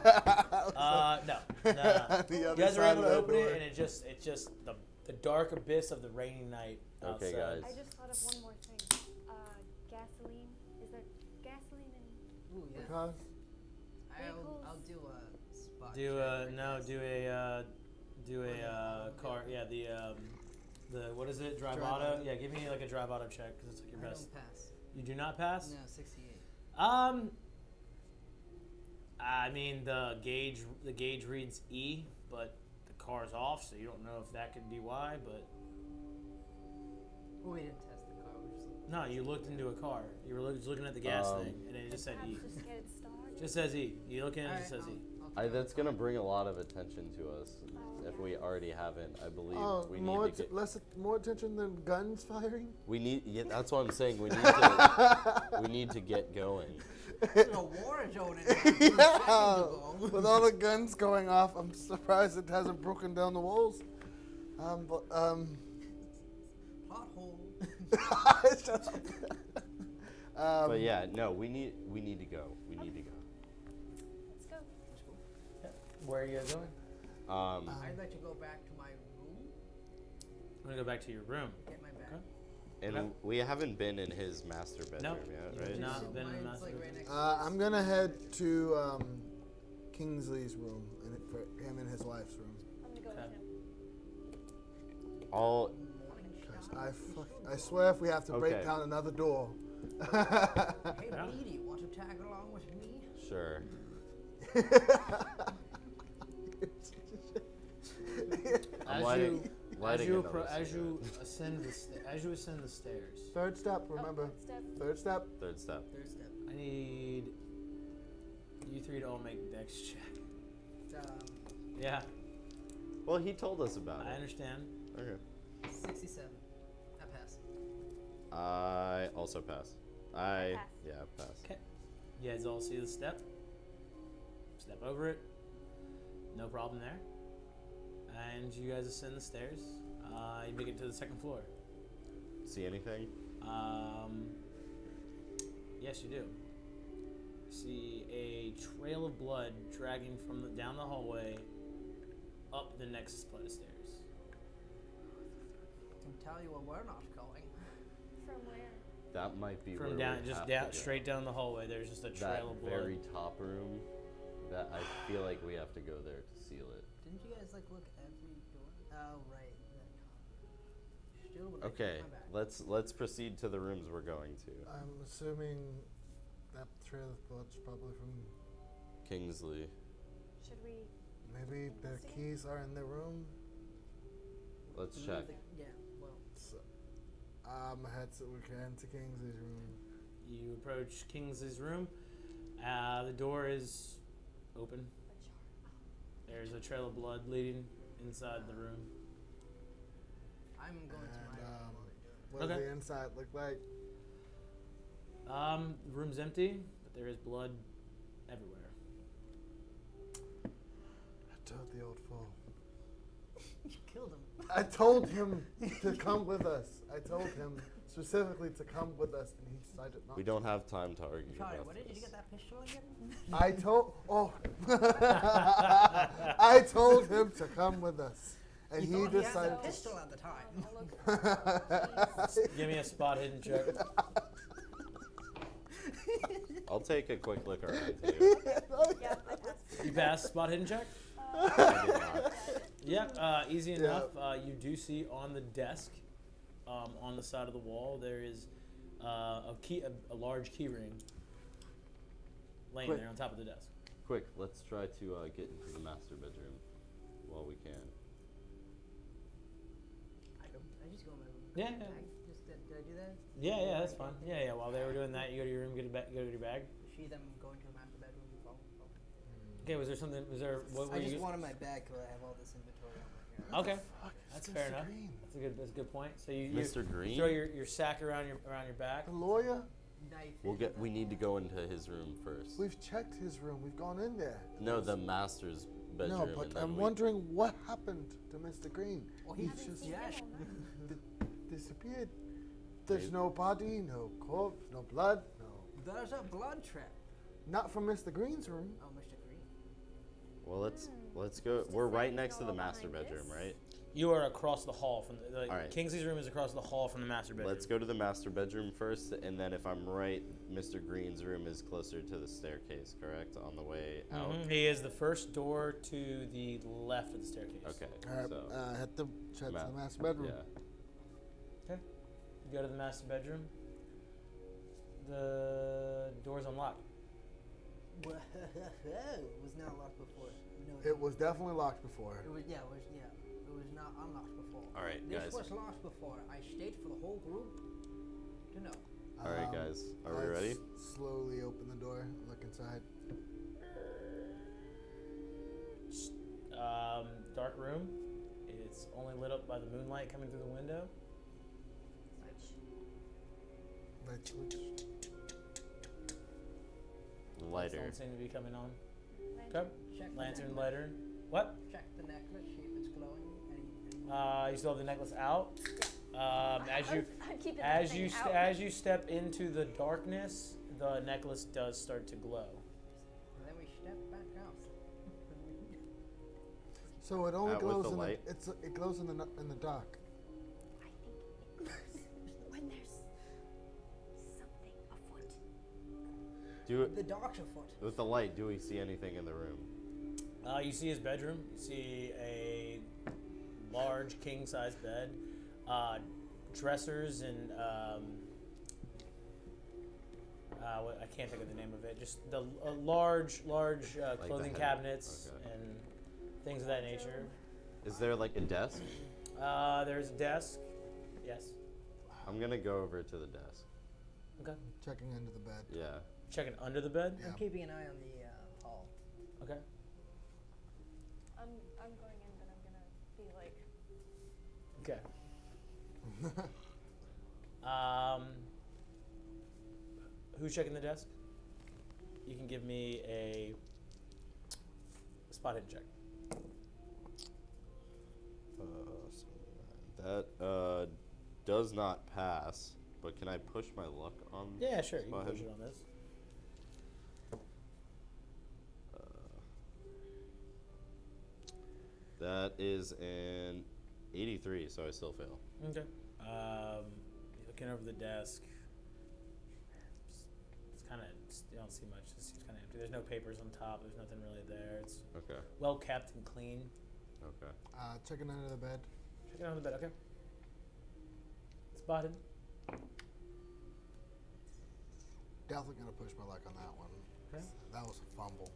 No. The You other guys are side able of to that open door. it, and it's just the dark abyss of the rainy night outside. Okay, guys. I just thought of one more thing. Gasoline. Is there gasoline in? Ooh, yeah. Because I'll do a spot. Do check for a car. Yeah, the what is it? Drive Drive auto. auto. Yeah, give me like a drive auto check because it's like your I best. don't pass. You do not pass. No, 68. I mean the gauge reads E, but the car's off, so you don't know if that could be why. But Well, we didn't test the car. We just looked. no, you looked into a car. You were just looking at the gas thing, and it just said E. Perhaps just get it started. Just says E. You look in, it Alright, just says E. I'll That's gonna bring a lot of attention to us if we already haven't. I believe we more need to get. more attention than guns firing. We need. Yeah, that's what I'm saying. We need to. We need to get going. This is a war zone in here. Yeah, with all the guns going off, I'm surprised it hasn't broken down the walls. Plot hole. It's just- But yeah, no, we need to go. We need to go. Let's go. Where are you guys going? I'd like to go back to my room, I'm gonna go back to your room. get my bag. Okay. And Okay. we haven't been in his master bedroom you yet, have right? not been in Mine's master like bedroom. right next to I'm gonna head to Kingsley's room and for him and his wife's room. I'm gonna go Okay. with him. All I swear, if we have to break Okay. down another door. Hey, Yeah. lady, want to tag along with me? sure. I'm lighting another as you cigarette. ascend the stairs, Third step, remember. Oh, step. Third step. Third step. Third step. I need you 3 to all make dex check. Yeah, Well, he told us about I it. understand. Okay. 67. I pass. I also pass. Pass. Yeah, pass. Okay. You guys all see the step. Step over it. No problem there. And you guys ascend the stairs. You make it to the 2nd floor. See anything? Yes, you do. You see a trail of blood dragging from down the hallway up the next flight of stairs. Can tell you where we're not going. From where? That might be From where down, we just have down, to go. straight down the hallway. There's just a That trail of blood. very top room. That I feel like we have to go there to seal it. Didn't you guys like look every door? Oh right. Still would like to Okay, get my bag. let's proceed to the rooms we're going to. I'm assuming that trail of blood's probably from. Kingsley. Should we? Maybe their keys are in the room. Let's Leave check. Yeah. Well. So, head so we can to Kingsley's room. You approach Kingsley's room. The door is open. There's a trail of blood leading inside the room. I'm going to my And, room. what does Okay. the inside look like? The room's empty, but there is blood everywhere. I told the old fool. You killed him. I told him to come with us. I told him specifically to come with us, and he decided not. We don't have time to argue Sorry, about where did you this. get that pistol again? I told. Oh. I told him to come with us, and You he thought he had decided. a pistol at the time. I'll look for Give me a spot hidden check. I'll take a quick look around too. Yeah, I passed. You pass spot hidden check? I did not. Yep, easy Yeah. enough. You do see on the desk, on the side of the wall, there is a large key ring laying Quick. there on top of the desk. Quick, let's try to get into the master bedroom while we can. I just go in my room. Yeah, yeah. Did I do that? Yeah, that's fine. Yeah. While they were doing that, you go to your room, go to your bag. See them going to the master bedroom. Okay, was there something? Was there? What were I you? just wanted my bag because I have all this inventory on my here. Okay, that's fair enough. That's a good point. So you Mr. Green? throw your sack around your back. The lawyer. Knife. We need to go into his room first. We've checked his room. We've gone in there. No, the master's bedroom. No, but and then I'm we- wondering what happened to Mr. Green. Well, He's he's just yeah. disappeared. There's Maybe. no body, no corpse, no blood, no. There's a blood trap. Not from Mr. Green's room. Oh, Mr. Green. Well, let's go. Just We're right saying, next to the all master behind bedroom, this. right? You are across the hall from the All right. Kingsley's room is across the hall from the master bedroom. Let's go to the master bedroom first, and then if I'm right, Mr. Green's room is closer to the staircase, correct? On the way out. He is the first door to the left of the staircase. Okay. All right, So head to check ma- the master bedroom. yeah. You go to the master bedroom. The door's unlocked. it was not locked before. No, It was definitely locked before. It was It was not unlocked before. All right, This guys. was locked before. I stayed for the whole group to know. All right, guys. Are we let's ready? Slowly open the door. Look inside. Dark room. It's only lit up by the moonlight coming through the window. Let's Lighter. Don't seem to be coming on. Lantern. Okay. Check the Lantern, necklace. lighter. What? Check the necklace, see if it's glowing. Any You still have the necklace out. I'm keeping As that you thing out. as you step into the darkness, the necklace does start to glow. and then we step back out. So it only Out with glows the in light. it glows in the dark. I think when there's something afoot. Do it The dog's afoot. with the light. Do we see anything in the room? You see his bedroom. You see a large king-size bed, dressers and I can't think of the name of it. Just the large the clothing head- cabinets okay. and things of that nature. Is there like a desk? There's a desk. Yes. I'm gonna go over to the desk. Okay. Checking under the bed. Yeah. Checking under the bed. Yeah. I'm keeping an eye on the hall. Okay. I'm going in, but I'm gonna be like, Okay. Who's checking the desk? You can give me a spot hidden check. That does not pass. But can I push my luck on? Yeah, sure. You spot can push hidden? it on this. That is an 83, so I still fail. Okay. Looking over the desk. It's kind of, you don't see much. It seems kind of empty. There's no papers on top. There's nothing really there. It's Okay. well kept and clean. Okay. Checking under the bed. Check it on the bed. Okay. Spotted. Definitely gonna push my luck on that one. Okay. That was a fumble.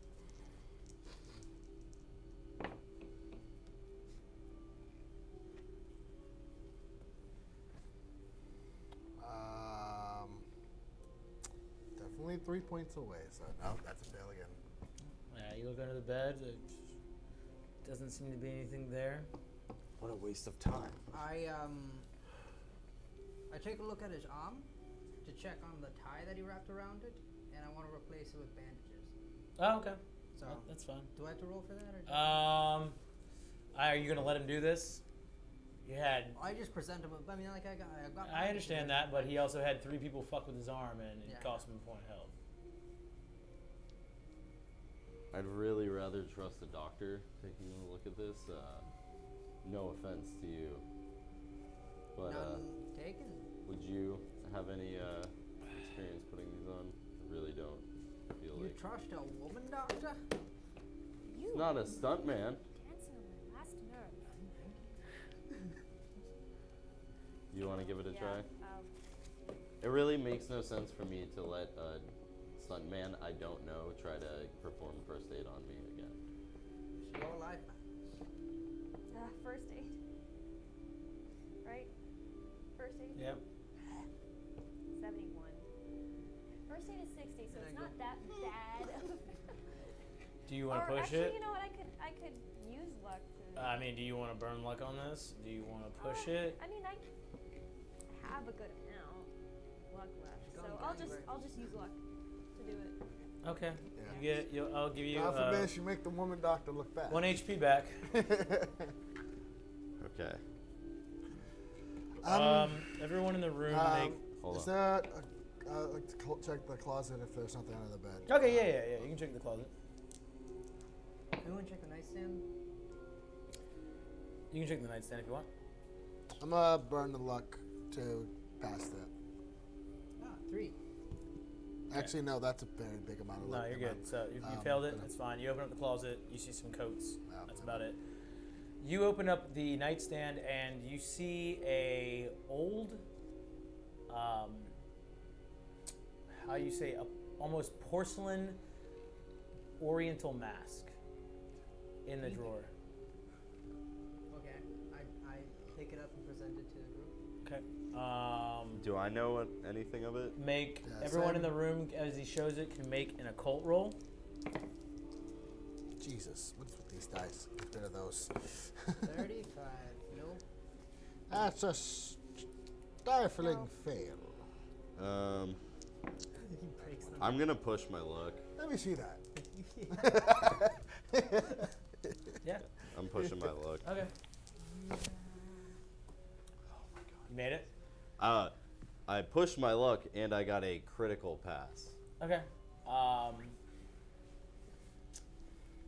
Definitely 3 points away. So no, that's a fail again. Yeah, you look under the bed. There doesn't seem to be anything there. What a waste of time. I take a look at his arm to check on the tie that he wrapped around it, and I want to replace it with bandages. Oh, okay. So That's fine. do I have to roll for that, or? Are you gonna let him do this? You had. I just present him. I mean, like I got. I understand that, but he also had 3 people fuck with his arm, and it Yeah. cost him a point of health. I'd really rather trust a doctor taking a look at this. No offense to you, but None taken. would you have any experience putting these on? I really don't feel You like. trust a woman doctor? You It's not a stunt man. dancing on my last nerve. You want to give it a Yeah, try? I'll- It really makes no sense for me to let a stunt man I don't know try to perform first aid on me again. It's your life. First aid. Right? First aid? Yep. 71. First aid is 60, so it's not that bad. Do you want Or to push actually, it? you know what? I could use luck to. I mean, do you want to burn luck on this? Do you want to push it? I mean, I have a good amount luck left, She's so gone I'll just use luck to do it. Okay. Yeah. I'll give you God forbid she make the woman doctor look bad. 1 HP back. Okay. Everyone in the room make. Hold is on. there? I'd like to check the closet if there's something under the bed. Okay, yeah. You can check the closet. Anyone check the nightstand? You can check the nightstand if you want. I'm gonna burn the luck to pass that. 3. Actually, no, that's a very big amount of luck. No, you're Never good. So you Um, failed it. but- It's fine. You open up the closet. You see some coats. Yeah, That's yeah. about it. You open up the nightstand and you see a old, how you say, almost porcelain Oriental mask in the drawer. Okay. I pick it up and present it to the group. Okay. Do I know anything of it? Make Yeah, everyone same. in the room as he shows it can make an occult roll. Jesus, what's with these dice? Get rid of those. 35. No. That's a stifling No. fail. He breaks them. I'm gonna push my luck. Let me see that. Yeah. I'm pushing my luck. Okay. You made it. I pushed my luck and I got a critical pass. Okay.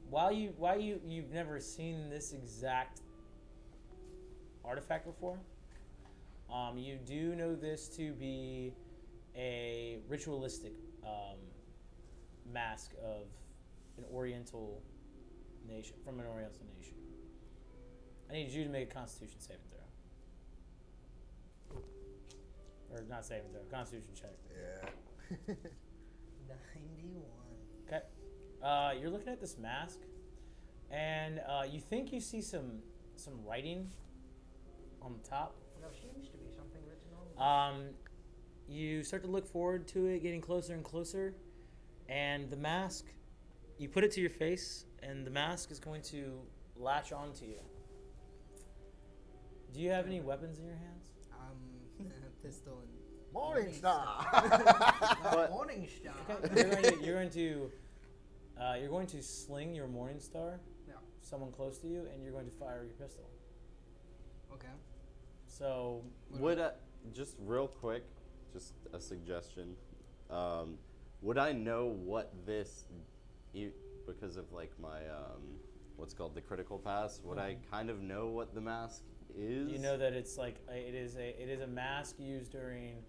While you've never seen this exact artifact before, you do know this to be a ritualistic mask of an Oriental nation, from an Oriental nation. I need you to make a Constitution saving throw. Or not saving throw, Constitution check. Yeah. 91. Okay. You're looking at this mask, and you think you see some writing on the top. There seems to be something written on it. You start to look forward to it getting closer and closer, and the mask, you put it to your face, and the mask is going to latch onto you. Do you have any weapons in your hands? Pistol and Morning star. Morning star. Okay. You're going to sling your Morning Star, Yeah. someone close to you, and you're going to fire your pistol. Okay. So Would I, just real quick, just a suggestion. Would I know what this, because of like my what's called the critical pass? Would I kind of know what the mask is? you know that it's like it is a mask used during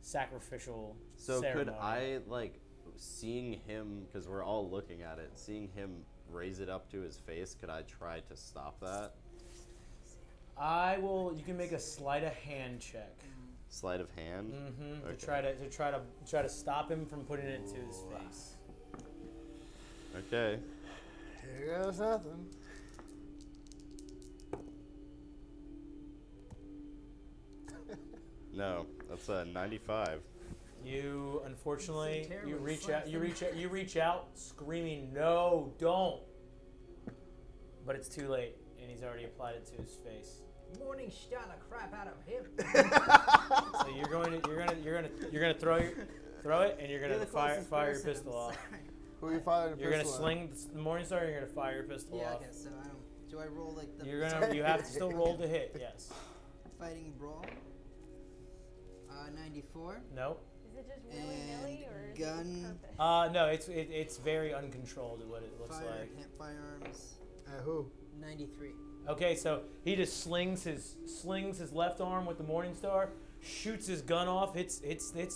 sacrificial So ceremony. could I like seeing him, because we're all looking at it, seeing him raise it up to his face? Could I try to stop that? You can make a sleight of hand check. Sleight of hand. Mm-hmm. Okay. To try to stop him from putting it to his face. Okay. Here goes nothing. No, that's a 95. You unfortunately It's a you terrible reach out screaming, "No, don't!" But it's too late, and he's already applied it to his face. Morning star the crap out of him. So you're gonna throw it, and you're You're gonna the fire closest your person, pistol I'm off. sorry. Who are you firing a You're gonna pistol at? sling the Morning Star. You're gonna fire your pistol Yeah, off. okay, so I don't. Do I roll like the You have to still roll to hit. Yes. fighting brawl? 94. Nope. Is it just willy-nilly, or is it gun. with purpose? No, it's very uncontrolled. What it looks like. Firearms. Who? 93. Okay, so he just slings his left arm with the Morning Star, shoots his gun off, hits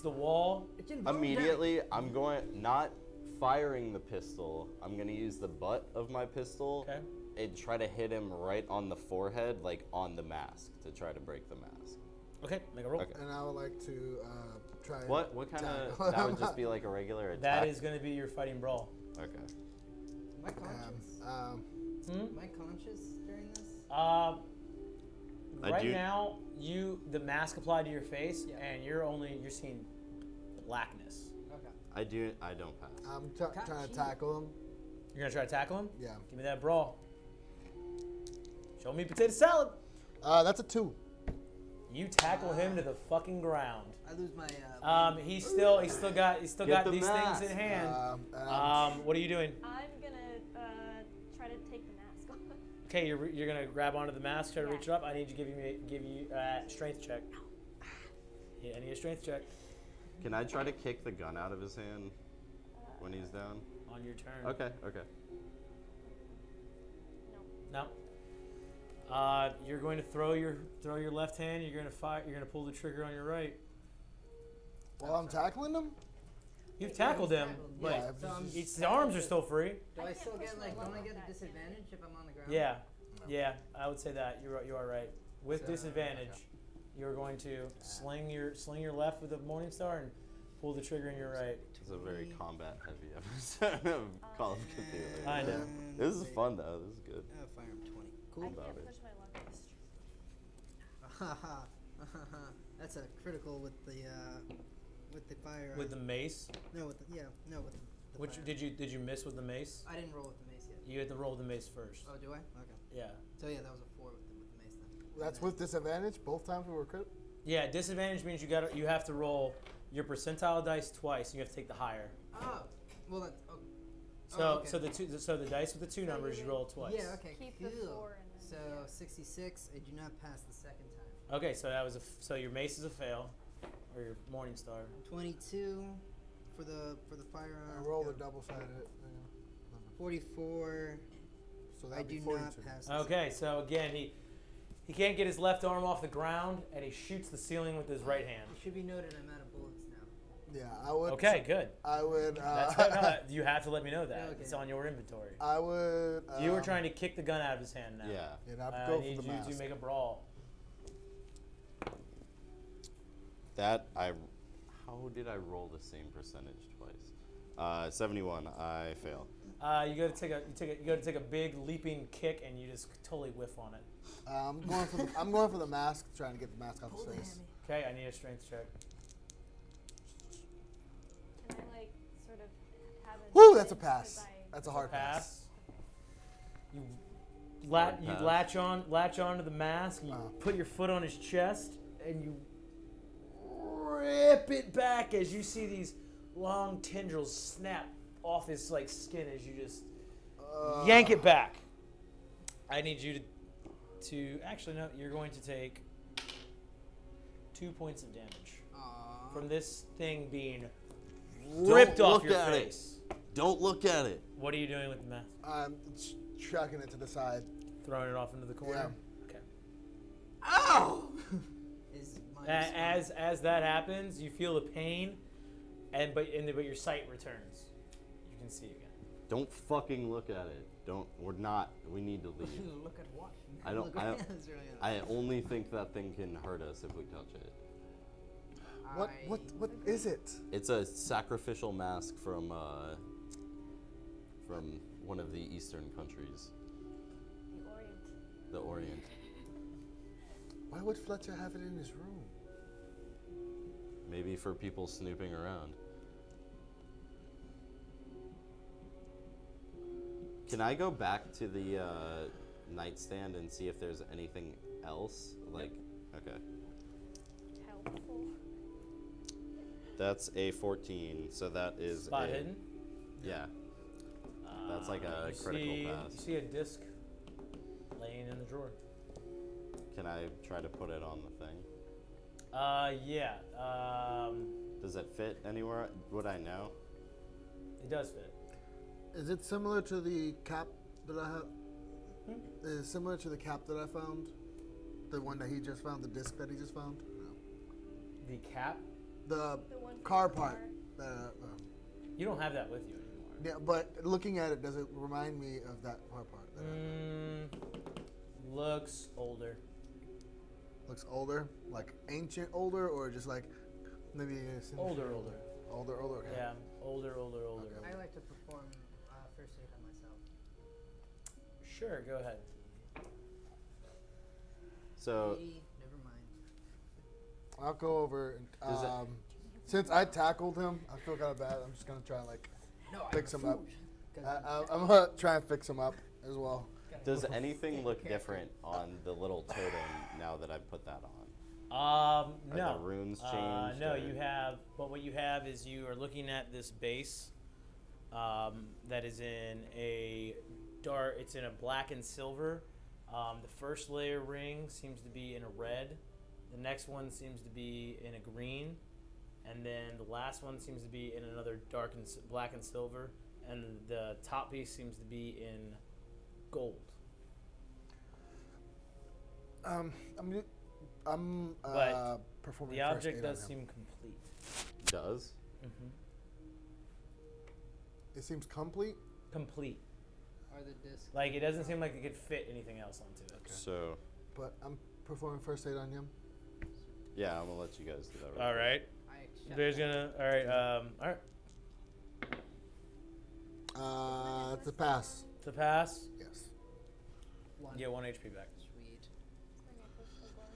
the wall. Immediately, I'm not firing the pistol. I'm gonna use the butt of my pistol Okay. and try to hit him right on the forehead, like on the mask, to try to break the mask. Okay, make a roll. Okay. And I would like to try. and What kind of? tackle That him. would just be like a regular attack. That is going to be your fighting brawl. Okay. Am I conscious? Hmm? Am I conscious during this? Right do- now, the mask applied to your face, Yeah. and you're seeing blackness. Okay. I don't pass. I'm trying to tackle him. You're gonna try to tackle him? Yeah. Give me that brawl. Show me potato salad. That's a 2. You tackle him to the fucking ground. I lose my. He's still got the these mask. things in hand. What are you doing? I'm gonna try to take the mask off. Okay, you're gonna grab onto the mask, try to Yeah. reach it up. I need you to give you strength check. Yeah, I need a strength check Can I try to kick the gun out of his hand when he's down? on your turn. Okay. No. No. You're going to throw your left hand. You're going to fire. You're going to pull the trigger on your right. While I'm tackling him? You've tackled him, but Yeah, So I'm his arms are still free. Do I I can't still push get my like? Don't luck I with get a that, disadvantage if I'm on the ground? Yeah, I would say that you are right. With So, disadvantage, okay. you're going to sling your left with the Morning Star and pull the trigger in your right. It's a very combat heavy episode of Call of Cthulhu. I know. This is fun though. This is good. Firearm 20. I Cool. about can't it. push my luck with this. That's a critical with the fire. With the mace, with the which fire. did you miss with the mace? I didn't roll with the mace yet. You had to roll with the mace first. Oh, do I? Okay. Yeah. So yeah, that was a 4 with the mace then. That's with disadvantage? Both times we were crit? Yeah, disadvantage means you have to roll your percentile dice twice, and you have to take the higher. Oh, well that's. Oh. So okay. so the dice with the two So numbers you you roll twice. Yeah. Okay. Keep cool. the 4 and then. So yeah. 66. I do not pass the second time. Okay, so that was so your mace is a fail, or your Morning Star. 22 for the firearm. I rolled yeah. a double-sided. 44. So I that'd be do 42. not pass. the Okay, so again he can't get his left arm off the ground, and he shoots the ceiling with his right hand. It should be noted I'm out of bullets now. Yeah, I would. Okay, good. I would. That's right. No, you have to let me know that. Okay. It's on your inventory. I would. You were trying to kick the gun out of his hand now. Yeah. Yeah, I'd I go need for the you mask. to make a brawl. How did I roll the same percentage twice? 71. I fail. You got to take a big leaping kick, and you just totally whiff on it. I'm going for the mask, trying to get the mask off his face. Okay, I need a strength check. Can I like sort of have a? Woo, that's a advantage 'cause pass. I- That's a hard pass. Pass. You Hard pass. latch onto the mask. You Wow. put your foot on his chest, and you rip it back as you see these long tendrils snap off his skin as you just yank it back. I need you to actually no. You're going to take 2 points of damage Aww. from this thing being ripped off look your at it. face. Don't look at it. What are you doing with the mask? I'm chucking it to the side. Throwing it off into the corner. Okay. Ow! Is my As that happens, you feel the pain, but your sight returns. You can see again. Don't fucking look at it. Don't. We're not. We need to leave. Look at what? I don't. Look I at don't. it's really I only think that thing can hurt us if we touch it. What is it? It's a sacrificial mask from one of the Eastern countries, The Orient. the Orient. Why would Fletcher have it in his room? Maybe for people snooping around. Can I go back to the nightstand and see if there's anything else? Okay. Helpful. That's a 14, so that is Spot a, hidden. Yeah. That's like a You critical see, pass. You see a disc laying in the drawer. Can I try to put it on the thing? Yeah. Does it fit anywhere? Would I know? It does fit. Is it similar to the cap that I have? Is it similar to the cap that I found? The one that he just found, the disc that he just found? No. The cap? The The one for car the part. car. You don't have that with you anymore. Yeah, but looking at it, does it remind me of that car part? That Looks older. looks older, like ancient older, or just like maybe Older. older. Okay. Yeah, older. I like to perform first aid on myself. Sure, go ahead. So Never mind. I'll go over. Does it- Since I tackled him, I feel kind of bad. I'm just gonna try and like No, fix I'm him up. food. I'm gonna try and fix him up as well. does anything look different on the little totem now that I put that on? Are No. the runes changed? No, or- you have. But what you have is you are looking at this base that is in a dark. It's in a black and silver. The first layer ring seems to be in a red. The next one seems to be in a green, and then the last one seems to be in another dark and black and silver, and the top piece seems to be in gold. I'm But performing. The first object aid does on him. seem complete. Does? Mm-hmm. It seems complete. Complete. Are the discs? Like it doesn't seem like it could fit anything else onto it. So But I'm performing first aid on him. yeah, I'm gonna let you guys do that. All right. I accept. There's gonna. All right. All right. It's a pass. To pass, Yes. One. you get 1 HP back. Sweet. Is my necklace still glowing?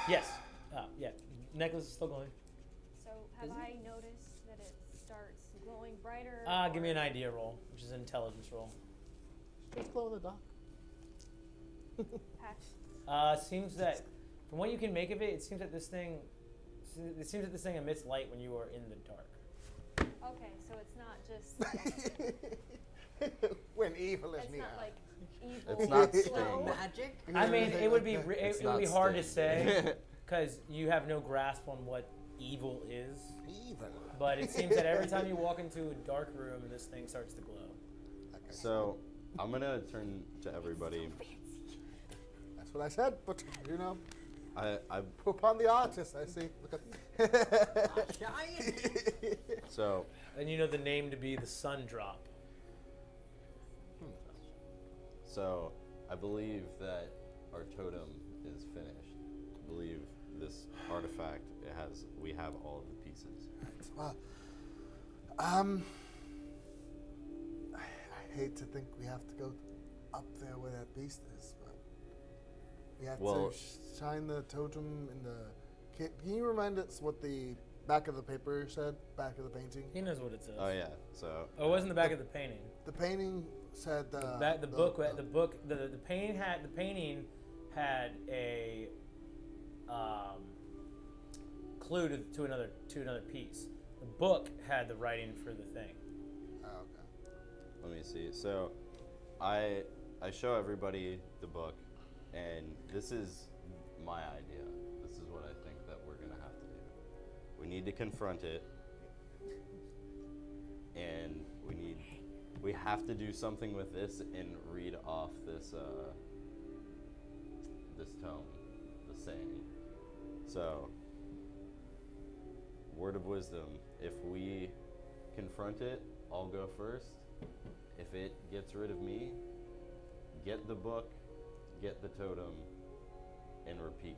Yes. Yeah. Necklace is still glowing. So have I noticed that it starts glowing brighter? Give me or- an idea roll, which is an intelligence roll. Just glow in the dark. Patch. Seems that from what you can make of it, it seems that this thing emits light when you are in the dark. Okay, so it's not just. When evil is It's near. not like evil. It's not glow. Sting. Magic? I mean, it would be It's it would be not hard to Sting. say because you have no grasp on what evil is. Evil. But it seems that every time you walk into a dark room, this thing starts to glow. So I'm gonna turn to everybody. That's what I said, but you know, I upon the artist, I see. Look at. Giant? so And you know the name to be the sun drop. So I believe that our totem is finished. I believe this artifact we have all of the pieces. Well, I hate to think we have to go up there where that beast is, but we have Well- to shine the totem in the. Can you remind us what the back of the paper said? Back of the painting. He knows what it says. Oh yeah. So Oh, it wasn't the back of the painting. The painting said The painting had a clue to another piece. The book had the writing for the thing. Oh, okay. let me see. So I show everybody the book, and this is my idea. This is what I think that we're gonna have to do. We need to confront it, and we have to do something with this and read off this this tome, the saying. So, word of wisdom: if we confront it, I'll go first. If it gets rid of me, get the book, get the totem, and repeat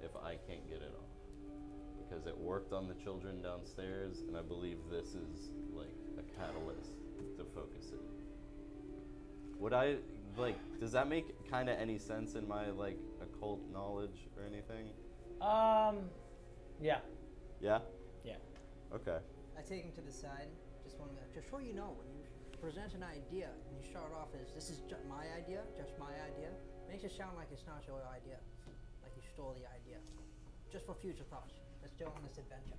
if I can't get it off. Because it worked on the children downstairs, and I believe this is like a catalyst to focus it. Would I, does that make kind of any sense in my, occult knowledge or anything? Yeah. Yeah? Yeah. Okay. I take him to the side. Just so you know, when you present an idea and you start off as this is my idea, just my idea, makes it sound like it's not your idea, like you stole the idea. Just for future thoughts. Let's go on this adventure.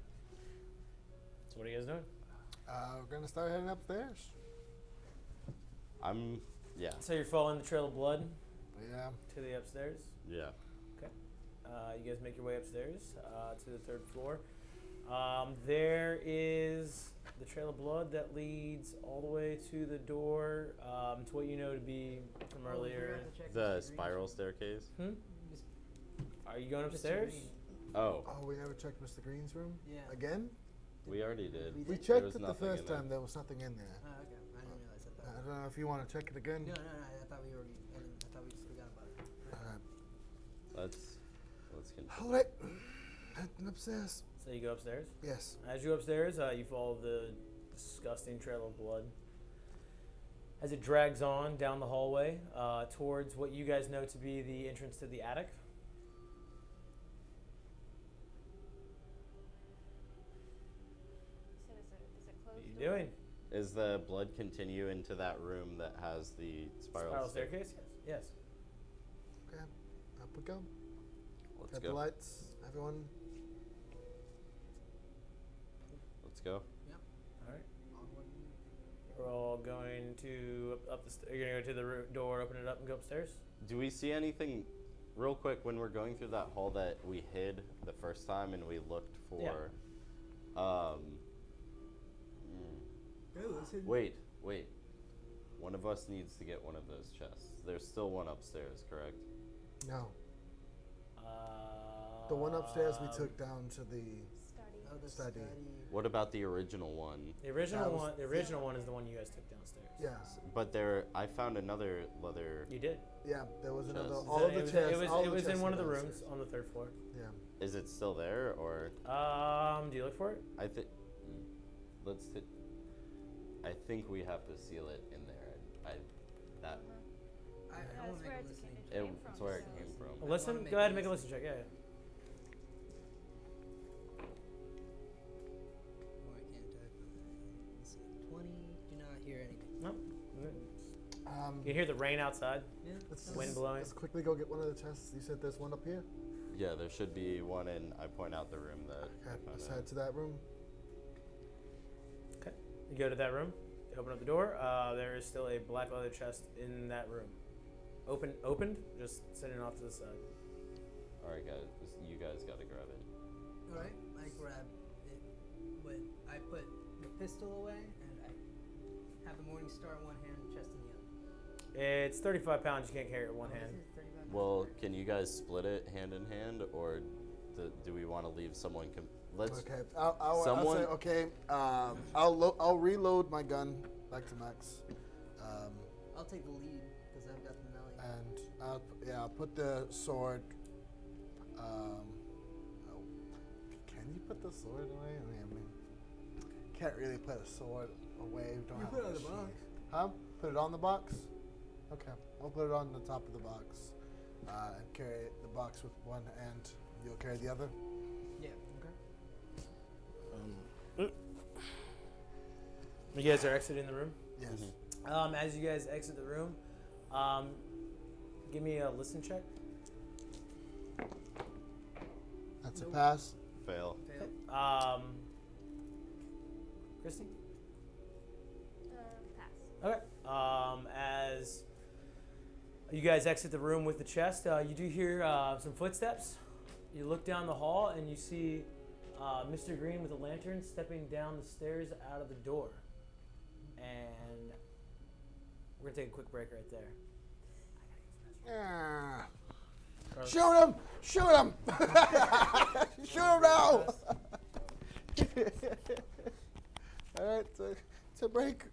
So what are you guys doing? We're gonna start heading upstairs. Yeah. So you're following the trail of blood. Yeah. To the upstairs. Yeah. Okay. You guys make your way upstairs to the 3rd floor. There is the trail of blood that leads all the way to the door to what you know to be from Oh, we earlier. forgot to check The Mr. Green's spiral room. staircase. Mis- Are you going Mr. upstairs? Green. Oh, Oh, we never checked Mr. Green's room? Yeah. Again? we already did. We We did? checked was it the nothing first in there. time. There was nothing in there. Oh, okay. I didn't realize that. I don't know if you want to check it again. No, I thought we already. I thought we just forgot about it. Alright. Let's continue. All right. Heading upstairs. So you go upstairs. Yes. As you go upstairs, you follow the disgusting trail of blood as it drags on down the hallway towards what you guys know to be the entrance to the attic. So is it What closed? are you door? doing? Is the blood continue into that room that has the spiral, Staircase? Yes. Okay. Up we go. Let's Got the go. lights. Everyone. Let's go. All right. Onward. We're all going to up the. You're gonna go to the door, open it up, and go upstairs. Do we see anything, real quick, when we're going through that hall that we hid the first time and we looked for? Wait. One of us needs to get one of those chests. There's still one upstairs, correct? No. The one upstairs we took down to the. Study. Oh, the Study. What about the original one? The original That was- one. The original one is the one you guys took downstairs. Yeah. But I found another leather. You did. Yeah. There was another. Chest. All of the it was, chests. It was, all it the was in chests one were of the rooms downstairs. on the 3rd floor. Yeah. Is it still there, or Do you look for it? I think I think we have to seal it in there. I That's want to where make a it listening check. came from. It's where it so- came from. I Listen. wanna make Go a ahead and make a listen. listen check. Yeah. Oh, I can't type. Let's see. 20. Do not hear anything. No. Um, You can hear the rain outside. Yeah. Wind blowing. Let's quickly go get one of the chests. You said there's one up here. Yeah, there should be one, and I point out the room that I Okay. found Let's out. head to that room. Okay. You go to that room. You open up the door. There is still a black leather chest in that room. Opened. Just sitting off to the side. All right, guys, you guys gotta grab it. All right. I grab it, but I put the pistol away, and I have the Morning Star in one hand, and chest in the other. It's 35 pounds. You can't carry it with one Oh, hand. this is 35 Well, pounds. can you guys split it hand in hand, or do we want to leave someone? Let's. Okay. I'll Someone- say okay. I'll reload my gun back to max. I'll take the lead because I've got the melee. And I'll put the sword. Can you put the sword away? I mean, can't really put a sword away. We don't You have put it a on the sheath. box. Huh? Put it on the box. Okay, I'll put it on the top of the box and carry the box with one hand. You'll carry the other. Yeah. Okay. You guys are exiting the room. Yes. Mhm. As you guys exit the room, give me a listen check. That's Nope. a pass. Fail. Fail. Christy. Pass. Okay. As you guys exit the room with the chest, you do hear some footsteps. You look down the hall and you see Mr. Green with a lantern stepping down the stairs out of the door. And we're gonna take a quick break right there. Ah. Carlos. Shoot him! Shoot him! Shoot him now! All right, it's a break.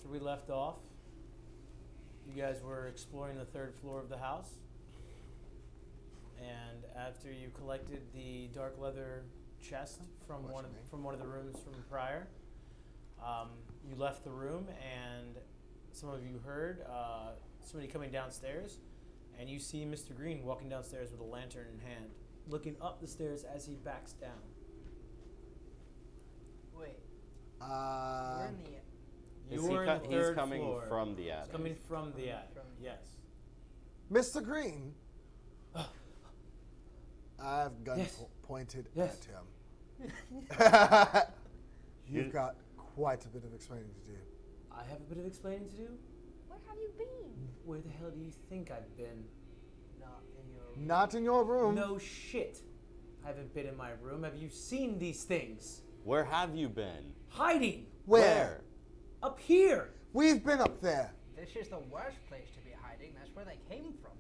After we left off, you guys were exploring the third floor of the house. And after you collected the dark leather chest from one of the rooms from prior, you left the room, and some of you heard somebody coming downstairs, and you see Mr. Green walking downstairs with a lantern in hand, looking up the stairs as he backs down. Wait. We're in the. He's coming floor. from the attic. He's coming from the attic. Yes. Mr. Green. I have gun Yes. pointed Yes. at him. You've got quite a bit of explaining to do. I have a bit of explaining to do. Where have you been? Where the hell do you think I've been? Not in your. Not in your room. No shit. I haven't been in my room. Have you seen these things? Where have you been? Hiding. Where? Up here. We've been up there. This is the worst place to be hiding. That's where they came from.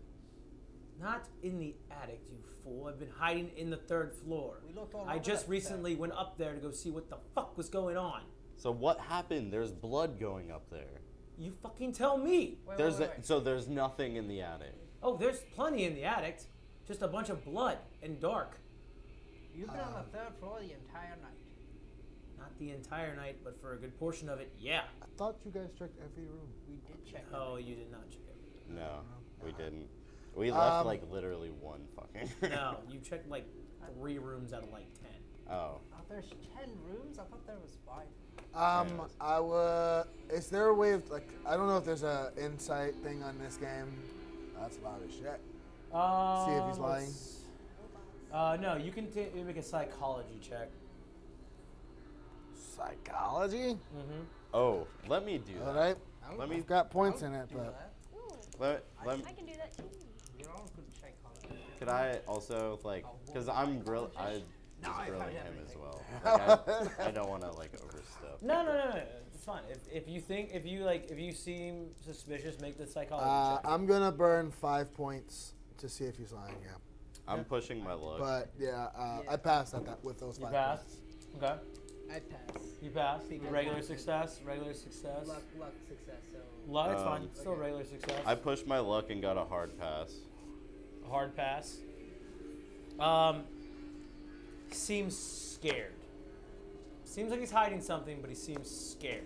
Not in the attic, you fool. I've been hiding in the third floor. We looked all I over just that recently went up there to go see what the fuck was going on. So what happened? There's blood going up there. You fucking tell me. Wait. So there's nothing in the attic. Oh, there's plenty in the attic. Just a bunch of blood and dark. You've been on the third floor the entire night. Not the entire night, but for a good portion of it, yeah. I thought you guys checked every room. We did check. Oh, you did not check it. No, we didn't. We left like literally one fucking. No, you checked like 3 rooms out of like 10. Oh. There's 10 rooms? I thought there was 5. I would. Is there a way of like? I don't know if there's a insight thing on this game. That's loud as shit. See if he's lying. No, you can make a psychology check. Psychology. Mm-hmm. Oh, let me do All that. right. Let me. I've got points in it, Do but that. Ooh, Let me. I can do that too. You're all good psychology. Could I also like? Because I'm No, just I grilling heard him as everything. well. Like, I don't want to like overstep. No. It's fine. If you seem suspicious, make the psychology check. I'm gonna burn 5 points to see if he's lying. Yeah. I'm pushing my luck. But yeah, I passed at that with those You 5 passed. points. Okay. I pass. You passed. Because Regular luck- success. Regular success. Luck, success. So. Luck. It's fine. Um, Still okay. regular success. I pushed my luck and got a hard pass. A hard pass. Seems scared. Seems like he's hiding something, but he seems scared.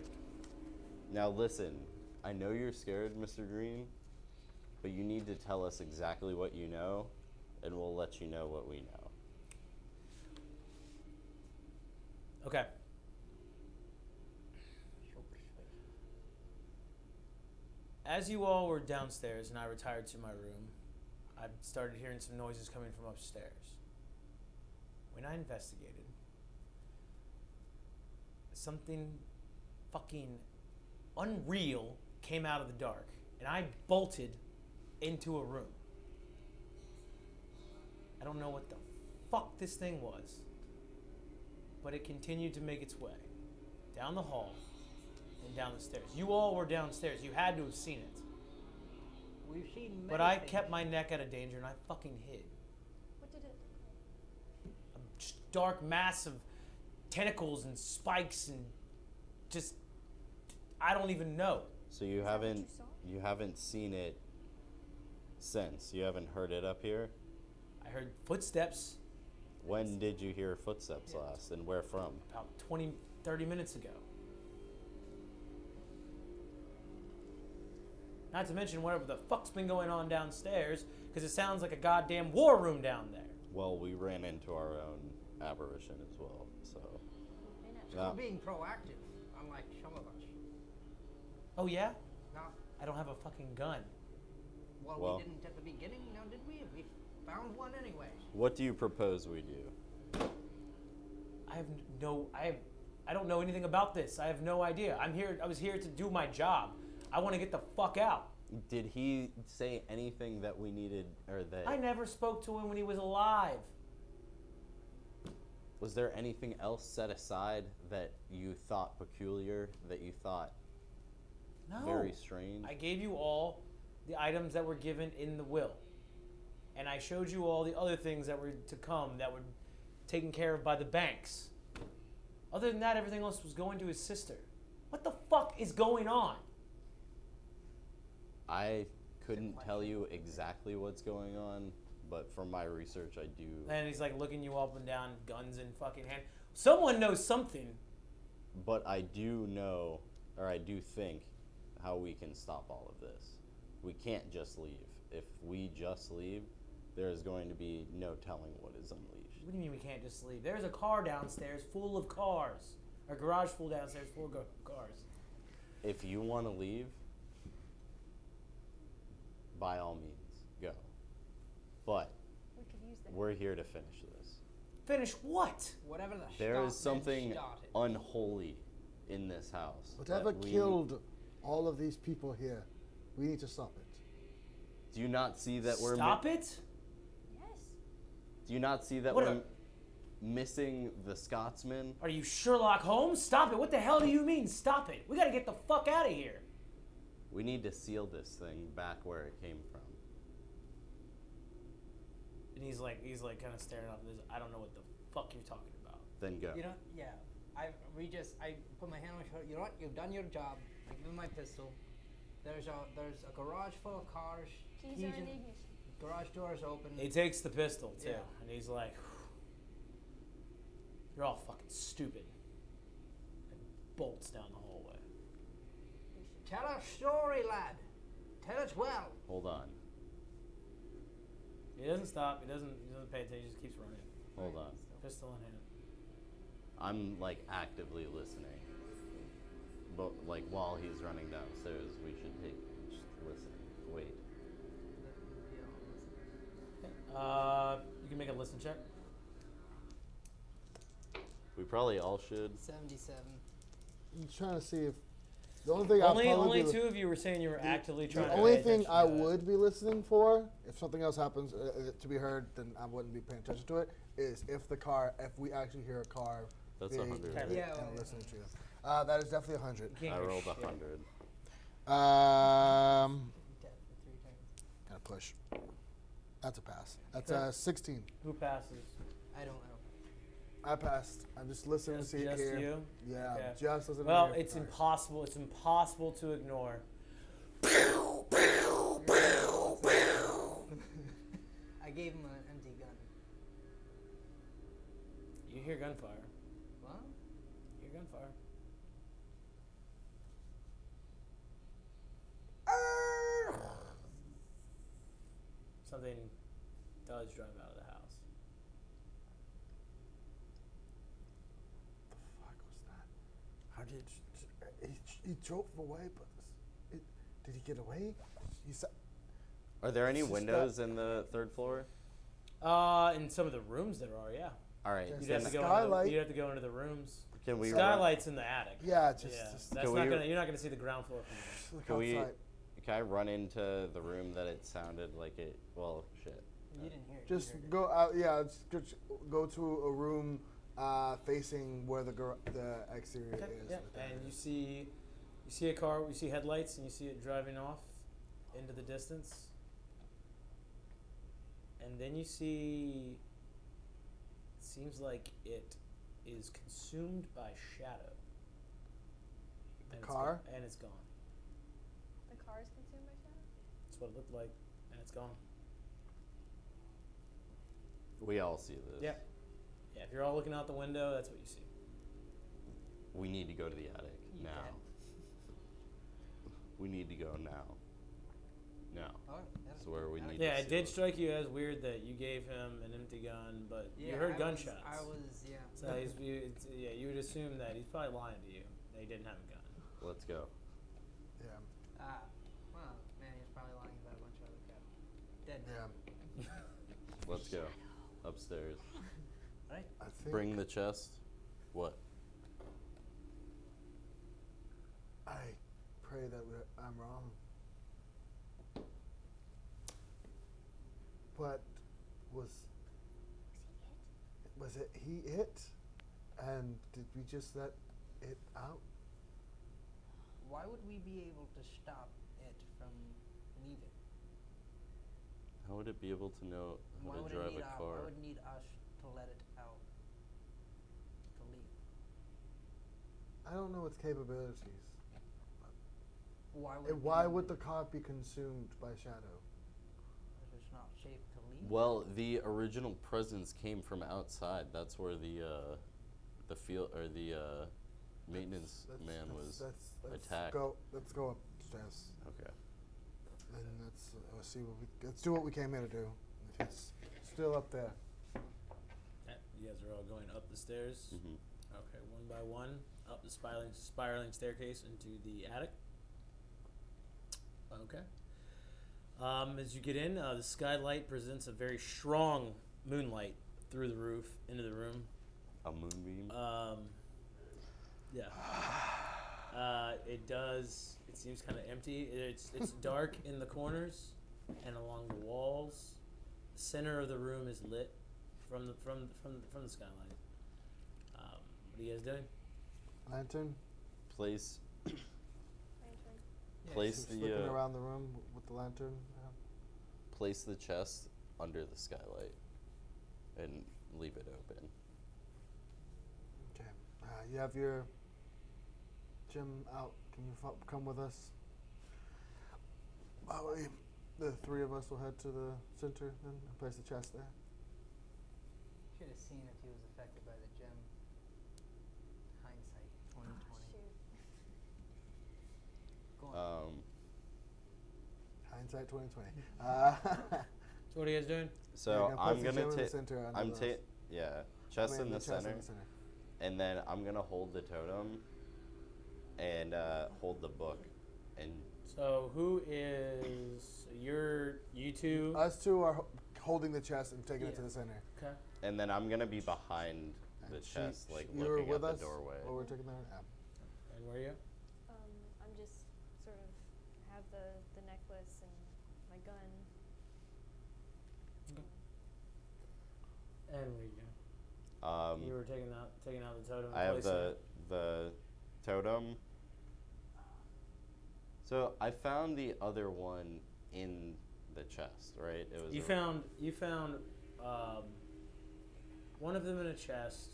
Now listen, I know you're scared, Mr. Green, but you need to tell us exactly what you know, and we'll let you know what we know. Okay. As you all were downstairs and I retired to my room, I started hearing some noises coming from upstairs. When I investigated, something fucking unreal came out of the dark, and I bolted into a room. I don't know what the fuck this thing was, but it continued to make its way down the hall and down the stairs. You all were downstairs. You had to have seen it. We've seen many But I things. kept my neck out of danger, and I fucking hid. What did it? A just dark mass of tentacles and spikes and just, I don't even know. So you Is that what haven't you saw? you haven't seen it since. You haven't heard it up here? I heard footsteps When did you hear footsteps last, and where from? about 20, 30 minutes ago. Not to mention whatever the fuck's been going on downstairs, because it sounds like a goddamn war room down there. Well, we ran into our own apparition as well, so. We're being proactive, unlike some of us. Oh yeah? No, I don't have a fucking gun. Well- we didn't at the beginning, now did we? We found one anyways. What do you propose we do? I don't know anything about this. I have no idea. I was here to do my job. I want to get the fuck out. Did he say anything that we needed, or that? I never spoke to him when he was alive. Was there anything else set aside that you thought peculiar, that you thought No. very strange? I gave you all the items that were given in the will. And I showed you all the other things that were to come that were taken care of by the banks. Other than that, everything else was going to his sister. What the fuck is going on? I couldn't tell you exactly what's going on, but from my research, I do. And he's like looking you up and down, guns in fucking hand. Someone knows something. But I do know, or I do think, how we can stop all of this. We can't just leave. If we just leave, there is going to be no telling what is unleashed. What do you mean we can't just leave? There's a car downstairs full of cars. A garage full downstairs full of cars. If you want to leave, by all means, go. But We could use that. we're here to finish this. Finish what? Whatever the There is Starkmen something started. unholy in this house. Whatever that we- killed all of these people here, we need to stop it. Do you not see that we're Stop it? Yes. Do you not see that What we're missing the Scotsman? Are you Sherlock Holmes? Stop it. What the hell do you mean, stop it? We gotta get the fuck out of here. We need to seal this thing back where it came from. And he's like kind of staring off this. I don't know what the fuck you're talking about. Then go. You know, yeah. I put my hand on my shoulder. You know what? You've done your job. I give him my pistol. There's a garage full of cars. Keys are in the ignition. Garage doors open. He takes the pistol too, Yeah. and he's like, "You're all fucking stupid." And bolts down the hallway. Tell a story, lad. Tell it well. Hold on. He doesn't stop. He doesn't pay attention. He just keeps running. Hold on. Pistol in hand. I'm like actively listening. But like while he's running downstairs, we should just listen. Wait. You can make a listen check. We probably all should. 77. I'm trying to see if the only thing Only two of you were saying you were actively trying The to. only pay thing attention I to it. would be listening for, if something else happens to be heard, then I wouldn't be paying attention to it. Is if we actually hear a car, That's being 100. hit Yeah, and well, listening to it. That is definitely 100. You can't I hear rolled shit. 100. Dead for 3 turns. Gotta push. That's a pass. That's Okay. 16. Who passes? I don't know. I passed. I'm just listening Just, to see it just here. you? Yeah, Okay. just listening. Well, here. it's All right. impossible. It's impossible to ignore. I gave him an empty gun. You hear gunfire. What? You hear gunfire. Something does drive out of the house. The fuck was that? How did he drove away? But did he get away? He said. Are there any It's just windows in the third floor? In some of the rooms there are, yeah. All right. Yes. You'd have to go. Skylight. You'd have to go into the rooms. Can we? Skylight's in the attic. Yeah, just That's Can not we- gonna. You're not gonna see the ground floor from there. just look Can we? outside. Can I run into the room that it sounded like it? Well, shit. You didn't hear it. Just you heard go out. Yeah, just go to a room facing where the exterior Okay, is. yeah. right there. And you see a car. You see headlights, and you see it driving off into the distance. And then you see. It seems like it is consumed by shadow. The And car? and it's gone. The car is consumed by shadow? That's what it looked like, and it's gone. We all see this. Yeah. Yeah. If you're all looking out the window, that's what you see. We need to go to the attic You now. can. We need to go now. Now. Oh, that's That's where we need. Yeah, to it did seal strike you as weird that you gave him an empty gun, but you Yeah, heard I gunshots. yeah. So you would assume that he's probably lying to you. That he didn't have a gun. Let's go. Yeah. Well, man, he's probably lying about a bunch of other crap. Dead. Yeah. Let's go. Upstairs. Right? I think Bring the chest. What? I pray that I'm wrong. But was it he it? And did we just let it out? Why would we be able to stop it from leaving? How would it be able to know how Why to would drive it need a car? Why would it need us to let it out to leave? I don't know its capabilities. Why would the car be consumed by shadow? Because it's not safe to leave. Well, the original presence came from outside. That's where the field or the maintenance man was attacked. Let's go upstairs. Okay. And let's do what we came here to do. If he's still up there. You guys are all going up the stairs. Mm-hmm. Okay, one by one, up the spiraling staircase into the attic. Okay. As you get in, the skylight presents a very strong moonlight through the roof into the room. A moonbeam. Yeah. It does. It seems kind of empty. It's dark in the corners and along the walls. The center of the room is lit from the skylight. What are you guys doing? Lantern. Place. Lantern. Place Just the looking around the room with the lantern. place the chest under the skylight, and leave it open. Okay. You have your gym out. Can you come with us? The three of us will head to the center then and place the chest there. Should have seen if he was affected by the gem. Hindsight, 2020. Shoot. Go on. Hindsight 2020. So what are you guys doing? So I'm gonna take. chest in the center, and then I'm gonna hold the totem and hold the book, and So who is you two? Us two are holding the chest and taking it to the center. Okay. and then I'm gonna be behind the chest, like you're looking with at us the doorway. while we're taking that. And where are you? I'm just sort of have the necklace and my gun. And where are you? You were taking out the totem. I have placing it. the totem. So I found the other one in the chest, right? It was You found one of them in a chest,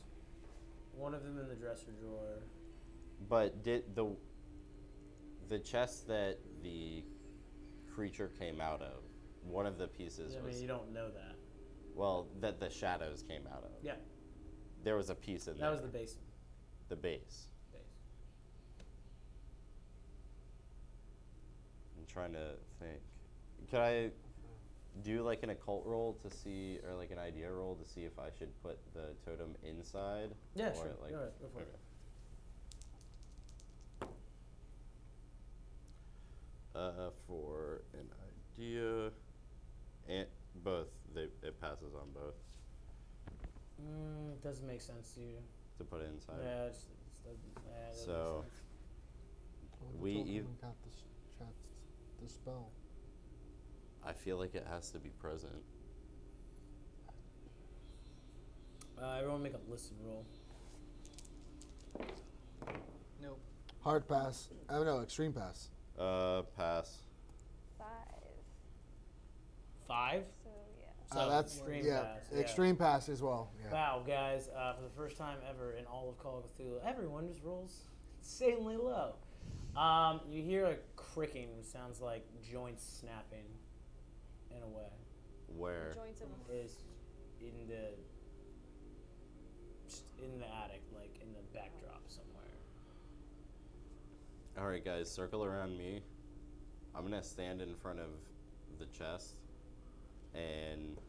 one of them in the dresser drawer. But did the chest that the creature came out of, one of the pieces I was mean, you don't know that. well, that the shadows came out of. Yeah, There was a piece in there. that was the base. The base. I'm trying to think. Could I do like an occult roll to see, or like an idea roll to see if I should put the totem inside? Yeah, or sure. Like, Go ahead, go for it. For an idea, and both, it passes on both Doesn't make sense to you. to put it inside. Yeah, it doesn't So- make sense. We got the spell. I feel like it has to be present. Everyone make a listen roll. Nope. Hard pass. Oh no, extreme pass. Pass. 5. 5? So yeah. So That's extreme yeah, pass, yeah. extreme pass as well. Yeah. Wow, guys! For the first time ever in all of Call of Cthulhu, everyone just rolls insanely low. You hear a cricking, which sounds like joints snapping. In a way, Where? Joints of is in the attic, like in the backdrop somewhere. All right, guys, circle around me. I'm gonna stand in front of the chest and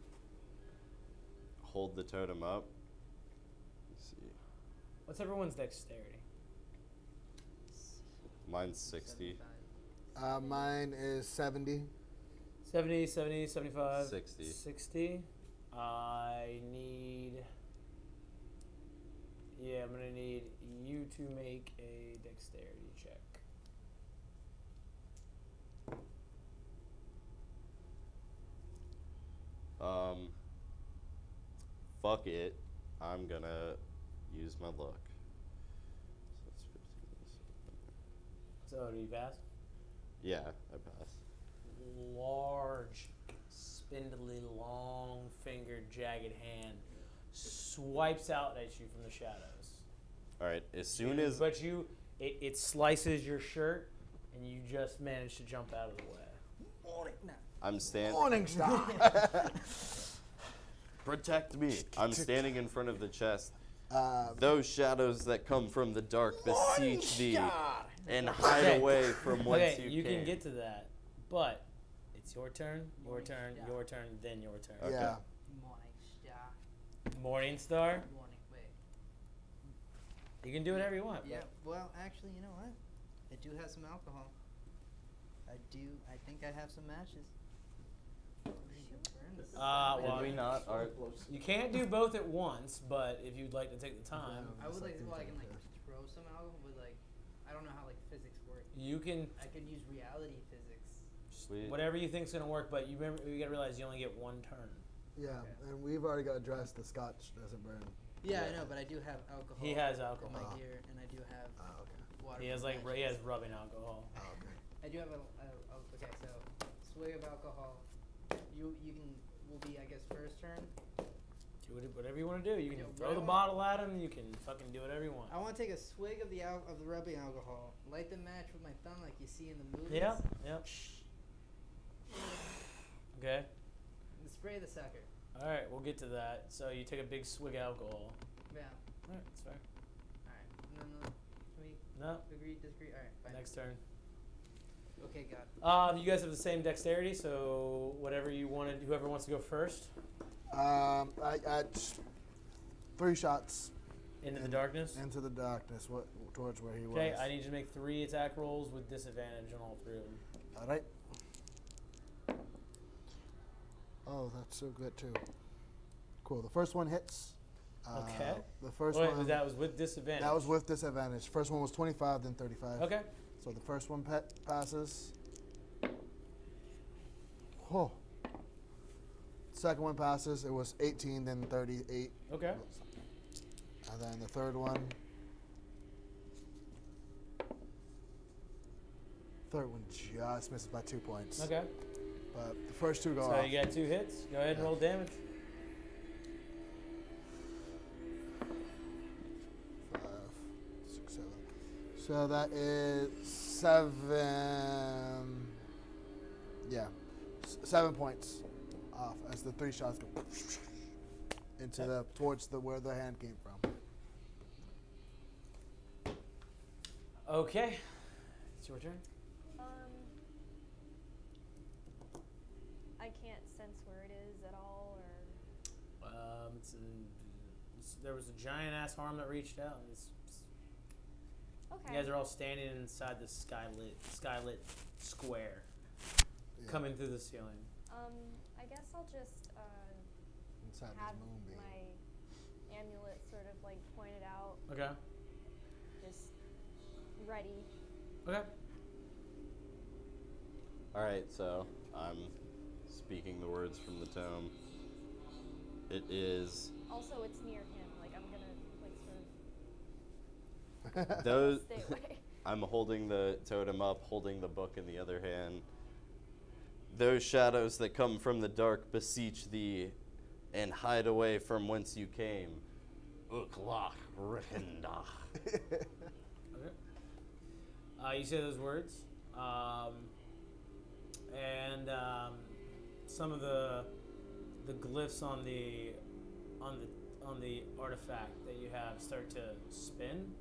hold the totem up. Let's see. What's everyone's dexterity? Mine's 60. 75. Mine is 70. 70, 70, 75, 60. 60. I need. Yeah, I'm gonna need you to make a dexterity check. Fuck it. I'm gonna use my luck. So it's 15. So, do you pass? Yeah, I pass. Large, spindly, long-fingered, jagged hand swipes out at you from the shadows. All right, as soon as But it slices your shirt and you just managed to jump out of the way. Morning. No. I'm standing. Morning star. Protect me. I'm standing in front of the chest. Uh, Those shadows that come from the dark beseech thee Star. and hide Okay. away from whence Okay, you came. can get to that, but it's your turn, Morning star. your turn, then your turn. Okay. yeah. Morning star. Morning Star, Morning. Wait. you can do whatever you want. Yeah. Well, actually, you know what? I do have some alcohol. I think I have some matches. Well, Did we not? you can't do both at once, but if you'd like to take the time, I would like. Well, I can like throw some alcohol with like. I don't know how like physics work. you can I can use reality physics. Sweet. whatever you think's gonna work. But you gotta realize you only get one turn. Yeah, Okay. and we've already got addressed the scotch doesn't burn. Yeah, Yeah. I know, but I do have alcohol. He has in alcohol. my gear, and I do have Oh, okay. water. He has from he has matches. rubbing alcohol. Oh, okay. I do have okay, so swig of alcohol. You can will be I guess first turn. Do whatever you want to do. You can Yeah, throw what the I want- bottle at him. You can fucking do whatever you want. I want to take a swig of the rubbing alcohol, light the match with my thumb like you see in the movies. Yeah. Yeah. Okay. And spray the sucker. All right. We'll get to that. So you take a big swig of alcohol. Yeah. All right. That's fair. All right. No. Can we No. agree? Disagree? All right. Fine. Next turn. Okay. Got it. You guys have the same dexterity, so whatever you wanted, whoever wants to go first I 3 shots into the darkness. into the darkness, towards where he Okay, was. I need you to make 3 attack rolls with disadvantage on all 3 of them. All right. Oh, that's so good too. Cool. The first one hits. Okay. The first Wait, one. that was with disadvantage. That was with disadvantage. First one was 25, then 35. Okay. So the first one passes. Oh. Second one passes. It was 18, then 38. Okay. And then the third one. Third one just misses by 2 points. Okay. But the first 2 go So off. you got 2 hits. Go ahead and Yeah. roll damage. 5, 6, 7. So that is 7. Yeah, 7 points off as the 3 shots go into towards where the hand came from. Okay. It's your turn. I can't sense where it is at all, or There was a giant ass arm that reached out. And okay. you guys are all standing inside the skylit square, Yeah. coming through the ceiling. I guess I'll just Inside have this moonbeam. my amulet sort of like pointed out, Okay. just ready. Okay. All right, so I'm speaking the words from the tome. It is Also, it's near him. Like I'm gonna like sort of those. stay away. I'm holding the totem up, holding the book in the other hand. Those shadows that come from the dark beseech thee, and hide away from whence you came. Uklach Rickendah. Okay. You say those words, and some of the glyphs on the artifact that you have start to spin,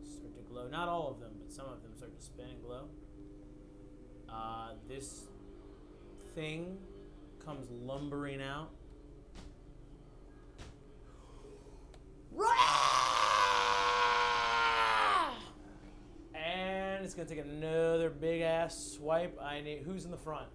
start to glow. Not all of them, but some of them start to spin and glow. This thing comes lumbering out. And it's gonna take another big ass swipe. Who's in the front?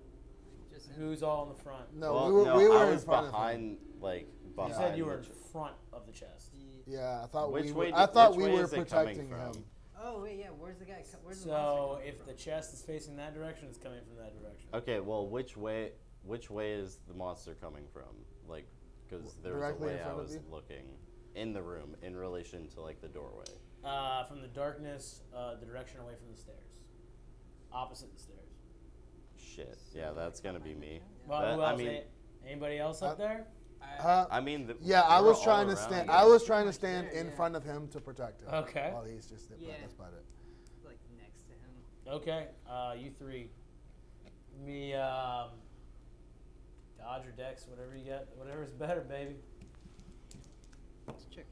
Just Who's all in the front? No, Well, we were I in was front behind, like You behind. said you were in the front of the chest. of him. Yeah, I thought Which we way were. I did- thought which we way were is it coming protecting from? him. Oh wait, yeah. Where's the guy? Where's the So monster if the chest is facing that direction, it's coming from that direction. Okay, well, which way is the monster coming from? Like, because there was a Directly in way I front of was you? looking in the room in relation to like the doorway. From the darkness, the direction away from the stairs, opposite the stairs. Shit, yeah, that's gonna be me. Well, But, who I else? mean- Anybody else up there? I mean, Yeah, I we're was all trying to around stand. you. I was trying to stand There, in yeah. front of him to protect him. Okay. While he's just there. Yeah. That's about it. like next to him? Okay, you three. Me, dodge or dex, whatever you got. Whatever's better, baby. Let's check.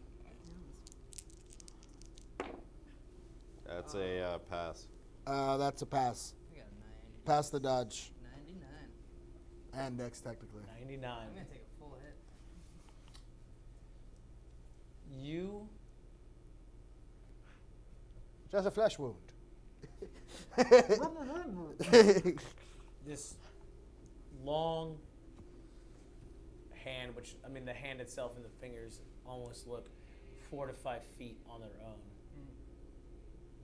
That's a pass. That's a pass. I got a 90. Pass the dodge. 99. And dex, technically. 99. I'm gonna take a full hit. You Just a flesh wound. this long hand, which I mean, the hand itself and the fingers almost look 4 to 5 feet on their own.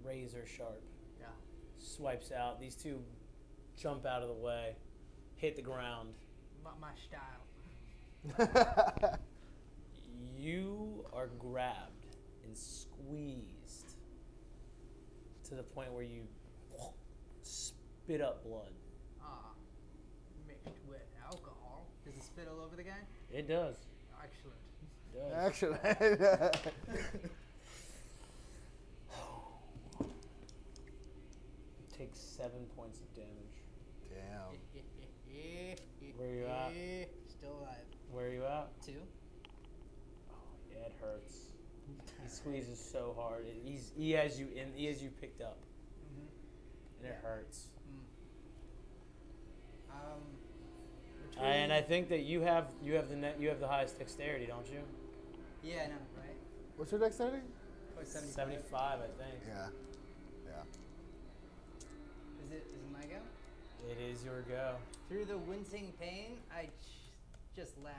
Razor sharp. Yeah. Swipes out. These two jump out of the way, hit the ground. Not my style. You are grabbed and squeezed to the point where you spit up blood. Ah, mixed with alcohol. Does it spit all over the guy? It does. Excellent. It does. Actually. Takes 7 points of damage. Damn. Where you at? Still alive. Where are you at? 2. Oh, yeah, it hurts. He squeezes so hard. He has you picked up, and it hurts. And I think that you have the highest dexterity, don't you? Yeah, I know, right? What's your dexterity? Like 75, I think. Yeah. Yeah. Is it my go? It is your go. Through the wincing pain, I just laugh,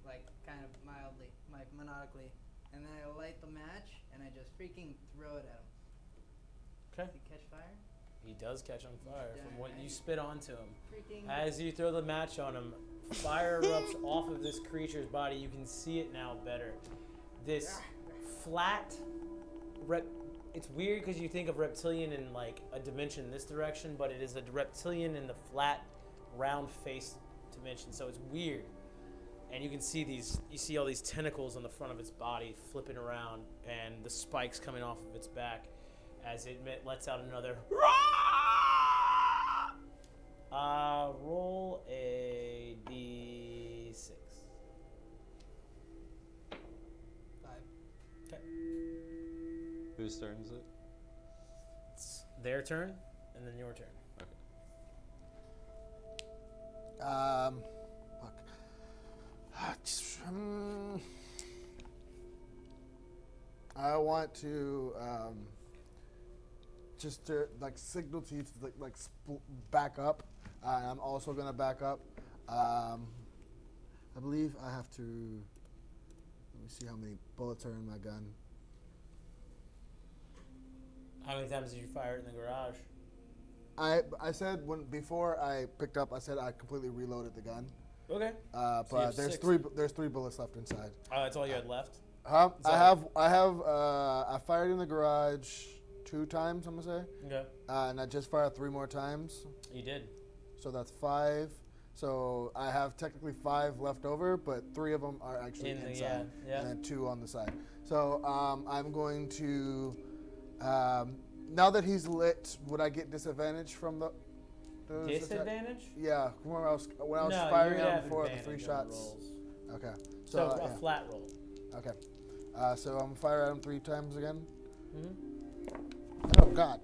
like kind of mildly, like monodically, and then I light the match and I just freaking throw it at him. Okay. Does he catch fire? He does catch on fire from what you Darn. spit onto him. Freaking. As you throw the match on him, fire erupts off of this creature's body. You can see it now better. This flat, it's weird because you think of reptilian in like a dimension in this direction, but it is a reptilian in the flat, round face dimension. So it's weird. And you can see all these tentacles on the front of its body flipping around, and the spikes coming off of its back as it lets out another. Roll a d6. 5. Okay. Whose turn is it? It's their turn, and then your turn. Fuck. I want to just to like signal to you to like back up. I'm also gonna back up. I believe I have to. Let me see how many bullets are in my gun. How many times did you fire it in the garage? I said before I picked up, I said I completely reloaded the gun. Okay. But have there's 6. there's 3 bullets left inside. Oh, that's all you had left? I So- fired in the garage 2 times, I'm gonna say, Okay. and I just fired 3 more times, You did. so that's 5. So I have technically 5 left over, but 3 of them are actually In the- inside, yeah. and then 2 on the side. So I'm going to, now that he's lit, would I get disadvantage from those Disadvantage? Yeah, when I was No, firing you would him have before the advantage 3 on the shots. rolls. Okay, So a yeah. flat roll. Okay. So I'm gonna fire at him 3 times again. Mm-hmm. Oh God.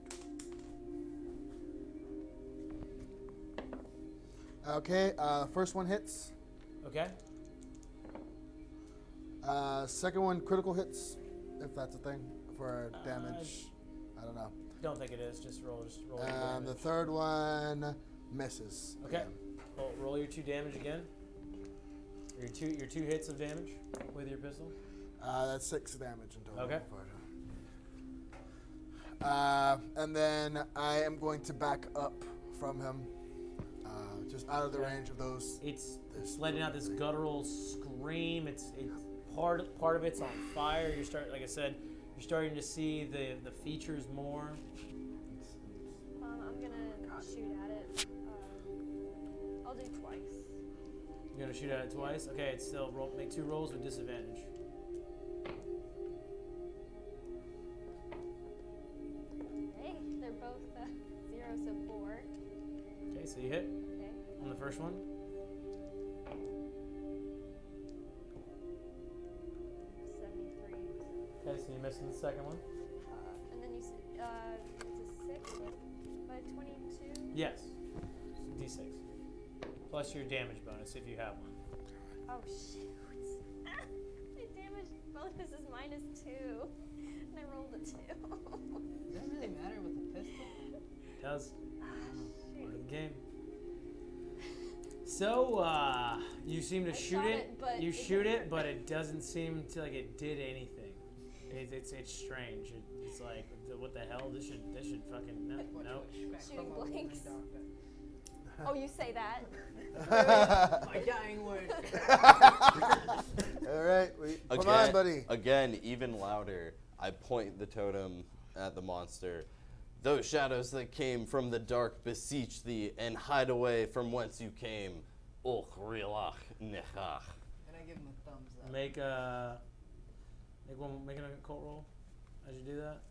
Okay. First one hits. Okay. Second one critical hits, if that's a thing for damage. I don't know. Don't think it is. Just roll your The damage. third one misses. Okay. again. Roll your 2 damage again. Your two hits of damage with your pistol. That's 6 damage in total. Okay. And then I am going to back up from him, just out of the range of those. It's letting out this guttural scream. It's part of it's on fire. Like I said, you're starting to see the features more. I'm gonna shoot at it. I'll do twice. You're gonna shoot at it twice. Okay, it's still make 2 rolls with disadvantage. Hey, they're both 0 on the first one. 73. Okay, so you missed on the second one. And then you said it's a 6 by 22. Yes. D6. Plus your damage bonus if you have one. Oh shoot! My damage bonus is -2, and I rolled a 2. Does that really matter with the pistol? It does. Part Shoot. of the game. So, you seem to I shoot shot it. it, but You it shoot didn't it, hurt. but it doesn't seem to like it did anything. It's strange. It's like what the hell? This should fucking no. What you expect Shooting from a woman blanks. doctor. Oh, you say that? My dying words. All right, come on, buddy. Again, even louder. I point the totem at the monster. Those shadows that came from the dark beseech thee, and hide away from whence you came. Och rilach nechach. And I give him a thumbs up. Make an occult roll as you do that.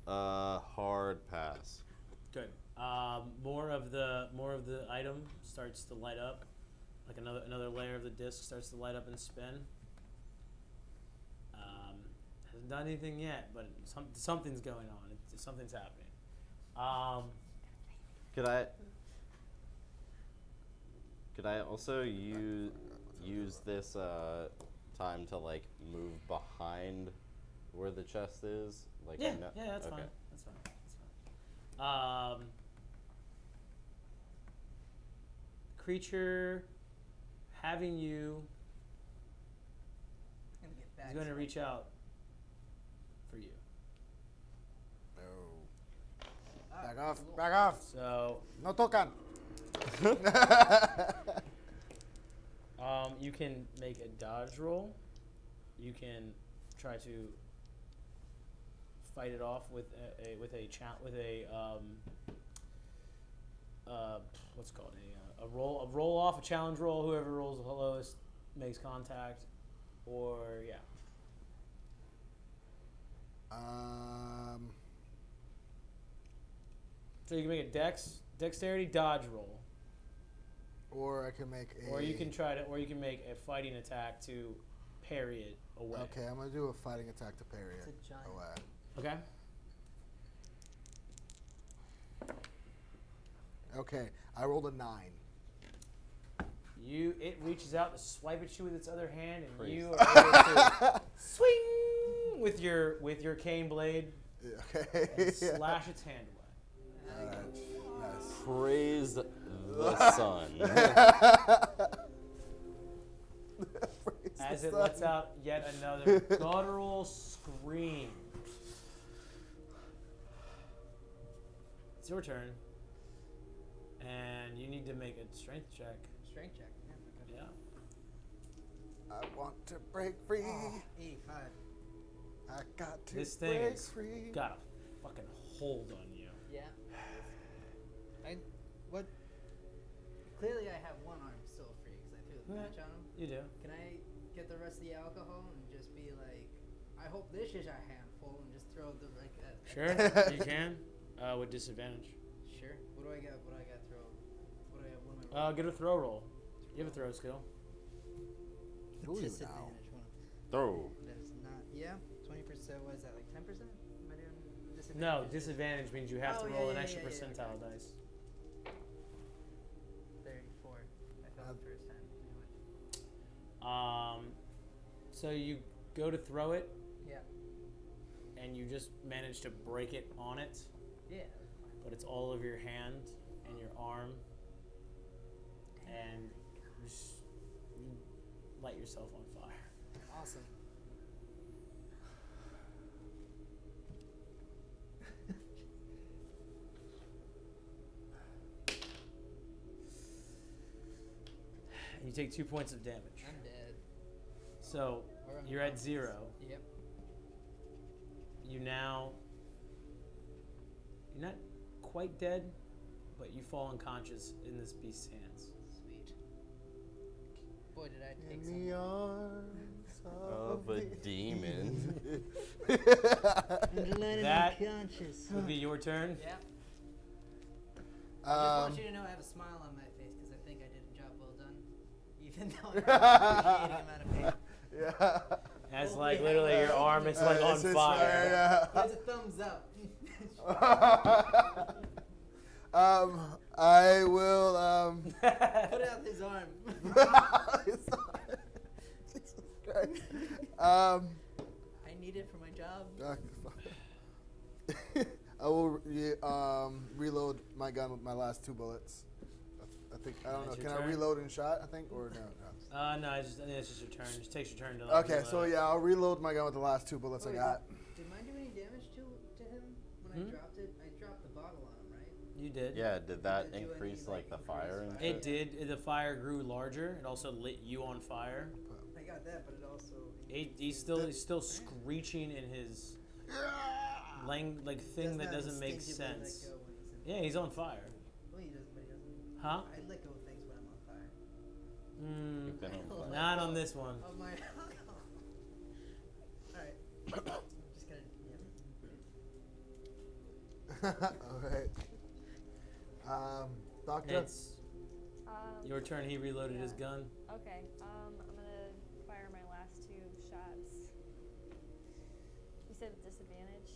Hard pass. Good. More of the item starts to light up, like another layer of the disc starts to light up and spin. Hasn't done anything yet, but something's going on. Something's happening. Could I also use this time to like move behind where the chest is? Like Yeah, I know- that's okay. fine. That's fine. Creature having you Gonna get is back going to reach out for you. Back off. Back off. So No tocan. you can make a dodge roll. You can try to fight it off with a what's it called a roll off, a challenge roll. Whoever rolls the lowest makes contact, or yeah. So you can make a dexterity dodge roll, Or I can make a. or you can make a fighting attack to parry it away. Okay, I'm gonna do a fighting attack to parry It's it a giant. away. Okay. Okay, I rolled a 9. It reaches out to swipe at you with its other hand, and Praise. you are able to swing with your cane blade Okay. and slash its hand away. Alright, nice. Praise the sun. As it lets out yet another guttural scream. It's your turn, and you need to make a strength check. Strength check. Yeah. Okay. Yeah. I want to break free. Oh, 85. I got to This thing break is free. got a fucking hold on you. Yeah. What? Clearly, I have one arm still free because I threw the Yeah. match on him. You do. Can I get the rest of the alcohol and just be like, I hope this is a handful, and just throw the like. Sure, you can. With disadvantage. Sure. What do I got? What do I got? Throw. What do I? What am I rolling? Get a throw roll. You have a throw skill. Who are you now? Disadvantage. Throw. That is not. Yeah. 20%. What is that? Like 10%? Am I doing disadvantage? No, disadvantage means you have Oh, to yeah, roll an yeah, extra yeah, yeah, percentile okay. dice. 34. I failed the first time. So you go to throw it, Yeah. and you just manage to break it on it, Yeah. That was fine. but it's all over your hand and your arm, and you light yourself on fire. Awesome. And you take 2 points of damage. I'm dead. So Or I'm you're at unconscious. 0. Yep. You're not quite dead, but you fall unconscious in this beast's hands. Sweet. Boy, did I take In some. the arms Of a demon. That would be your turn. Yeah. I just Um, want you to know I have a smile on my face because I think I did a job well done, even though I have an excruciating amount of pain. Yeah. As Oh, like yeah. literally your arm is like on It's just, fire. Here's a thumbs up. I will. Put out his arm. Jesus Christ. I need it for my job. I will reload my gun with my last 2 bullets. I think I don't know. That's Can your I turn? reload in shot? I think or no. No, I think it's just your turn. It just takes your turn to. Like, Okay, so reload. yeah, I'll reload my gun with the last 2 bullets I Wait, got. Did mine do any damage to him when I dropped it? I dropped the bottle on him, right? You did. Yeah, did that Did it do increase any, like the increase fire and fire? shit? It did. The fire grew larger. It also lit you on fire. I got that, but it also. He's still screeching in his thing that doesn't make sense. Yeah, he's on fire. Well, he doesn't, but he doesn't. Huh? I let go of things when I'm on fire. You've been on fire. Not on this one. Of my. Alright. Just gonna. All right. Doctor. It's your turn. He reloaded his gun. Okay. I'm gonna fire my last 2 shots. You said with disadvantage.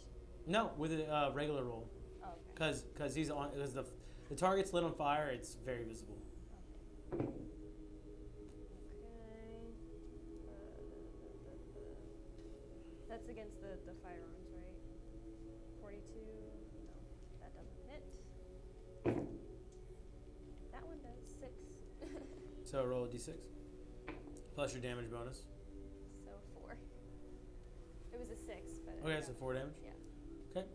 No, with a regular roll. Oh, okay. Because he's on. Because the target's lit on fire. It's very visible. Okay. That's against the firearms, right? 42. No, that doesn't hit. That one does 6. So roll a d6 plus your damage bonus. So 4. It was a 6, but. Okay, so 4 damage. Yeah. Okay.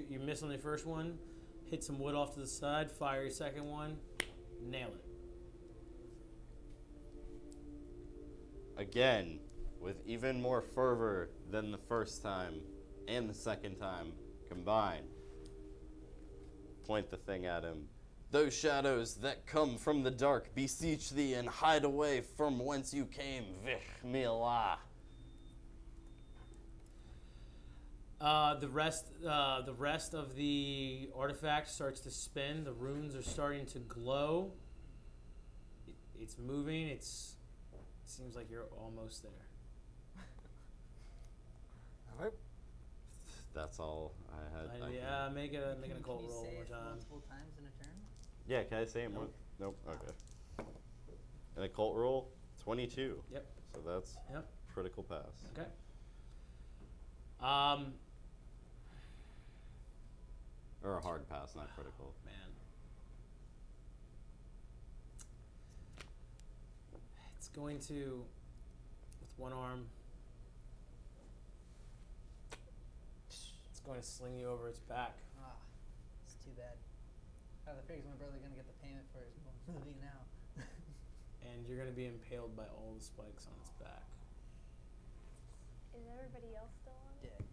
You miss on the first one, hit some wood off to the side, fire your second one, nail it. Again, with even more fervor than the first time and the second time combined. Point the thing at him. Those shadows that come from the dark beseech thee and hide away from whence you came, Vich Milah. The rest of the artifact starts to spin. The runes are starting to glow. It's moving. It seems like you're almost there. All right. That's all I had. Yeah, make an Can occult you roll say one more it time. multiple times in a turn? Yeah, can I say it more? Nope. Okay. An occult roll, 22. Yep. So that's Yep. critical pass. Okay. Or a hard pass, not critical. Man. It's going to, with one arm, it's going to sling you over its back. Ah, it's too bad. I figures my brother gonna get the payment for his moving now. And you're going to be impaled by all the spikes on its back. Is everybody else still on it? Dead.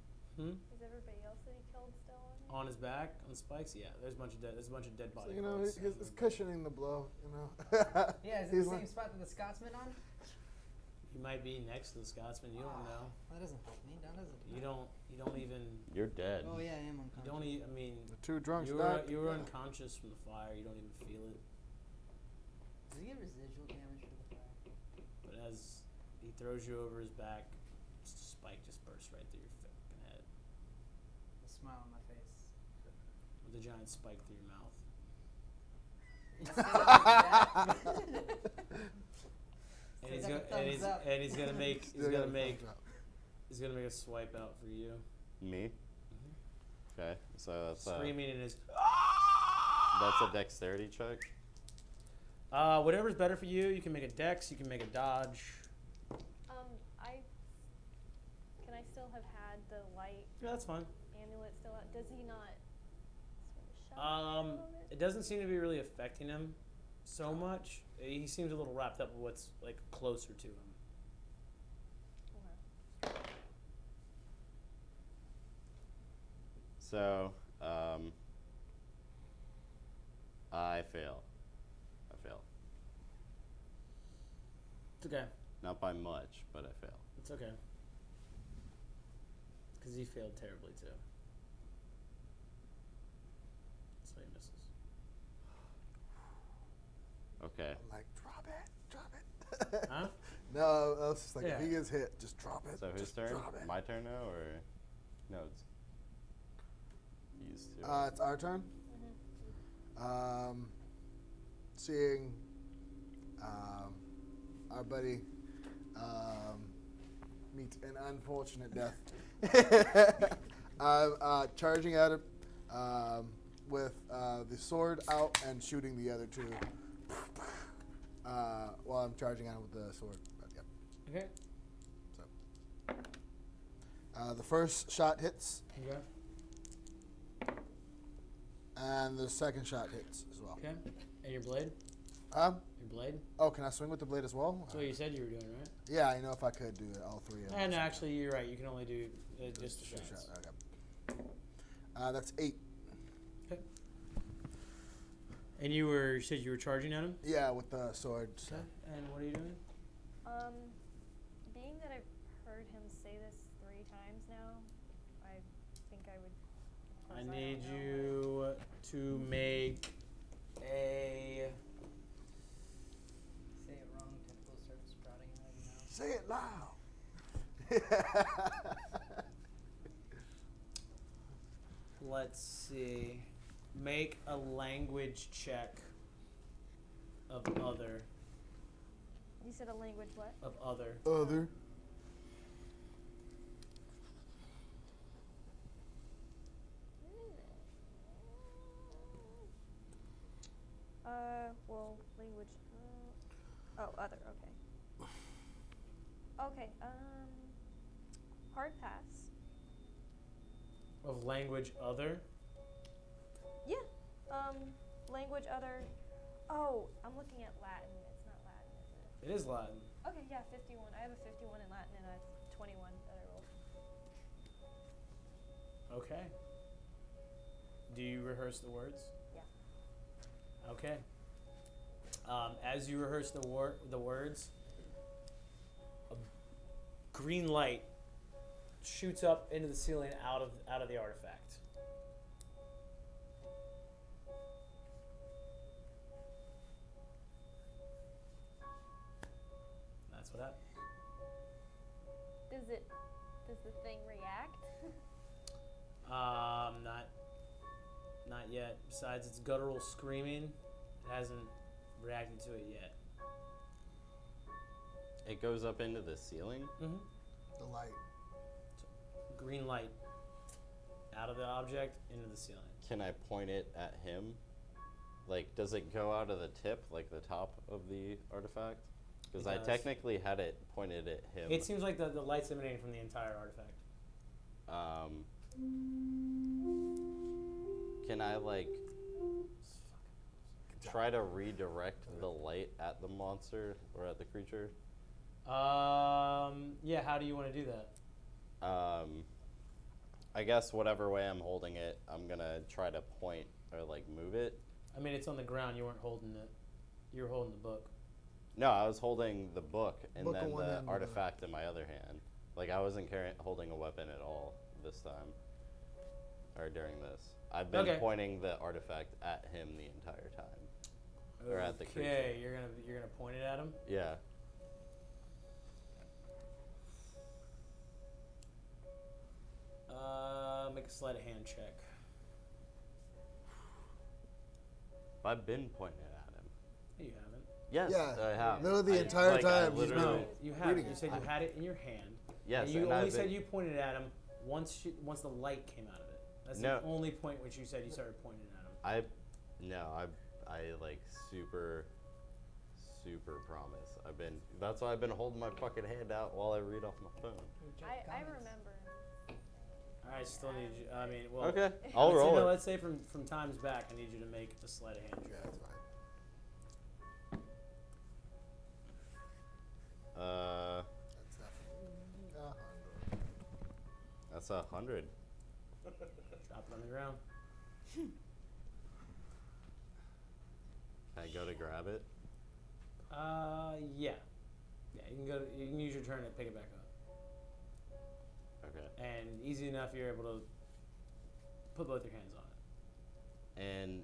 Is everybody else that he killed still on it? On his back, on the spikes, yeah. There's a bunch of dead So, bodies. you know, he's cushioning the blow. You know. Yeah, is it He's the like- same spot that the Scotsman on? You might be next to the Scotsman. You don't know. That doesn't help me, does it? You don't even. You're dead. Oh yeah, I am You unconscious. don't. I mean, The 2 drunks you back. were unconscious from the fire. You don't even feel it. Does he get residual damage for the fire? But as he throws you over his back, just a spike just bursts right through your fucking head A smile on my face. with a giant spike through your mouth. And he's like gonna a thumbs up. and he's gonna make Still got a thumbs up. he's gonna make a swipe out for you, Me? Okay, so that's screaming in his. that's a dexterity check. Whatever's better for you. You can make a dex. You can make a dodge. Can I still have had the light Yeah, that's fine. amulet still out? Does he not sort of shut a little bit? It doesn't seem to be really affecting him so much. He seems a little wrapped up with what's like closer to him. Okay. So, I fail. It's okay. Not by much, but I fail. It's okay. Because he failed terribly too. So he misses. Okay. I'm like, drop it. Huh? No, I was just like, Yeah. if he gets hit, just drop it. So whose just turn? Drop it. My turn now, or no? It's these two. It's our turn. Seeing our buddy meet an unfortunate death. I'm charging at him with the sword out and shooting the other two while I'm charging at him with the sword. But, yep. Okay. So the first shot hits, Okay. and the second shot hits as well. Okay. And your blade? Your blade? Oh, can I swing with the blade as well? That's what you said you were doing, right? Yeah, I know if I could do it, all three of them. And actually, you're right. You can only do just the Shot. shots. Okay. That's 8. Okay. And you said you were charging at him? Yeah, with the sword. So. Okay. And what are you doing? Being that I've heard him say this 3 times now, I think I would. Of course, I don't need know, you to make a. Say it wrong, tentacles start sprouting out of your mouth. Say it loud. Let's see. Make a language check of other. You said a language what? Of other. Other. Well, language. Other. Okay. Okay. Hard pass. Of language other. Yeah. Language other. Oh, I'm looking at Latin. It's not Latin, is it? It is Latin. Okay, yeah, 51. I have a 51 in Latin and a 21 that I rolled. Okay. Do you rehearse the words? Yeah. Okay. As you rehearse the words, a green light shoots up into the ceiling out of the artifact. That's what happened. Does the thing react? Not yet. Besides its guttural screaming, it hasn't reacted to it yet. It goes up into the ceiling. Mm-hmm. The light. Green light out of the object into the ceiling. Can I point it at him? Like, does it go out of the tip, like the top of the artifact? Because It I does. technically had it pointed at him. It seems like the light's emanating from the entire artifact. Can I, like, try to redirect the light at the monster or at the creature? Yeah, how do you want to do that? I guess whatever way I'm holding it, I'm gonna try to point or like move it. I mean, it's on the ground. You weren't holding it. You were holding the book. No, I was holding the book and Book in then one the hand, artifact in my other hand. Like I wasn't holding a weapon at all this time, or during this. I've been Okay. pointing the artifact at him the entire time, or at the creature. Okay, you're gonna point it at him. Yeah. Make a sleight of hand check. I've been pointing it at him. You haven't. Yes, Yeah. I have. No, the I- entire like, I time he's literally- been You have. reading You it. said you had it in your hand. Yes, And you and only I've said been- you pointed at him once the light came out of it. That's No. the only point which you said you started pointing at him. I like super promise. That's why I've been holding my fucking hand out while I read off my phone. I remember. I still need you. I mean, well. Okay, I'll roll it. Let's say from times back, I need you to make a sleight of hand Yeah, check. that's fine. That's definitely 100. That's 100. Drop it on the ground. Can I go to grab it? Yeah. Yeah, you can go. You can use your turn to pick it back up. Okay. And easy enough, you're able to put both your hands on it. And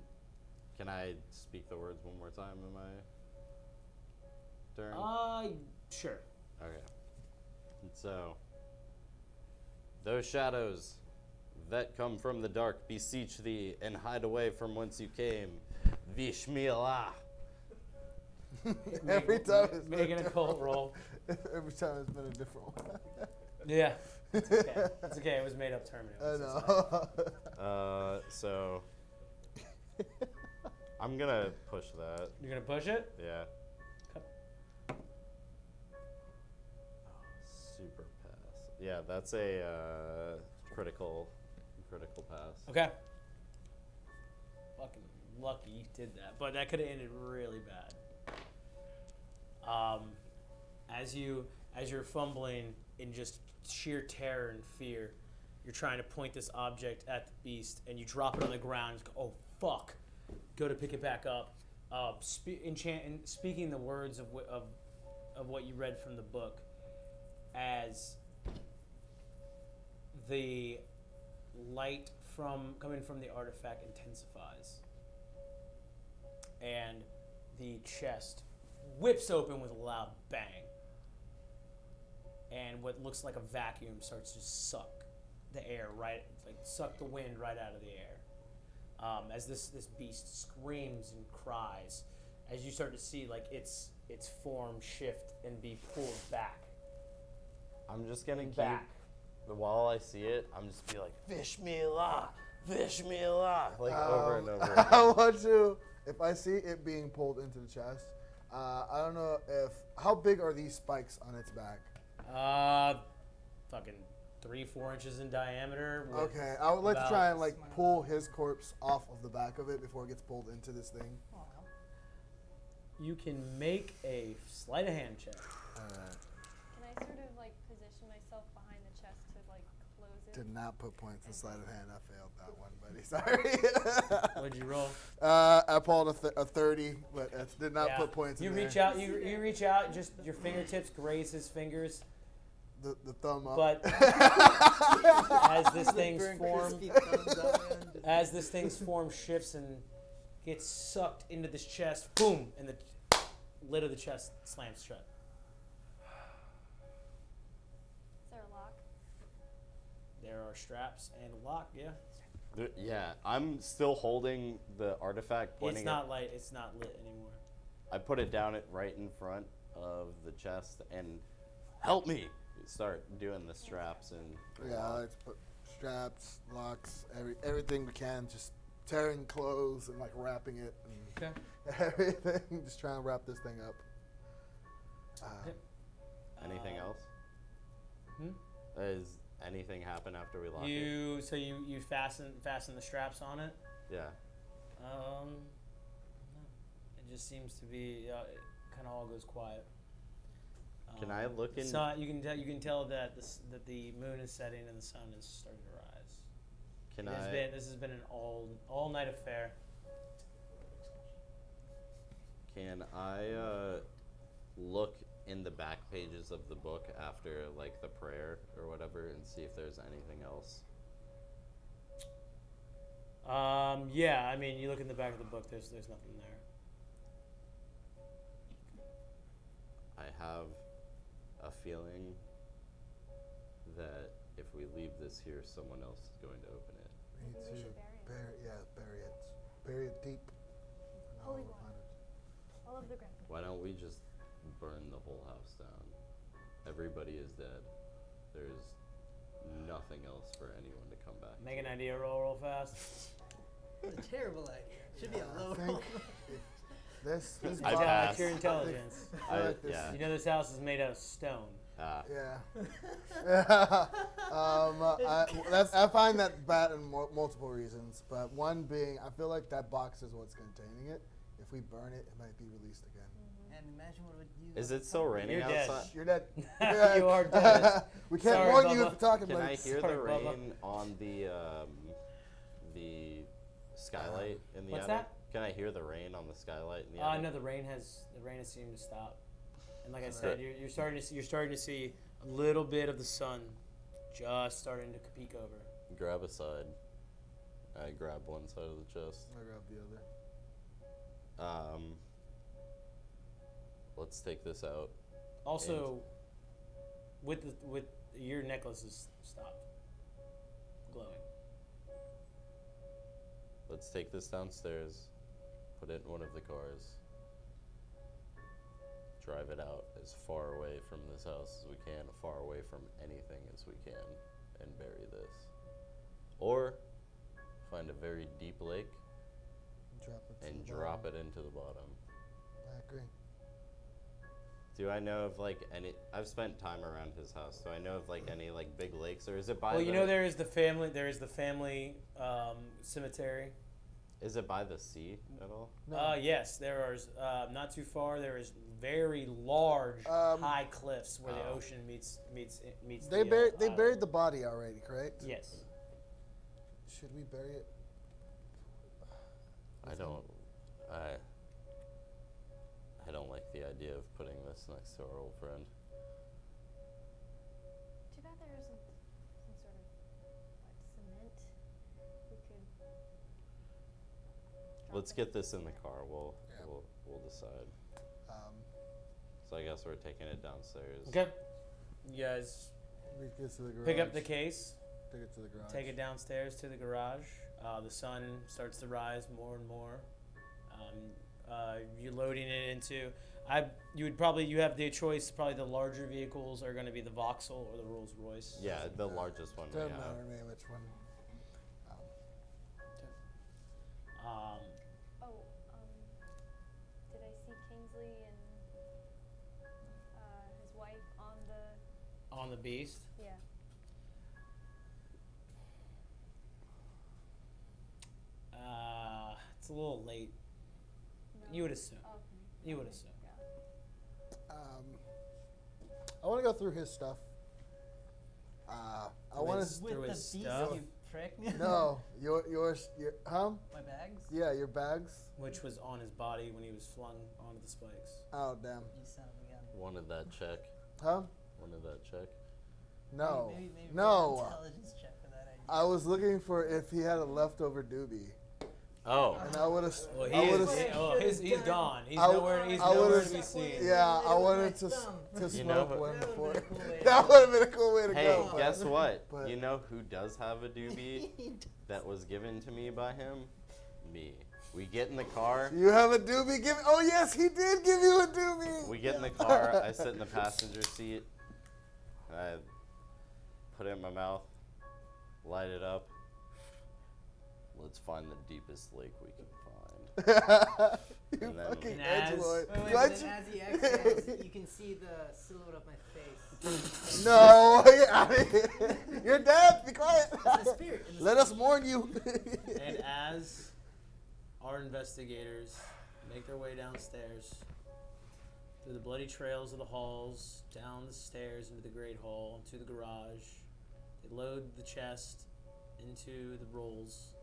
can I speak the words one more time? Am I? turn? Sure. Okay. And so, those shadows that come from the dark beseech thee and hide away from whence you came. Vishmila. Every time it's been Making a cult roll. Every time it's been a different one. Yeah. It's okay. It's okay. It was made up term. I Anyways, it's know. So, I'm gonna push that. You're gonna push it? Yeah. Okay. Super pass. Yeah, that's a critical pass. Okay. Fucking lucky you did that, but that could have ended really bad. As you're fumbling in just sheer terror and fear, you're trying to point this object at the beast, and you drop it on the ground. And just go, oh fuck! Go to pick it back up. Speaking the words of what you read from the book, as the light coming from the artifact intensifies, and the chest whips open with a loud bang, and what looks like a vacuum starts to suck the air suck the wind right out of the air, as this beast screams and cries, as you start to see like its form shift and be pulled back. I'm just gonna keep. Back. While I see it, I'm just be like, Vishmila, like over and over. I want to, if I see it being pulled into the chest, I don't know how big are these spikes on its back? Fucking 3-4 inches in diameter. with Okay, I would like to about- try and pull his corpse off of the back of it before it gets pulled into this thing. You can make a sleight of hand check. Alright. Can I sort of like position myself behind the chest to like close it? Did not put points in sleight of hand. I failed that one, buddy. Sorry. What'd you roll? I pulled a 30, but did not Yeah. put points You in reach there. out. You reach out. Just your fingertips graze his fingers. The thumb up. But as this thing's form shifts and gets sucked into this chest, boom, and the lid of the chest slams shut. Is there a lock? There are straps and a lock. Yeah. Yeah, I'm still holding the artifact. Pointing It's not light. It's not lit anymore. I put it down right in front of the chest and help me start doing the straps and. Yeah, I like to put straps, locks, everything we can, just tearing clothes and wrapping it and everything, just trying to wrap this thing up. Anything else? Does anything happen after we lock it? You fasten the straps on it. Yeah. No. It just seems to be it kind of all goes quiet. Can I look in? So you can tell that the moon is setting and the sun is starting to rise. This has been an all night affair. Can I look in the back pages of the book after the prayer or whatever and see if there's anything else? Yeah, I mean, you look in the back of the book. There's nothing there. I have a feeling that if we leave this here, someone else is going to open it. Me Maybe we too. should bury it. Bury it. Bury it deep. Holy No, water. All over the ground. Why don't we just burn the whole house down? Everybody is dead. There's nothing else for anyone to come back. Make an idea roll real fast. It's a terrible idea. Should be a I low think roll. this I Check pass. your intelligence. Yeah. You know this house is made out of stone. Yeah. I find that bad in multiple reasons, but one being I feel like that box is what's containing it. If we burn it, it might be released again. And imagine what it would do. Is it still raining You're dead. outside? You're dead. You are dead. We can't Sorry, warn you Bubba. if you're talking Can about I it. hear Sorry, the Bubba. rain on the skylight in the What's attic? that? Can I hear the rain on the skylight in the attic? No, the rain has seemed to stop, and like I said, you're starting to see a little bit of the sun just starting to peek over. Grab a side. I grab one side of the chest. I grab the other. let's take this out. Also, with your necklace is stopped glowing. Let's take this downstairs, put it in one of the cars, drive it out as far away from this house as we can, far away from anything as we can, and bury this. Or find a very deep lake and drop it into the bottom. I agree. Do I know of like any? I've spent time around his house. Do I know of like any like big lakes, or is it by? Well, you know there is the family. There is the family cemetery. Is it by the sea at all? No. Yes, there are. Not too far. There is very large, high cliffs where the ocean meets. They the, they island. buried the body already, correct? Yes. Should we bury it? I don't like the idea of putting this next to our old friend. Too bad there isn't some sort of cement. We could. Let's get this in the car. We'll decide. So I guess we're taking it downstairs. Okay. You guys We get to the garage. pick up the case, Take it to the garage. take it downstairs to the garage. The sun starts to rise more and more. You're loading it into. You have the choice. Probably the larger vehicles are going to be the Vauxhall or the Rolls Royce. Yeah, the largest one we Doesn't have. matter to me which one. Did I see Kingsley and his wife on the? Beast. Yeah. It's a little late. No. You would assume. Okay. You would assume. Yeah. I want to go through his stuff. I want to. Through With the his beast, stuff, you prick. No, your huh? My bags? Yeah, your bags. which was on his body when he was flung onto the spikes. Oh damn. You son of a gun. Wanted that check. Huh? Wanted that check. No. Maybe No. an intelligence check for that idea. I was looking for if he had a leftover doobie, Oh. and I would have. Well, I would he's gone. He's I- nowhere. He's I nowhere would've- to be seen. Yeah, I It was wanted my to thumb. to You smoke know- one That before. would've been a cool way to That go. would have been a cool way to Hey, go. but- guess what? but- You know who does have a doobie that was given to me by him? Me. We get in the car. You have a doobie? Oh yes, he did give you a doobie. We get in the car. I sit in the passenger seat. I put it in my mouth, light it up. Let's find the deepest lake we can find. You And then- fucking And as- edgelord. Wait, You but edge- then as he exhales, you can see the silhouette of my face. No, get out of here. You're dead. Be quiet. It's the spirit. in the Let us mourn you. And as our investigators make their way downstairs, through the bloody trails of the halls, down the stairs into the great hall, to the garage, they load the chest into the rolls.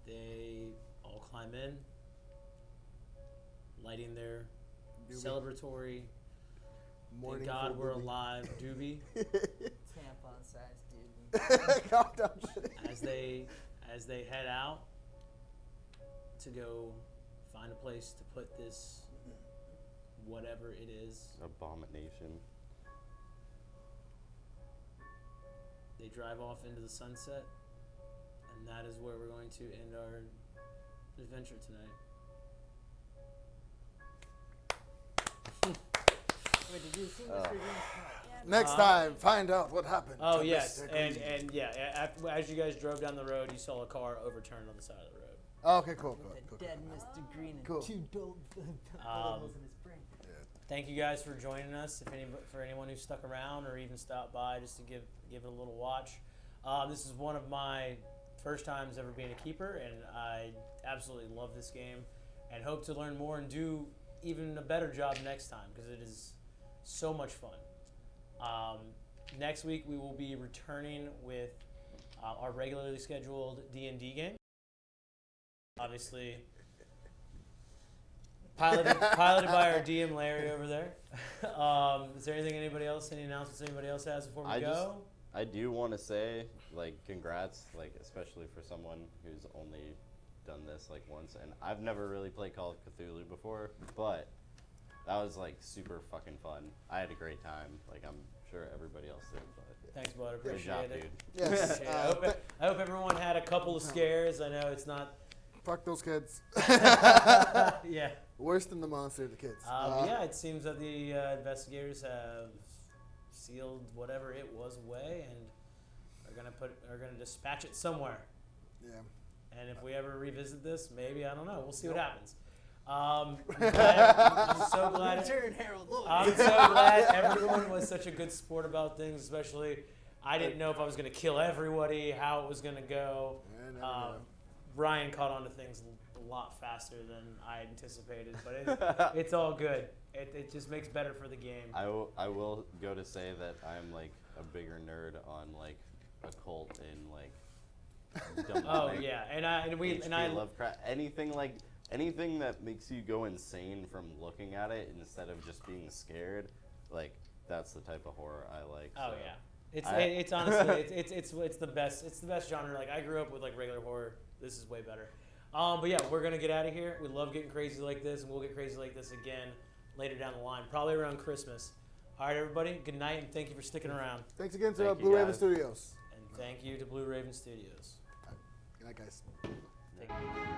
They all climb in, lighting their celebratory Morning "Thank God for We're doobie. Alive" doobie. tampon size dude. Calm down. as they head out to go find a place to put this whatever it is. Abomination. They drive off into the sunset, and that is where we're going to end our adventure tonight. Wait, did you see Mr. Green's car? Yeah, Next time, find out what happened. Oh to yes, Mr. and Green. as you guys drove down the road, you saw a car overturned on the side of the road. Okay, cool. With Cool, a cool, dead cool. Mr. Green and Cool. two bullet holes in his brain. Thank you guys for joining us. For anyone who stuck around or even stopped by just to give it a little watch. This is one of my first times ever being a keeper, and I absolutely love this game, and hope to learn more and do even a better job next time because it is so much fun. Next week we will be returning with our regularly scheduled D&D game. Obviously, piloted by our DM Larry over there. Is there anything any announcements anybody else has before we go? I do want to say, congrats, especially for someone who's only done this once. And I've never really played Call of Cthulhu before, but that was like super fucking fun. I had a great time. Like I'm sure everybody else did. But Thanks, bud. good Appreciate job, it. dude. Yes. Appreciate it. I hope everyone had a couple of scares. I know it's not. Fuck those kids. Yeah. Worse than the monster, the kids. But yeah, it seems that the investigators have sealed whatever it was away and are gonna dispatch it somewhere. Yeah. And if we ever revisit this, maybe I don't know. We'll see what Nope. happens. I'm so glad. Turn Harold, look. I'm so glad everyone was such a good sport about things. Especially, I didn't know if I was gonna kill everybody, how it was gonna go. I never know. Ryan caught on to things a lot faster than I anticipated, but it's all good. It just makes better for the game. I will go to say that I'm like a bigger nerd on like occult and like demonic. Oh yeah, and I Lovecraft, anything that makes you go insane from looking at it instead of just being scared, like that's the type of horror I like. Oh so. yeah, it's honestly it's the best. It's the best genre. Like I grew up with like regular horror. This is way better. But yeah, we're gonna get out of here. We love getting crazy like this, and we'll get crazy like this again later down the line, probably around Christmas. All right, everybody. Good night, and thank you for sticking around. Thanks again to Thank you, Blue Raven guys. Studios. And thank you to Blue Raven Studios. Good night, guys. Take it easy.